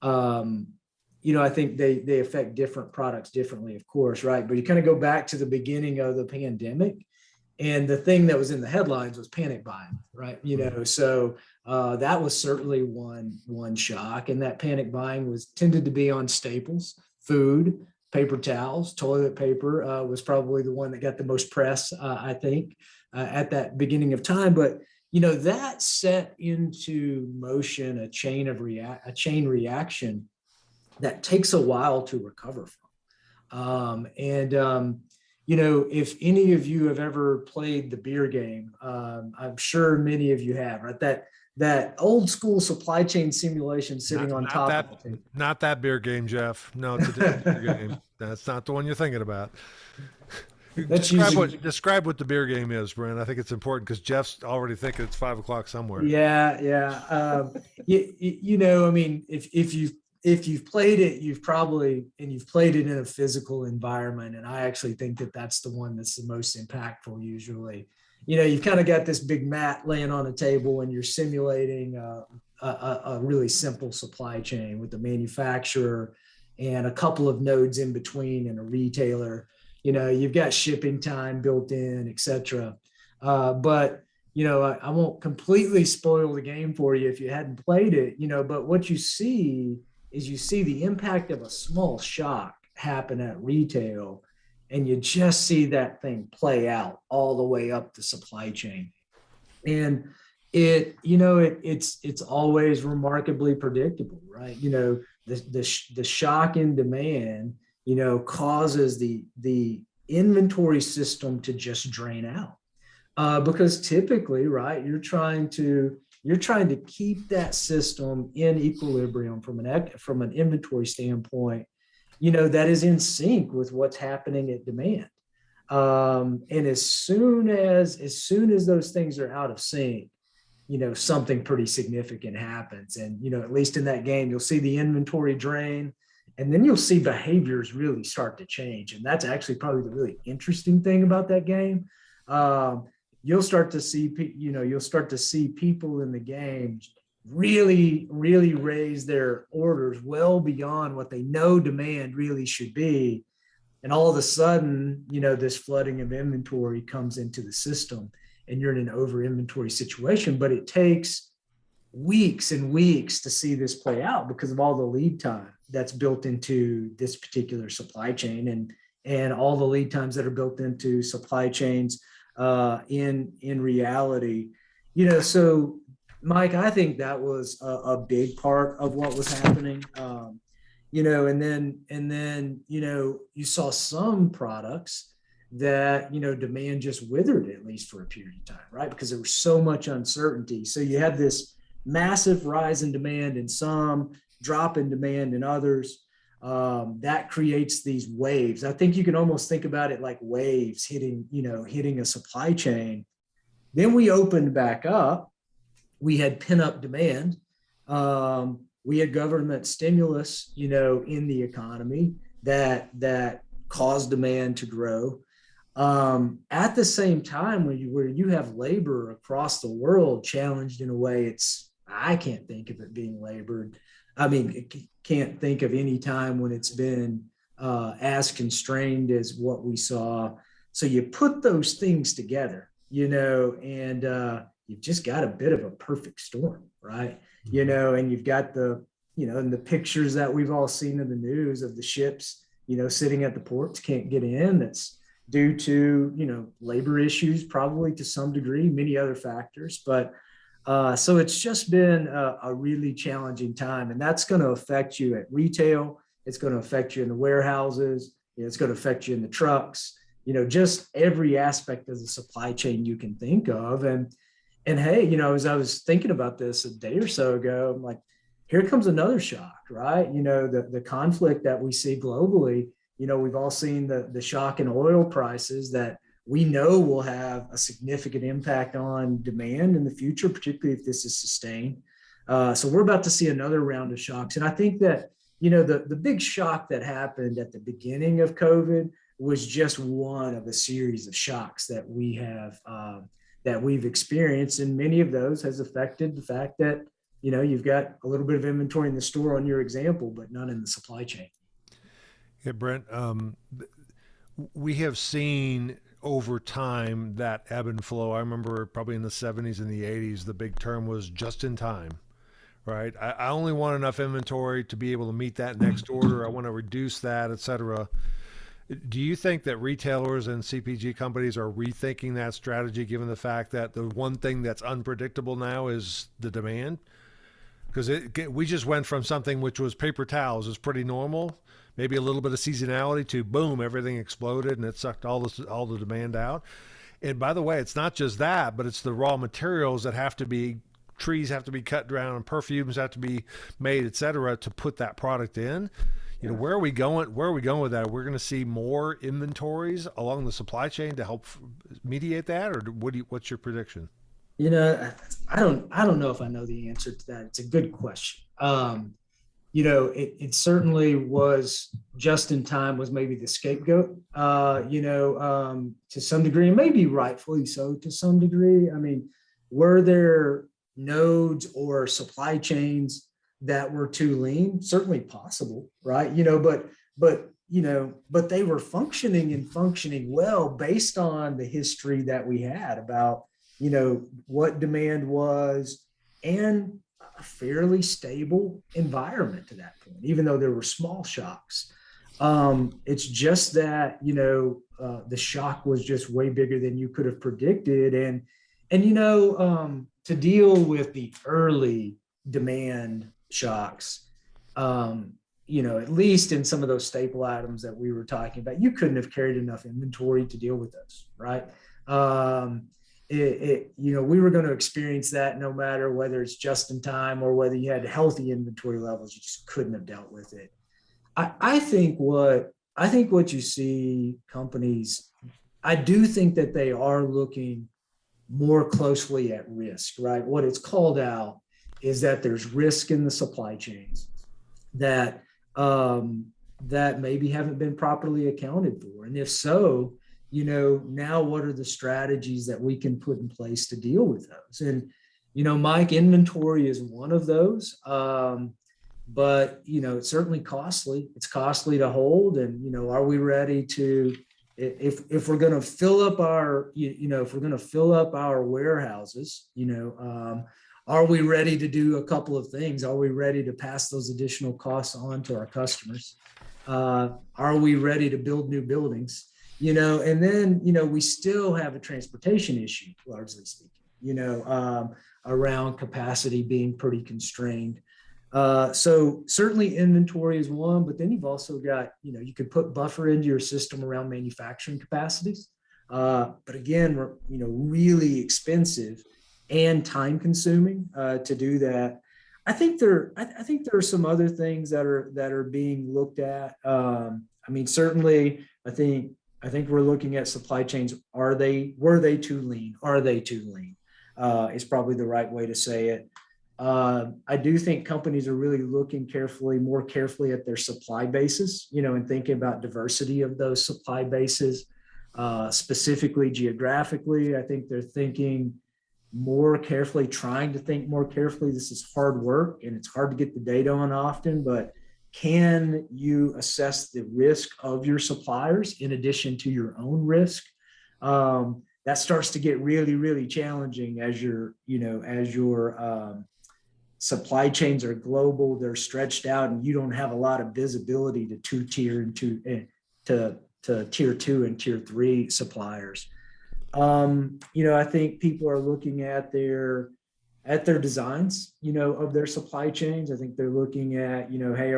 I think they affect different products differently, of course, right? But you kind of go back to the beginning of the pandemic, and the thing that was in the headlines was panic buying, right? So that was certainly one shock, and that panic buying tended to be on staples, food, paper towels, toilet paper was probably the one that got the most press, I think, at that beginning of time. But that set into motion a chain reaction that takes a while to recover from. If any of you have ever played the beer game, I'm sure many of you have, right? That old school supply chain simulation sitting on top of the table. Not that beer game, Jeff. No, it's a different beer game. That's not the one you're thinking about. Describe what the beer game is, Brent. I think it's important because Jeff's already thinking it's 5 o'clock somewhere. Yeah. I mean, if you've played it, you've played it in a physical environment, and I actually think that that's the one that's the most impactful. Usually, you've kind of got this big mat laying on a table, and you're simulating a really simple supply chain with the manufacturer and a couple of nodes in between and a retailer. You've got shipping time built in, et cetera. But I won't completely spoil the game for you if you hadn't played it, but what you see is the impact of a small shock happen at retail, and you just see that thing play out all the way up the supply chain. And it's always remarkably predictable, right? The shock in demand, causes the inventory system to just drain out. Because typically, right, you're trying to keep that system in equilibrium from an inventory standpoint, that is in sync with what's happening at demand. And as soon as those things are out of sync, something pretty significant happens. And, at least in that game, you'll see the inventory drain, and then you'll see behaviors really start to change. And that's actually probably the really interesting thing about that game. You'll start to see people in the game really, really raise their orders well beyond what they know demand really should be. And all of a sudden, this flooding of inventory comes into the system, and you're in an over inventory situation. But it takes weeks and weeks to see this play out because of all the lead time that's built into this particular supply chain, and all the lead times that are built into supply chains in reality. So Mike, I think that was a big part of what was happening. And then you saw some products that demand just withered, at least for a period of time, right? Because there was so much uncertainty. So you had this massive rise in demand in some, drop in demand in others. that creates these waves. I think you can almost think about it like waves hitting a supply chain. Then we opened back up. We had pent-up demand. We had government stimulus, in the economy that caused demand to grow. At the same time, where you have labor across the world challenged in a way, I can't think of it being labored. I mean, can't think of any time when it's been as constrained as what we saw. So you put those things together, and you've just got a bit of a perfect storm, right? And you've got and the pictures that we've all seen in the news of the ships, sitting at the ports, can't get in. That's due to, labor issues, probably to some degree, many other factors. But so it's just been a really challenging time, and that's going to affect you at retail. It's going to affect you in the warehouses. It's going to affect you in the trucks, just every aspect of the supply chain you can think of. And hey, as I was thinking about this a day or so ago, I'm like, here comes another shock, right? The conflict that we see globally, we've all seen the shock in oil prices that we know will have a significant impact on demand in the future, particularly if this is sustained. So we're about to see another round of shocks. And I think that, the big shock that happened at the beginning of COVID was just one of a series of shocks that we've experienced. And many of those has affected the fact that, you've got a little bit of inventory in the store on your example, but none in the supply chain. Yeah, Brent, we have seen over time that ebb and flow. I remember probably in the 70s and the 80s, the big term was just in time, right? I only want enough inventory to be able to meet that next order. I want to reduce that, et cetera. Do you think that retailers and CPG companies are rethinking that strategy, given the fact that the one thing that's unpredictable now is the demand? Because we just went from something which was paper towels is pretty normal, maybe a little bit of seasonality, to boom, everything exploded and it sucked all the demand out. And by the way, it's not just that, but it's the raw materials that trees have to be cut down and perfumes have to be made, et cetera, to put that product in. Where are we going with that? We're going to see more inventories along the supply chain to help mediate that, or what's your prediction? I don't know if I know the answer to that. It's a good question. It certainly was just in time was maybe the scapegoat, to some degree, and maybe rightfully so to some degree. I mean, were there nodes or supply chains that were too lean? Certainly possible, right? But they were functioning well based on the history that we had about, what demand was and a fairly stable environment to that point, even though there were small shocks. It's just that, the shock was just way bigger than you could have predicted. And to deal with the early demand shocks, at least in some of those staple items that we were talking about, you couldn't have carried enough inventory to deal with those, right? We were going to experience that no matter whether it's just in time or whether you had healthy inventory levels, you just couldn't have dealt with it. I think what you see companies, I do think that they are looking more closely at risk, right? What it's called out is that there's risk in the supply chains that maybe haven't been properly accounted for. And if so, now what are the strategies that we can put in place to deal with those? And, Mike, inventory is one of those. But, it's certainly costly. It's costly to hold. And, are we ready to, if we're going to fill up our, if we're going to fill up our warehouses, are we ready to do a couple of things? Are we ready to pass those additional costs on to our customers? Are we ready to build new buildings? And then, we still have a transportation issue, largely speaking, around capacity being pretty constrained. So certainly inventory is one, but then you've also got, you could put buffer into your system around manufacturing capacities. But again, really expensive and time consuming to do that. I think there are some other things that are being looked at. I mean, certainly, I think we're looking at supply chains. Were they too lean? Are they too lean? Is probably the right way to say it. I do think companies are really looking more carefully at their supply bases, and thinking about diversity of those supply bases, specifically geographically. I think they're thinking more carefully, trying to think more carefully. This is hard work and it's hard to get the data on often, but can you assess the risk of your suppliers in addition to your own risk? That starts to get really, really challenging as your supply chains are global, they're stretched out, and you don't have a lot of visibility to tier 2 and tier 3 suppliers. I think people are looking at their designs, of their supply chains. I think they're looking at, hey,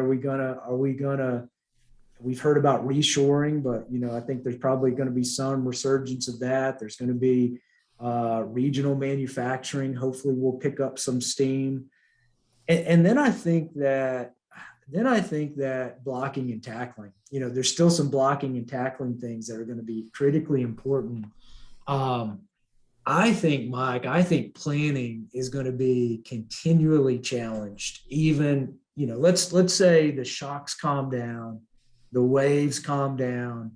we've heard about reshoring, but, I think there's probably going to be some resurgence of that. There's going to be regional manufacturing. Hopefully we'll pick up some steam. And then I think that blocking and tackling, there's still some blocking and tackling things that are going to be critically important. I think, Mike, planning is going to be continually challenged. Even, let's say the shocks calm down, the waves calm down.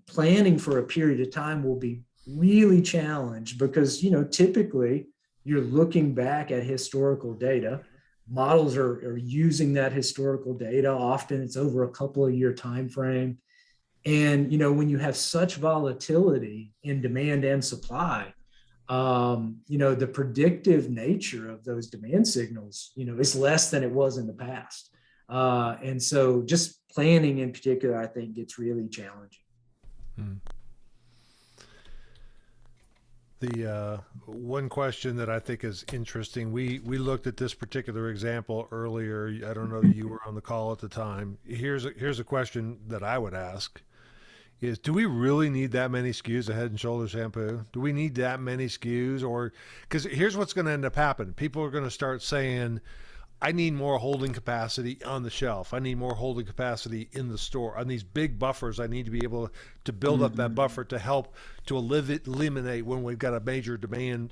Planning for a period of time will be really challenged because, typically you're looking back at historical data. Models are using that historical data. Often it's over a couple of year time frame. And, when you have such volatility in demand and supply, the predictive nature of those demand signals, is less than it was in the past. And so just planning in particular, I think gets really challenging. The one question that I think is interesting, we looked at this particular example earlier. I don't know that you were on the call at the time. Here's a question that I would ask is, do we really need that many SKUs of Head and Shoulders shampoo? Do we need that many SKUs? Or, because here's what's going to end up happening. People are going to start saying, I need more holding capacity on the shelf. I need more holding capacity in the store. On these big buffers, I need to be able to build up that buffer to help to eliminate when we've got a major demand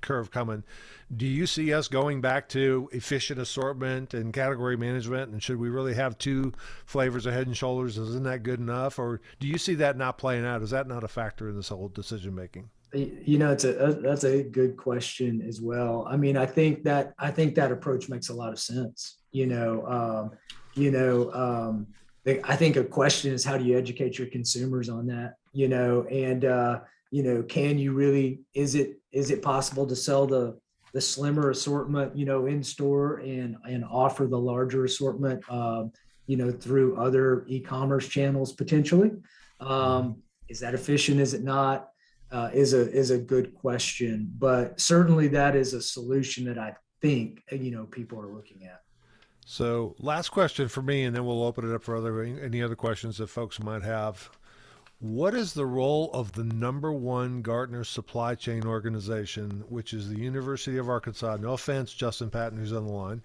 curve coming. Do you see us going back to efficient assortment and category management? And should we really have 2 flavors of Head and Shoulders? Isn't that good enough? Or do you see that not playing out? Is that not a factor in this whole decision making? That's a good question as well. I mean, I think that approach makes a lot of sense. I think a question is, how do you educate your consumers on that? Can you really, is it possible to sell the slimmer assortment, in store and offer the larger assortment, through other e-commerce channels potentially? Is that efficient? Is it not? Is a good question, but certainly that is a solution that I think, people are looking at. So last question for me, and then we'll open it up for any other questions that folks might have. What is the role of the #1 Gartner supply chain organization, which is the University of Arkansas? No offense, Justin Patton, who's on the line.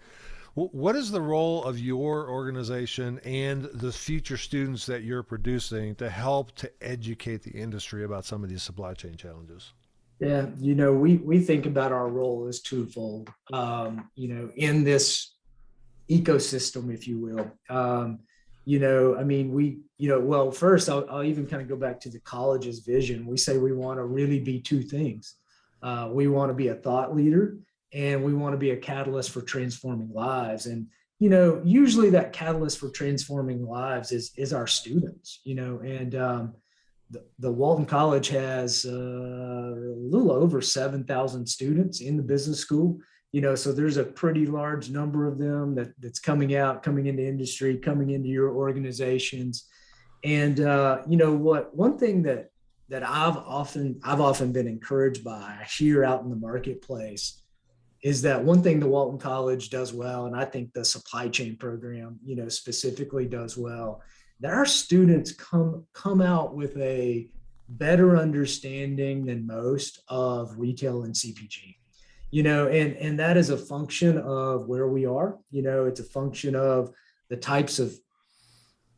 What is the role of your organization and the future students that you're producing to help to educate the industry about some of these supply chain challenges? Yeah, we think about our role as twofold, in this ecosystem, if you will. Well, first, I'll even kind of go back to the college's vision. We say we want to really be 2 things. We want to be a thought leader, and we want to be a catalyst for transforming lives. And, usually that catalyst for transforming lives is our students, and the Walton College has a little over 7,000 students in the business school. So there's a pretty large number of them that's coming into industry, coming into your organizations. And one thing that I've often been encouraged by, I hear out in the marketplace, is that one thing the Walton College does well, and I think the supply chain program, specifically does well, that our students come out with a better understanding than most of retail and CPG. and that is a function of where we are. It's a function of the types of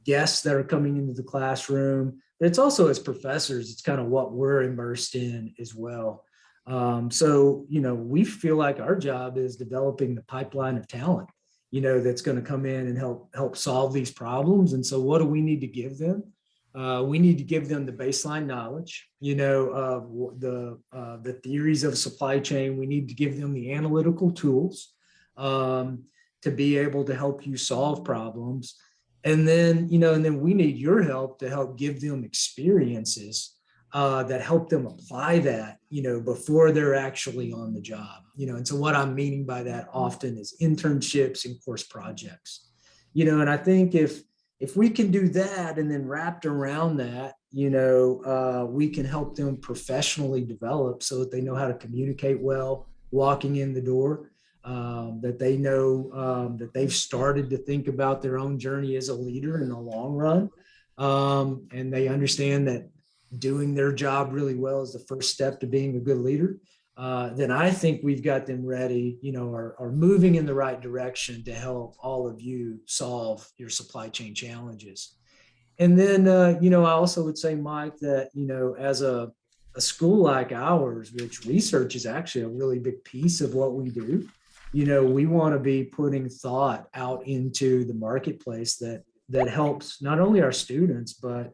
guests that are coming into the classroom, but it's also, as professors, it's kind of what we're immersed in as well. So we feel like our job is developing the pipeline of talent, that's going to come in and help solve these problems. And so what do we need to give them? We need to give them the baseline knowledge, of the theories of supply chain. We need to give them the analytical tools to be able to help you solve problems. And then, and then we need your help to help give them experiences that help them apply that, before they're actually on the job. And so what I'm meaning by that often is internships and course projects. And I think if we can do that, and then wrapped around that, we can help them professionally develop so that they know how to communicate well walking in the door, that they know that they've started to think about their own journey as a leader in the long run. And they understand that doing their job really well is the first step to being a good leader. Then I think we've got them ready, are moving in the right direction to help all of you solve your supply chain challenges. And then, I also would say, Mike, that, as a school like ours, which research is actually a really big piece of what we do, we want to be putting thought out into the marketplace that helps not only our students, but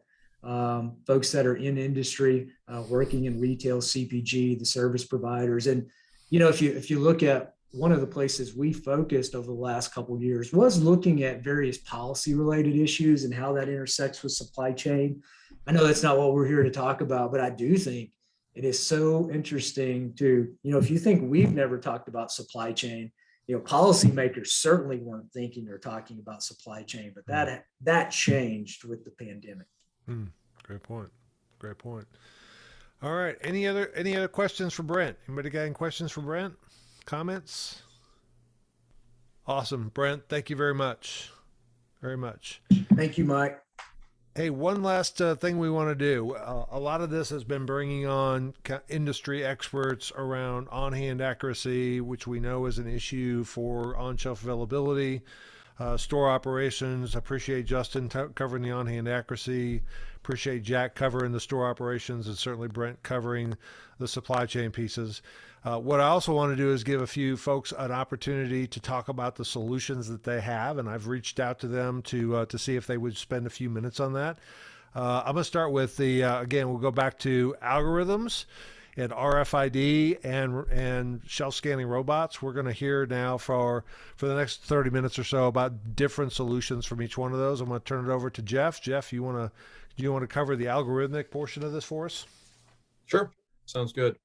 folks that are in industry, working in retail, CPG, the service providers. And, if you look at one of the places we focused over the last couple of years was looking at various policy related issues and how that intersects with supply chain. I know that's not what we're here to talk about, but I do think it is so interesting to, if you think we've never talked about supply chain, policymakers certainly weren't thinking or talking about supply chain, but that changed with the pandemic. Great point. All right. Any other questions for Brent? Anybody got any questions for Brent? Comments? Awesome. Brent, thank you very much. Thank you, Mike. Hey, one last thing we want to do. A lot of this has been bringing on industry experts around on-hand accuracy, which we know is an issue for on-shelf availability. Store operations. Appreciate Justin covering the on-hand accuracy. Appreciate Jack covering the store operations, and certainly Brent covering the supply chain pieces. What I also want to do is give a few folks an opportunity to talk about the solutions that they have, and I've reached out to them to see if they would spend a few minutes on that. I'm going to start with again, we'll go back to algorithms and RFID and shelf scanning robots. We're going to hear now for the next 30 minutes or so about different solutions from each one of those. I'm going to turn it over to Jeff. Jeff, do you want to cover the algorithmic portion of this for us? Sure. Sounds good.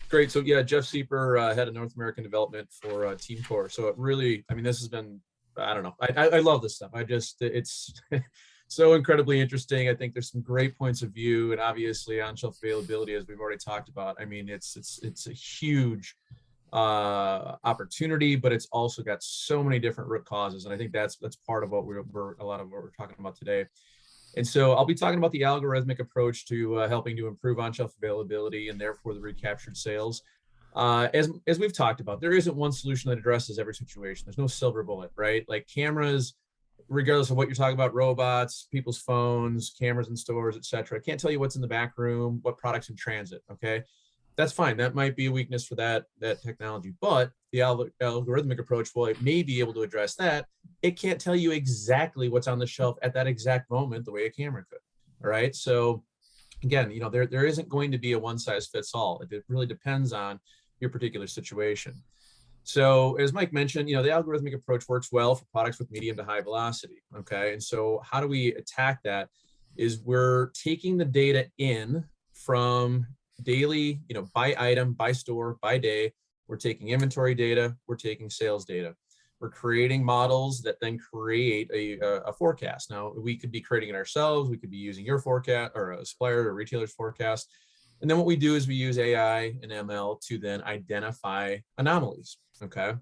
Great. So yeah, Jeff Sieper, head of North American development for TeamCore. So it really, this has been, I don't know. I love this stuff. It's so incredibly interesting. I think there's some great points of view, and obviously on-shelf availability, as we've already talked about. It's a huge opportunity, but it's also got so many different root causes, and I think that's part of what we're a lot of what we're talking about today. And so I'll be talking about the algorithmic approach to helping to improve on-shelf availability and therefore the recaptured sales. As we've talked about, there isn't one solution that addresses every situation. There's no silver bullet, right? Like cameras, regardless of what you're talking about, robots, people's phones, cameras in stores, etc. I can't tell you what's in the back room, what products in transit. Okay, that's fine. That might be a weakness for that technology, but the algorithmic approach, well, it may be able to address that. It can't tell you exactly what's on the shelf at that exact moment the way a camera could. All right. So again, there isn't going to be a one size fits all. It really depends on your particular situation. So as Mike mentioned, the algorithmic approach works well for products with medium to high velocity. Okay. And so how do we attack that is we're taking the data in from daily, by item, by store, by day. We're taking inventory data. We're taking sales data. We're creating models that then create a forecast. Now, we could be creating it ourselves. We could be using your forecast or a supplier or retailer's forecast. And then what we do is we use AI and ML to then identify anomalies. Okay.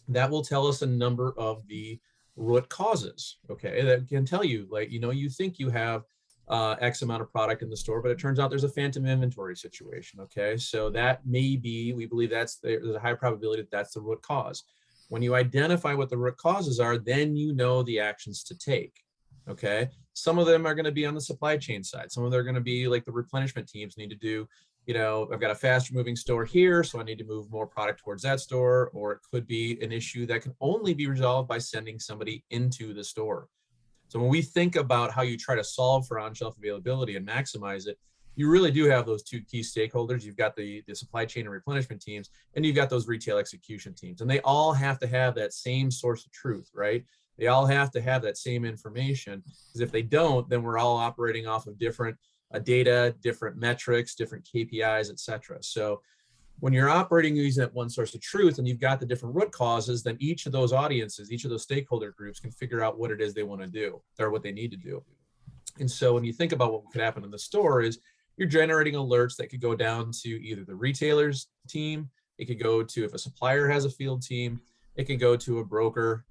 That will tell us a number of the root causes. Okay. That can tell you, like, you think you have X amount of product in the store, but it turns out there's a phantom inventory situation. Okay, so that may be, we believe there's a high probability that that's the root cause. When you identify what the root causes are, then you know the actions to take. Okay, some of them are going to be on the supply chain side. Some of them are going to be like the replenishment teams need to do, I've got a faster moving store here, so I need to move more product towards that store. Or it could be an issue that can only be resolved by sending somebody into the store. So when we think about how you try to solve for on-shelf availability and maximize it, you really do have those two key stakeholders. You've got the supply chain and replenishment teams, and you've got those retail execution teams. And they all have to have that same source of truth, right? They all have to have that same information, because if they don't, then we're all operating off of different data, different metrics, different KPIs, et cetera. So when you're operating using that one source of truth and you've got the different root causes, then each of those audiences, each of those stakeholder groups can figure out what it is they want to do or what they need to do. And so when you think about what could happen in the store is you're generating alerts that could go down to either the retailer's team, it could go to, if a supplier has a field team, it could go to a broker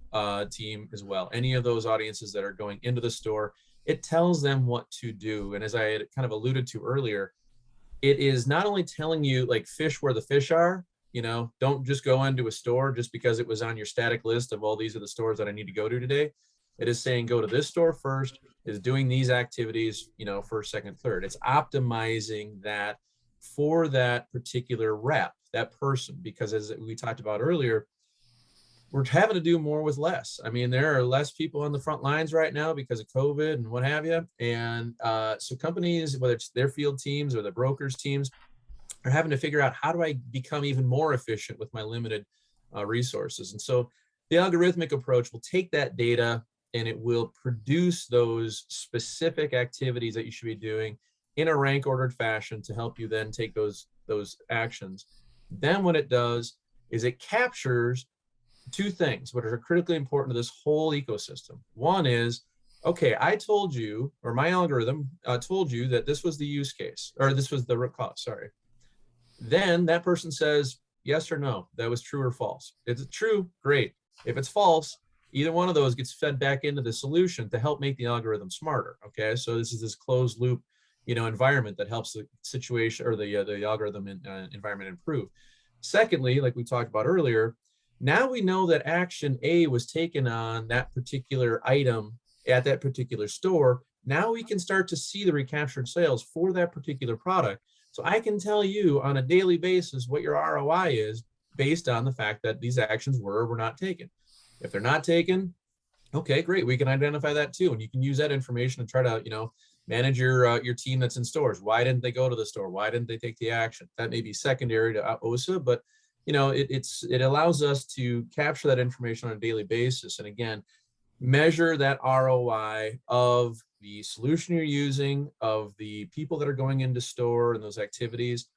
team as well. Any of those audiences that are going into the store, it tells them what to do. And as I had kind of alluded to earlier, it is not only telling you like fish where the fish are, don't just go into a store just because it was on your static list of all these are the stores that I need to go to today. It is saying go to this store first, is doing these activities, first, second, third. It's optimizing that for that particular rep, that person, because as we talked about earlier, we're having to do more with less. I mean, there are less people on the front lines right now because of COVID and what have you. And so companies, whether it's their field teams or the brokers teams, are having to figure out how do I become even more efficient with my limited resources. And so the algorithmic approach will take that data and it will produce those specific activities that you should be doing in a rank ordered fashion to help you then take those actions. Then what it does is it captures two things which are critically important to this whole ecosystem. One is, okay, I told you, or my algorithm told you that this was the use case, or this was the root cause, sorry. Then that person says, yes or no, that was true or false. If it's true, great. If it's false, either one of those gets fed back into the solution to help make the algorithm smarter, okay? So this is this closed loop, environment that helps the situation or the algorithm environment improve. Secondly, like we talked about earlier, now we know that action A was taken on that particular item at that particular store. Now we can start to see the recaptured sales for that particular product. So I can tell you on a daily basis what your ROI is based on the fact that these actions were or were not taken. If they're not taken, okay, great. We can identify that too. And you can use that information to try to, manage your team that's in stores. Why didn't they go to the store? Why didn't they take the action? That may be secondary to OSA, but it allows us to capture that information on a daily basis. And again, measure that ROI of the solution you're using, of the people that are going into store and those activities.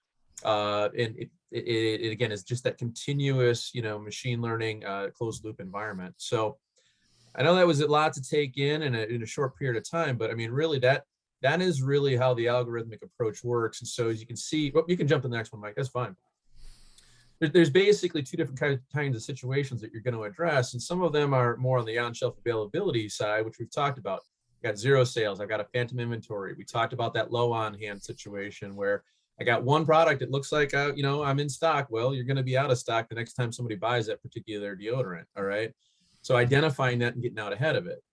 And it again is just that continuous, machine learning closed loop environment. So I know that was a lot to take in a short period of time, but I mean, really that is really how the algorithmic approach works. And so as you can see, you can jump to the next one, Mike, that's fine. There's basically two different kinds of situations that you're going to address. And some of them are more on the on-shelf availability side, which we've talked about. I got zero sales. I've got a phantom inventory. We talked about that low on hand situation where I got one product. It looks like, I'm in stock. Well, you're going to be out of stock the next time somebody buys that particular deodorant. All right. So identifying that and getting out ahead of it.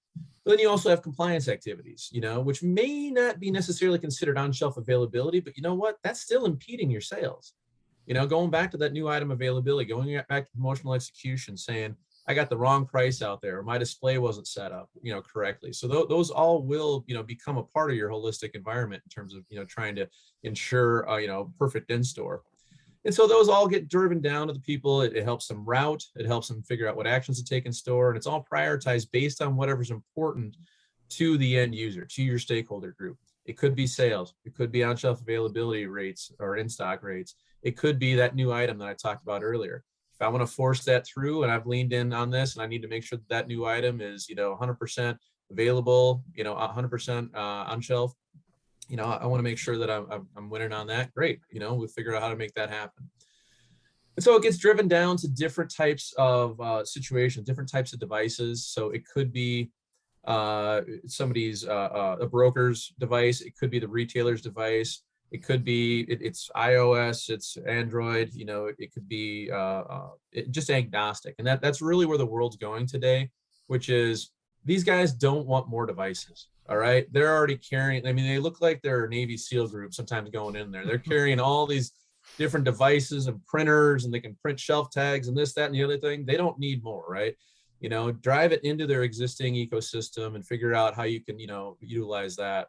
But then you also have compliance activities, which may not be necessarily considered on-shelf availability, but you know what? That's still impeding your sales. Going back to that new item availability, going back to promotional execution, saying, I got the wrong price out there, or my display wasn't set up, correctly. So those all will, become a part of your holistic environment in terms of, trying to ensure, perfect in-store. And so those all get driven down to the people. It helps them route. It helps them figure out what actions to take in store. And it's all prioritized based on whatever's important to the end user, to your stakeholder group. It could be sales. It could be on-shelf availability rates or in-stock rates. It could be that new item that I talked about earlier. If I want to force that through and I've leaned in on this and I need to make sure that new item is, 100% available, 100% on shelf, I want to make sure that I'm winning on that. Great. We'll figure out how to make that happen. And so it gets driven down to different types of situations, different types of devices. So it could be somebody's a broker's device. It could be the retailer's device. It could be it's iOS, it's Android. You know, it could be just agnostic, and that's really where the world's going today, which is these guys don't want more devices. All right, they're already carrying. I mean, they look like they're a Navy SEAL group sometimes going in there. They're carrying all these different devices and printers, and they can print shelf tags and this, that, and the other thing. They don't need more, right? You know, drive it into their existing ecosystem and figure out how you can, you know, utilize that.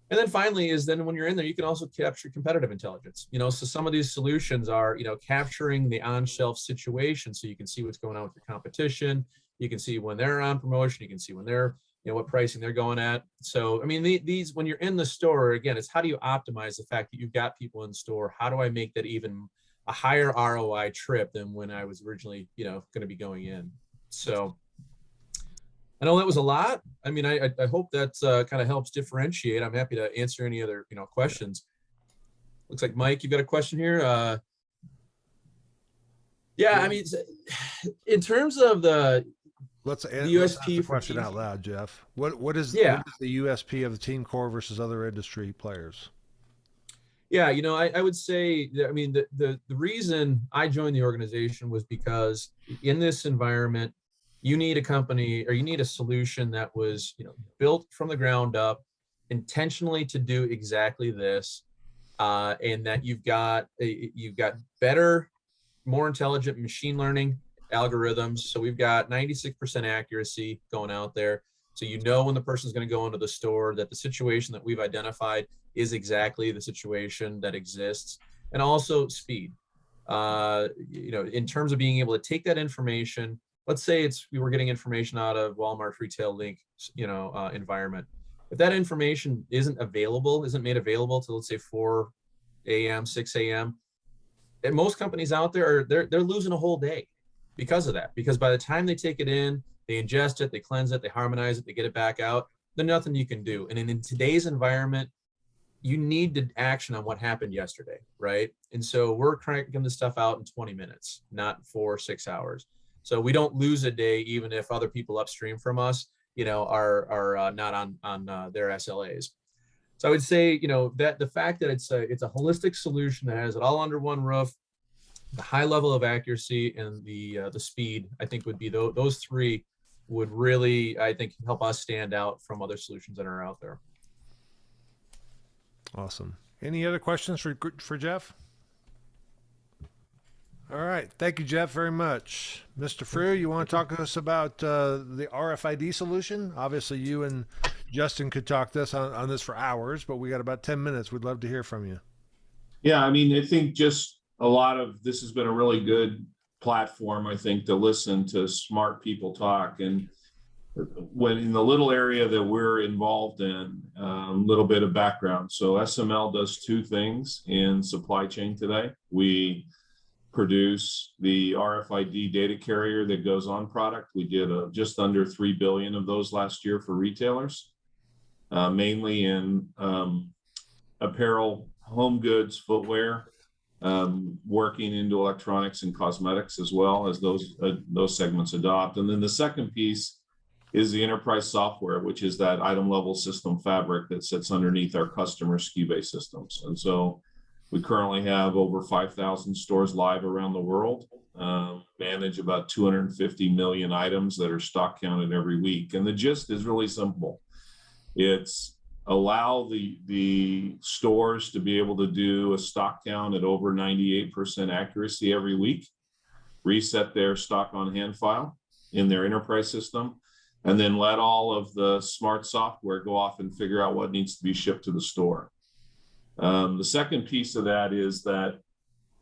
And then finally is then when you're in there, you can also capture competitive intelligence. You know, so some of these solutions are, you know, capturing the on-shelf situation, so you can see what's going on with your competition. You can see when they're on promotion. You can see when they're, you know, what pricing they're going at. So, I mean, these, when you're in the store, again, it's how do you optimize the fact that you've got people in store? How do I make that even a higher ROI trip than when I was originally, you know, going to be going in? So I know that was a lot. I mean, I hope that kind of helps differentiate. I'm happy to answer any other, you know, questions. Looks like Mike, you got a question here. Yeah, I mean, in terms of the ask the question out loud, Jeff. What is the USP of the Team Core versus other industry players? Yeah, you know, I would say that, I mean, the reason I joined the organization was because in this environment, you need a company, or you need a solution that was, you know, built from the ground up intentionally to do exactly this, and that you've got better, more intelligent machine learning algorithms. So we've got 96% accuracy going out there. So you know when the person's going to go into the store that the situation that we've identified is exactly the situation that exists. And also speed. You know, in terms of being able to take that information, let's say we were getting information out of Walmart's retail link, you know, environment. If that information isn't made available to, let's say, 4 a.m., 6 a.m., and most companies out there they're losing a whole day because of that. Because by the time they take it in, they ingest it, they cleanse it, they harmonize it, they get it back out, there's nothing you can do. And in today's environment, you need to action on what happened yesterday, right? And so we're cranking this stuff out in 20 minutes, not 4 or 6 hours. So we don't lose a day, even if other people upstream from us, you know, are not on their SLAs. So I would say, you know, that the fact that it's a holistic solution that has it all under one roof, the high level of accuracy and the speed, I think would be those three would really, I think, help us stand out from other solutions that are out there. Awesome. Any other questions for Jeff? All right. Thank you, Jeff, very much. Mr. Frew, you want to talk to us about the RFID solution? Obviously, you and Justin could talk on this for hours, but we got about 10 minutes. We'd love to hear from you. Yeah, I mean, I think just a lot of this has been a really good platform, I think, to listen to smart people talk. And when in the little area that we're involved in, a little bit of background. So SML does 2 things in supply chain today. We produce the RFID data carrier that goes on product. We did just under 3 billion of those last year for retailers, mainly in apparel, home goods, footwear, working into electronics and cosmetics as well as those segments adopt. And then the second piece is the enterprise software, which is that item level system fabric that sits underneath our customer Skew-based systems. And so we currently have over 5,000 stores live around the world, manage about 250 million items that are stock counted every week. And the gist is really simple. It's allow the stores to be able to do a stock count at over 98% accuracy every week, reset their stock on hand file in their enterprise system, and then let all of the smart software go off and figure out what needs to be shipped to the store. The second piece of that is that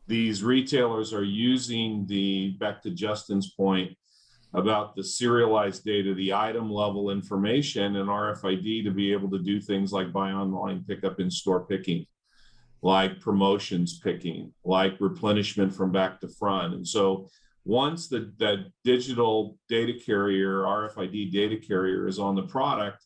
these retailers are using back to Justin's point about the serialized data, the item level information and RFID to be able to do things like buy online, pick up in store picking, like promotions picking, like replenishment from back to front. And so once that digital data carrier, RFID data carrier is on the product,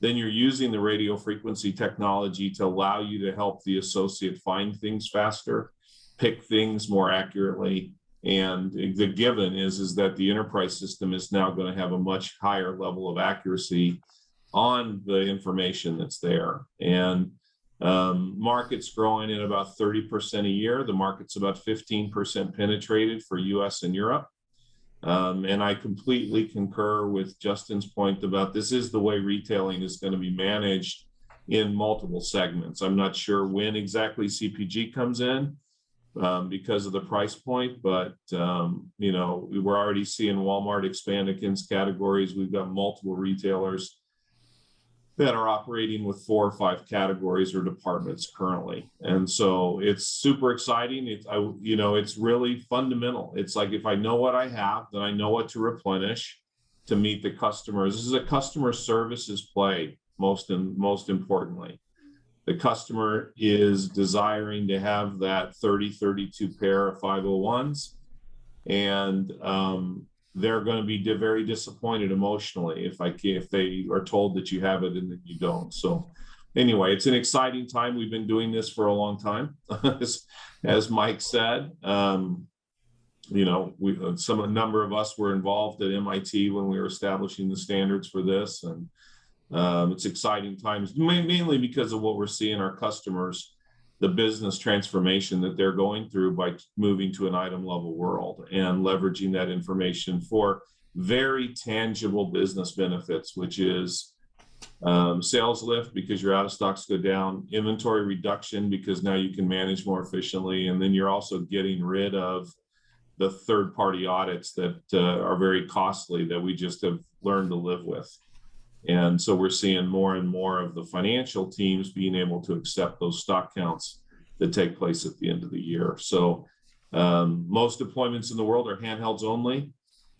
then you're using the radio frequency technology to allow you to help the associate find things faster, pick things more accurately, And the given is that the enterprise system is now going to have a much higher level of accuracy on the information that's there. And market's growing at about 30% a year. The market's about 15% penetrated for US and Europe. And I completely concur with Justin's point about this is the way retailing is going to be managed in multiple segments. I'm not sure when exactly CPG comes in because of the price point, but you know, we're already seeing Walmart expand against categories. We've got multiple retailers that are operating with 4 or 5 categories or departments currently. And so it's super exciting. You know, it's really fundamental. It's like, if I know what I have, then I know what to replenish to meet the customers. This is a customer services play, most importantly. The customer is desiring to have that 32 pair of 501s, and they're going to be very disappointed emotionally if they are told that you have it and then you don't. So anyway, it's an exciting time. We've been doing this for a long time, as Mike said. You know, a number of us were involved at MIT when we were establishing the standards for this, and it's exciting times, mainly because of what we're seeing our customers, the business transformation that they're going through by moving to an item level world and leveraging that information for very tangible business benefits, which is sales lift because your out of stocks go down, inventory reduction because now you can manage more efficiently, and then you're also getting rid of the third-party audits that are very costly that we just have learned to live with. And so we're seeing more and more of the financial teams being able to accept those stock counts that take place at the end of the year. So most deployments in the world are handhelds only.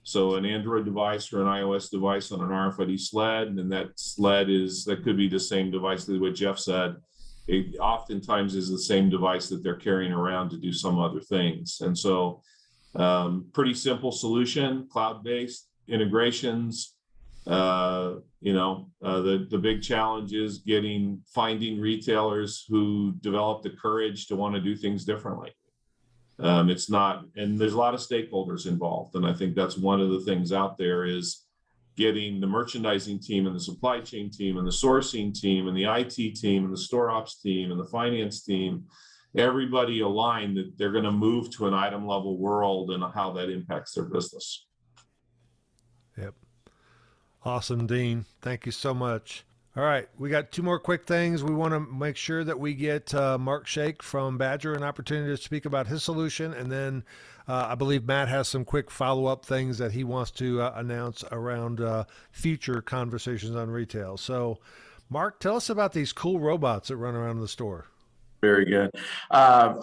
So an Android device or an iOS device on an RFID sled, and that sled that could be the same device that what Jeff said. It oftentimes is the same device that they're carrying around to do some other things. And so pretty simple solution, cloud-based integrations. You know, the big challenge is finding retailers who develop the courage to want to do things differently. It's not, and there's a lot of stakeholders involved. And I think that's one of the things out there is getting the merchandising team and the supply chain team and the sourcing team and the IT team and the store ops team and the finance team, everybody aligned that they're going to move to an item level world and how that impacts their business. Yep. Awesome, Dean. Thank you so much. All right, we got 2 more quick things. We want to make sure that we get Mark Shake from Badger an opportunity to speak about his solution. And then I believe Matt has some quick follow-up things that he wants to announce around future conversations on retail. So, Mark, tell us about these cool robots that run around the store. Very good.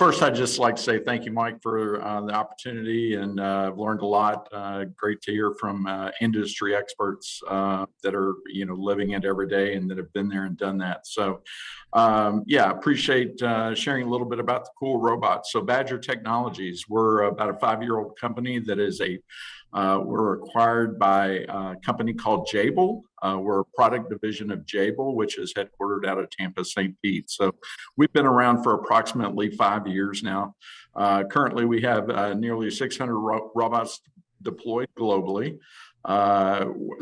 First, I'd just like to say thank you, Mike, for the opportunity, and I've learned a lot. Great to hear from industry experts that are, you know, living it every day and that have been there and done that. So, yeah, appreciate sharing a little bit about the cool robots. So, Badger Technologies, we're about a 5-year-old company that is we're acquired by a company called Jabil. We're a product division of Jabil, which is headquartered out of Tampa, St. Pete. So we've been around for approximately 5 years now. Currently, we have nearly 600 robots deployed globally.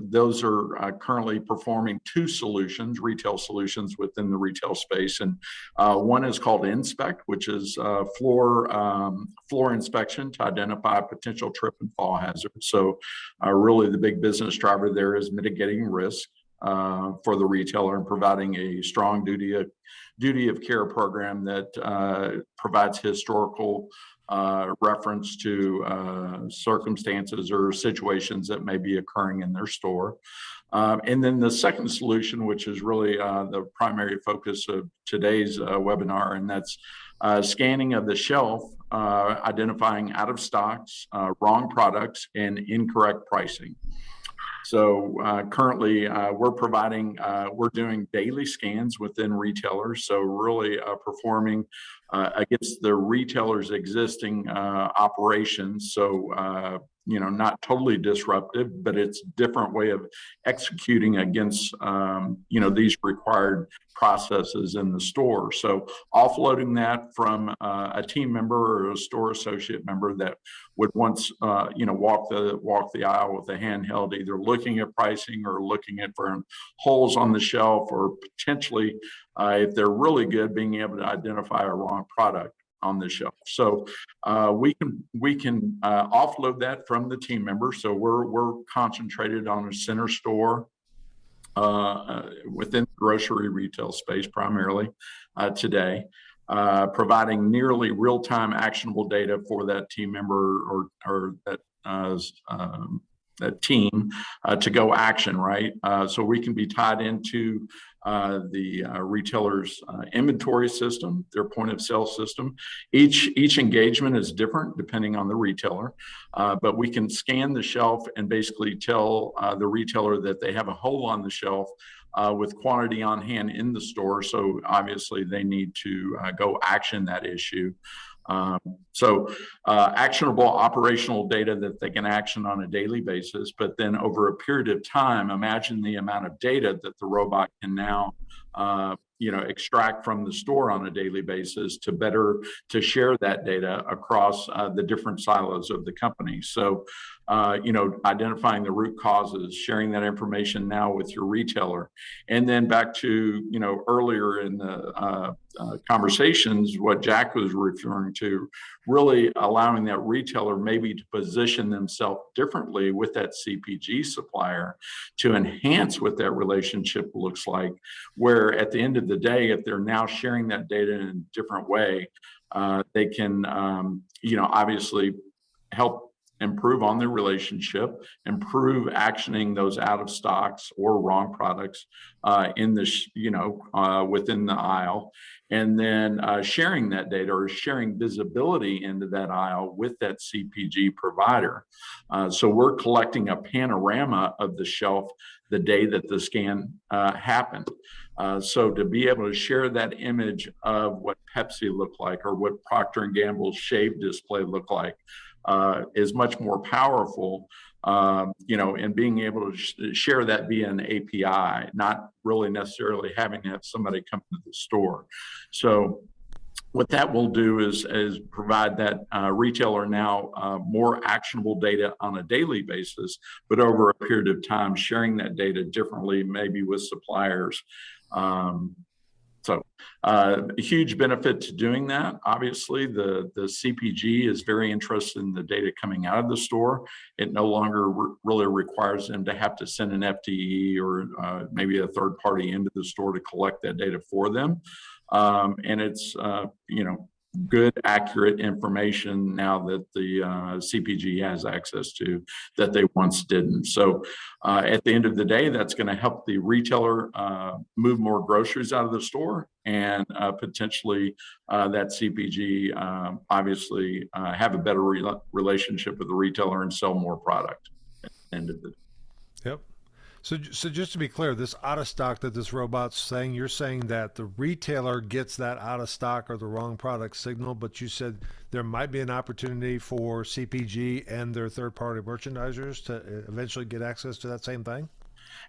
Those are currently performing 2 solutions, retail solutions within the retail space. And one is called Inspect, which is floor inspection to identify potential trip and fall hazards. So really the big business driver there is mitigating risk for the retailer and providing a strong duty of care program that provides historical reference to circumstances or situations that may be occurring in their store. And then the second solution, which is really the primary focus of today's webinar, and that's scanning of the shelf, identifying out of stocks, wrong products, and incorrect pricing. So currently we're doing daily scans within retailers. So really performing against the retailer's existing operations. So not totally disruptive, but it's a different way of executing against, these required processes in the store. So offloading that from a team member or a store associate member that would once, walk the aisle with a handheld, either looking at pricing or looking at for holes on the shelf, or potentially, if they're really good, being able to identify a wrong product on the shelf. So we can offload that from the team member. So we're concentrated on a center store within the grocery retail space primarily today, providing nearly real-time actionable data for that team member or that team to go action, right? So we can be tied into the retailer's inventory system, their point of sale system. Each engagement is different depending on the retailer, but we can scan the shelf and basically tell the retailer that they have a hole on the shelf with quantity on hand in the store. So obviously they need to go action that issue. Actionable operational data that they can action on a daily basis, but then over a period of time, imagine the amount of data that the robot can now extract from the store on a daily basis to share that data across the different silos of the company. So, identifying the root causes, sharing that information now with your retailer, and then back to, earlier in the conversations, what Jack was referring to, really allowing that retailer maybe to position themselves differently with that CPG supplier to enhance what that relationship looks like, where at the end of the day, if they're now sharing that data in a different way, they can, obviously help improve on their relationship, improve actioning those out of stocks or wrong products in this, within the aisle, and then sharing that data or sharing visibility into that aisle with that CPG provider. So we're collecting a panorama of the shelf the day that the scan happened. So to be able to share that image of what Pepsi looked like or what Procter & Gamble's shave display looked like is much more powerful, and being able to share that via an API, not really necessarily having to have somebody come to the store. So what that will do is provide that retailer now more actionable data on a daily basis, but over a period of time, sharing that data differently, maybe with suppliers. A huge benefit to doing that. Obviously, the CPG is very interested in the data coming out of the store. It no longer really requires them to have to send an FTE or maybe a third party into the store to collect that data for them. And it's, good, accurate information now that the CPG has access to that they once didn't. So at the end of the day, that's going to help the retailer move more groceries out of the store, and potentially that CPG obviously have a better relationship with the retailer and sell more product at the end of the day. Yep. So just to be clear, this out of stock that this robot's saying, you're saying that the retailer gets that out of stock or the wrong product signal, but you said there might be an opportunity for CPG and their third-party merchandisers to eventually get access to that same thing?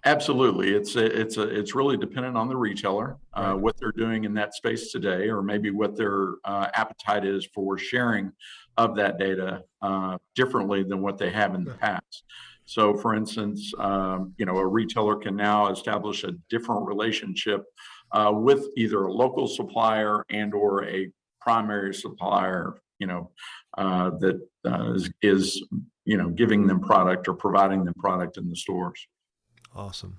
Absolutely. It's really dependent on the retailer, what they're doing in that space today, or maybe what their appetite is for sharing of that data differently than what they have in the past. So for instance, a retailer can now establish a different relationship with either a local supplier and or a primary supplier, that is giving them product or providing them product in the stores. Awesome.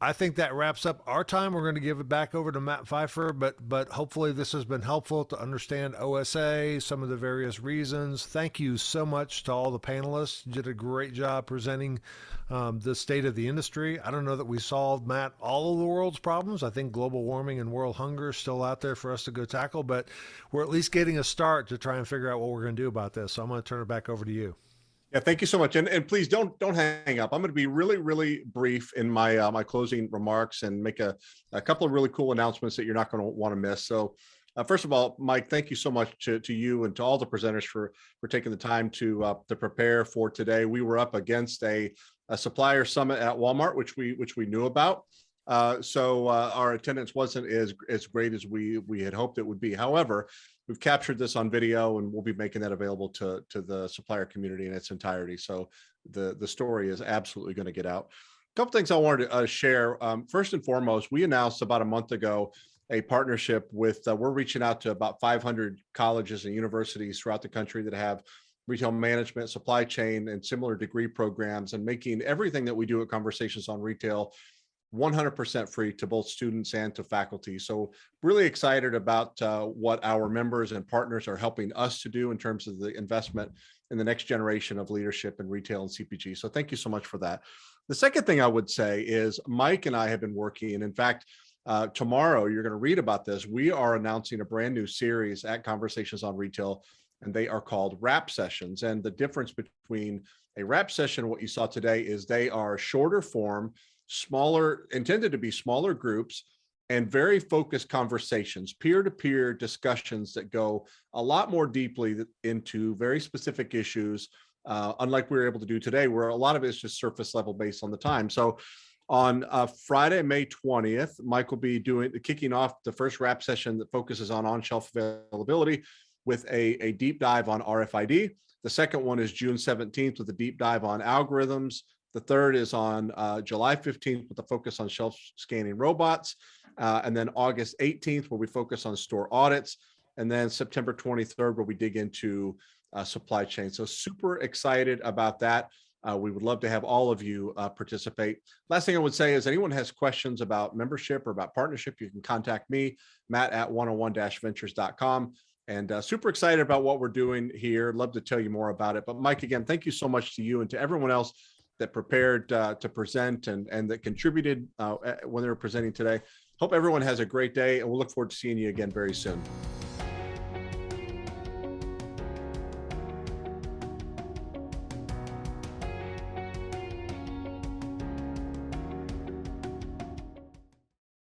I think that wraps up our time. We're going to give it back over to Matt Pfeiffer, but hopefully this has been helpful to understand OSA, some of the various reasons. Thank you so much to all the panelists. You did a great job presenting the state of the industry. I don't know that we solved, Matt, all of the world's problems. I think global warming and world hunger is still out there for us to go tackle, but we're at least getting a start to try and figure out what we're going to do about this. So I'm going to turn it back over to you. Yeah, thank you so much. And please don't hang up. I'm going to be really, really brief in my my closing remarks and make a couple of really cool announcements that you're not going to want to miss. So First of all, Mike, thank you so much to you and to all the presenters for taking the time to prepare for today. We were up against a supplier summit at Walmart, which we knew about. So our attendance wasn't as great as we had hoped it would be. However, we've captured this on video and we'll be making that available to the supplier community in its entirety. So the story is absolutely going to get out. A couple things I wanted to share. First and foremost, we announced about a month ago a partnership with, we're reaching out to about 500 colleges and universities throughout the country that have retail management, supply chain, and similar degree programs, and making everything that we do at Conversations on Retail 100% free to both students and to faculty. So really excited about what our members and partners are helping us to do in terms of the investment in the next generation of leadership in retail and CPG. So thank you so much for that. The second thing I would say is Mike and I have been working, and in fact, tomorrow you're going to read about this. We are announcing a brand new series at Conversations on Retail, and they are called Wrap Sessions. And the difference between a wrap session and what you saw today is they are shorter form, smaller, intended to be smaller groups, and very focused conversations, peer-to-peer discussions that go a lot more deeply into very specific issues, unlike we were able to do today, where a lot of it is just surface level based on the time. So on Friday, May 20th, Mike will be kicking off the first wrap session that focuses on on-shelf availability with a deep dive on RFID. The second one is June 17th with a deep dive on algorithms. The third is on July 15th with a focus on shelf scanning robots. And then August 18th, where we focus on store audits. And then September 23rd, where we dig into supply chain. So super excited about that. We would love to have all of you participate. Last thing I would say is anyone has questions about membership or about partnership, you can contact me, Matt at 101-ventures.com. And super excited about what we're doing here. Love to tell you more about it. But Mike, again, thank you so much to you and to everyone else that prepared to present and that contributed when they were presenting today. Hope everyone has a great day, and we'll look forward to seeing you again very soon.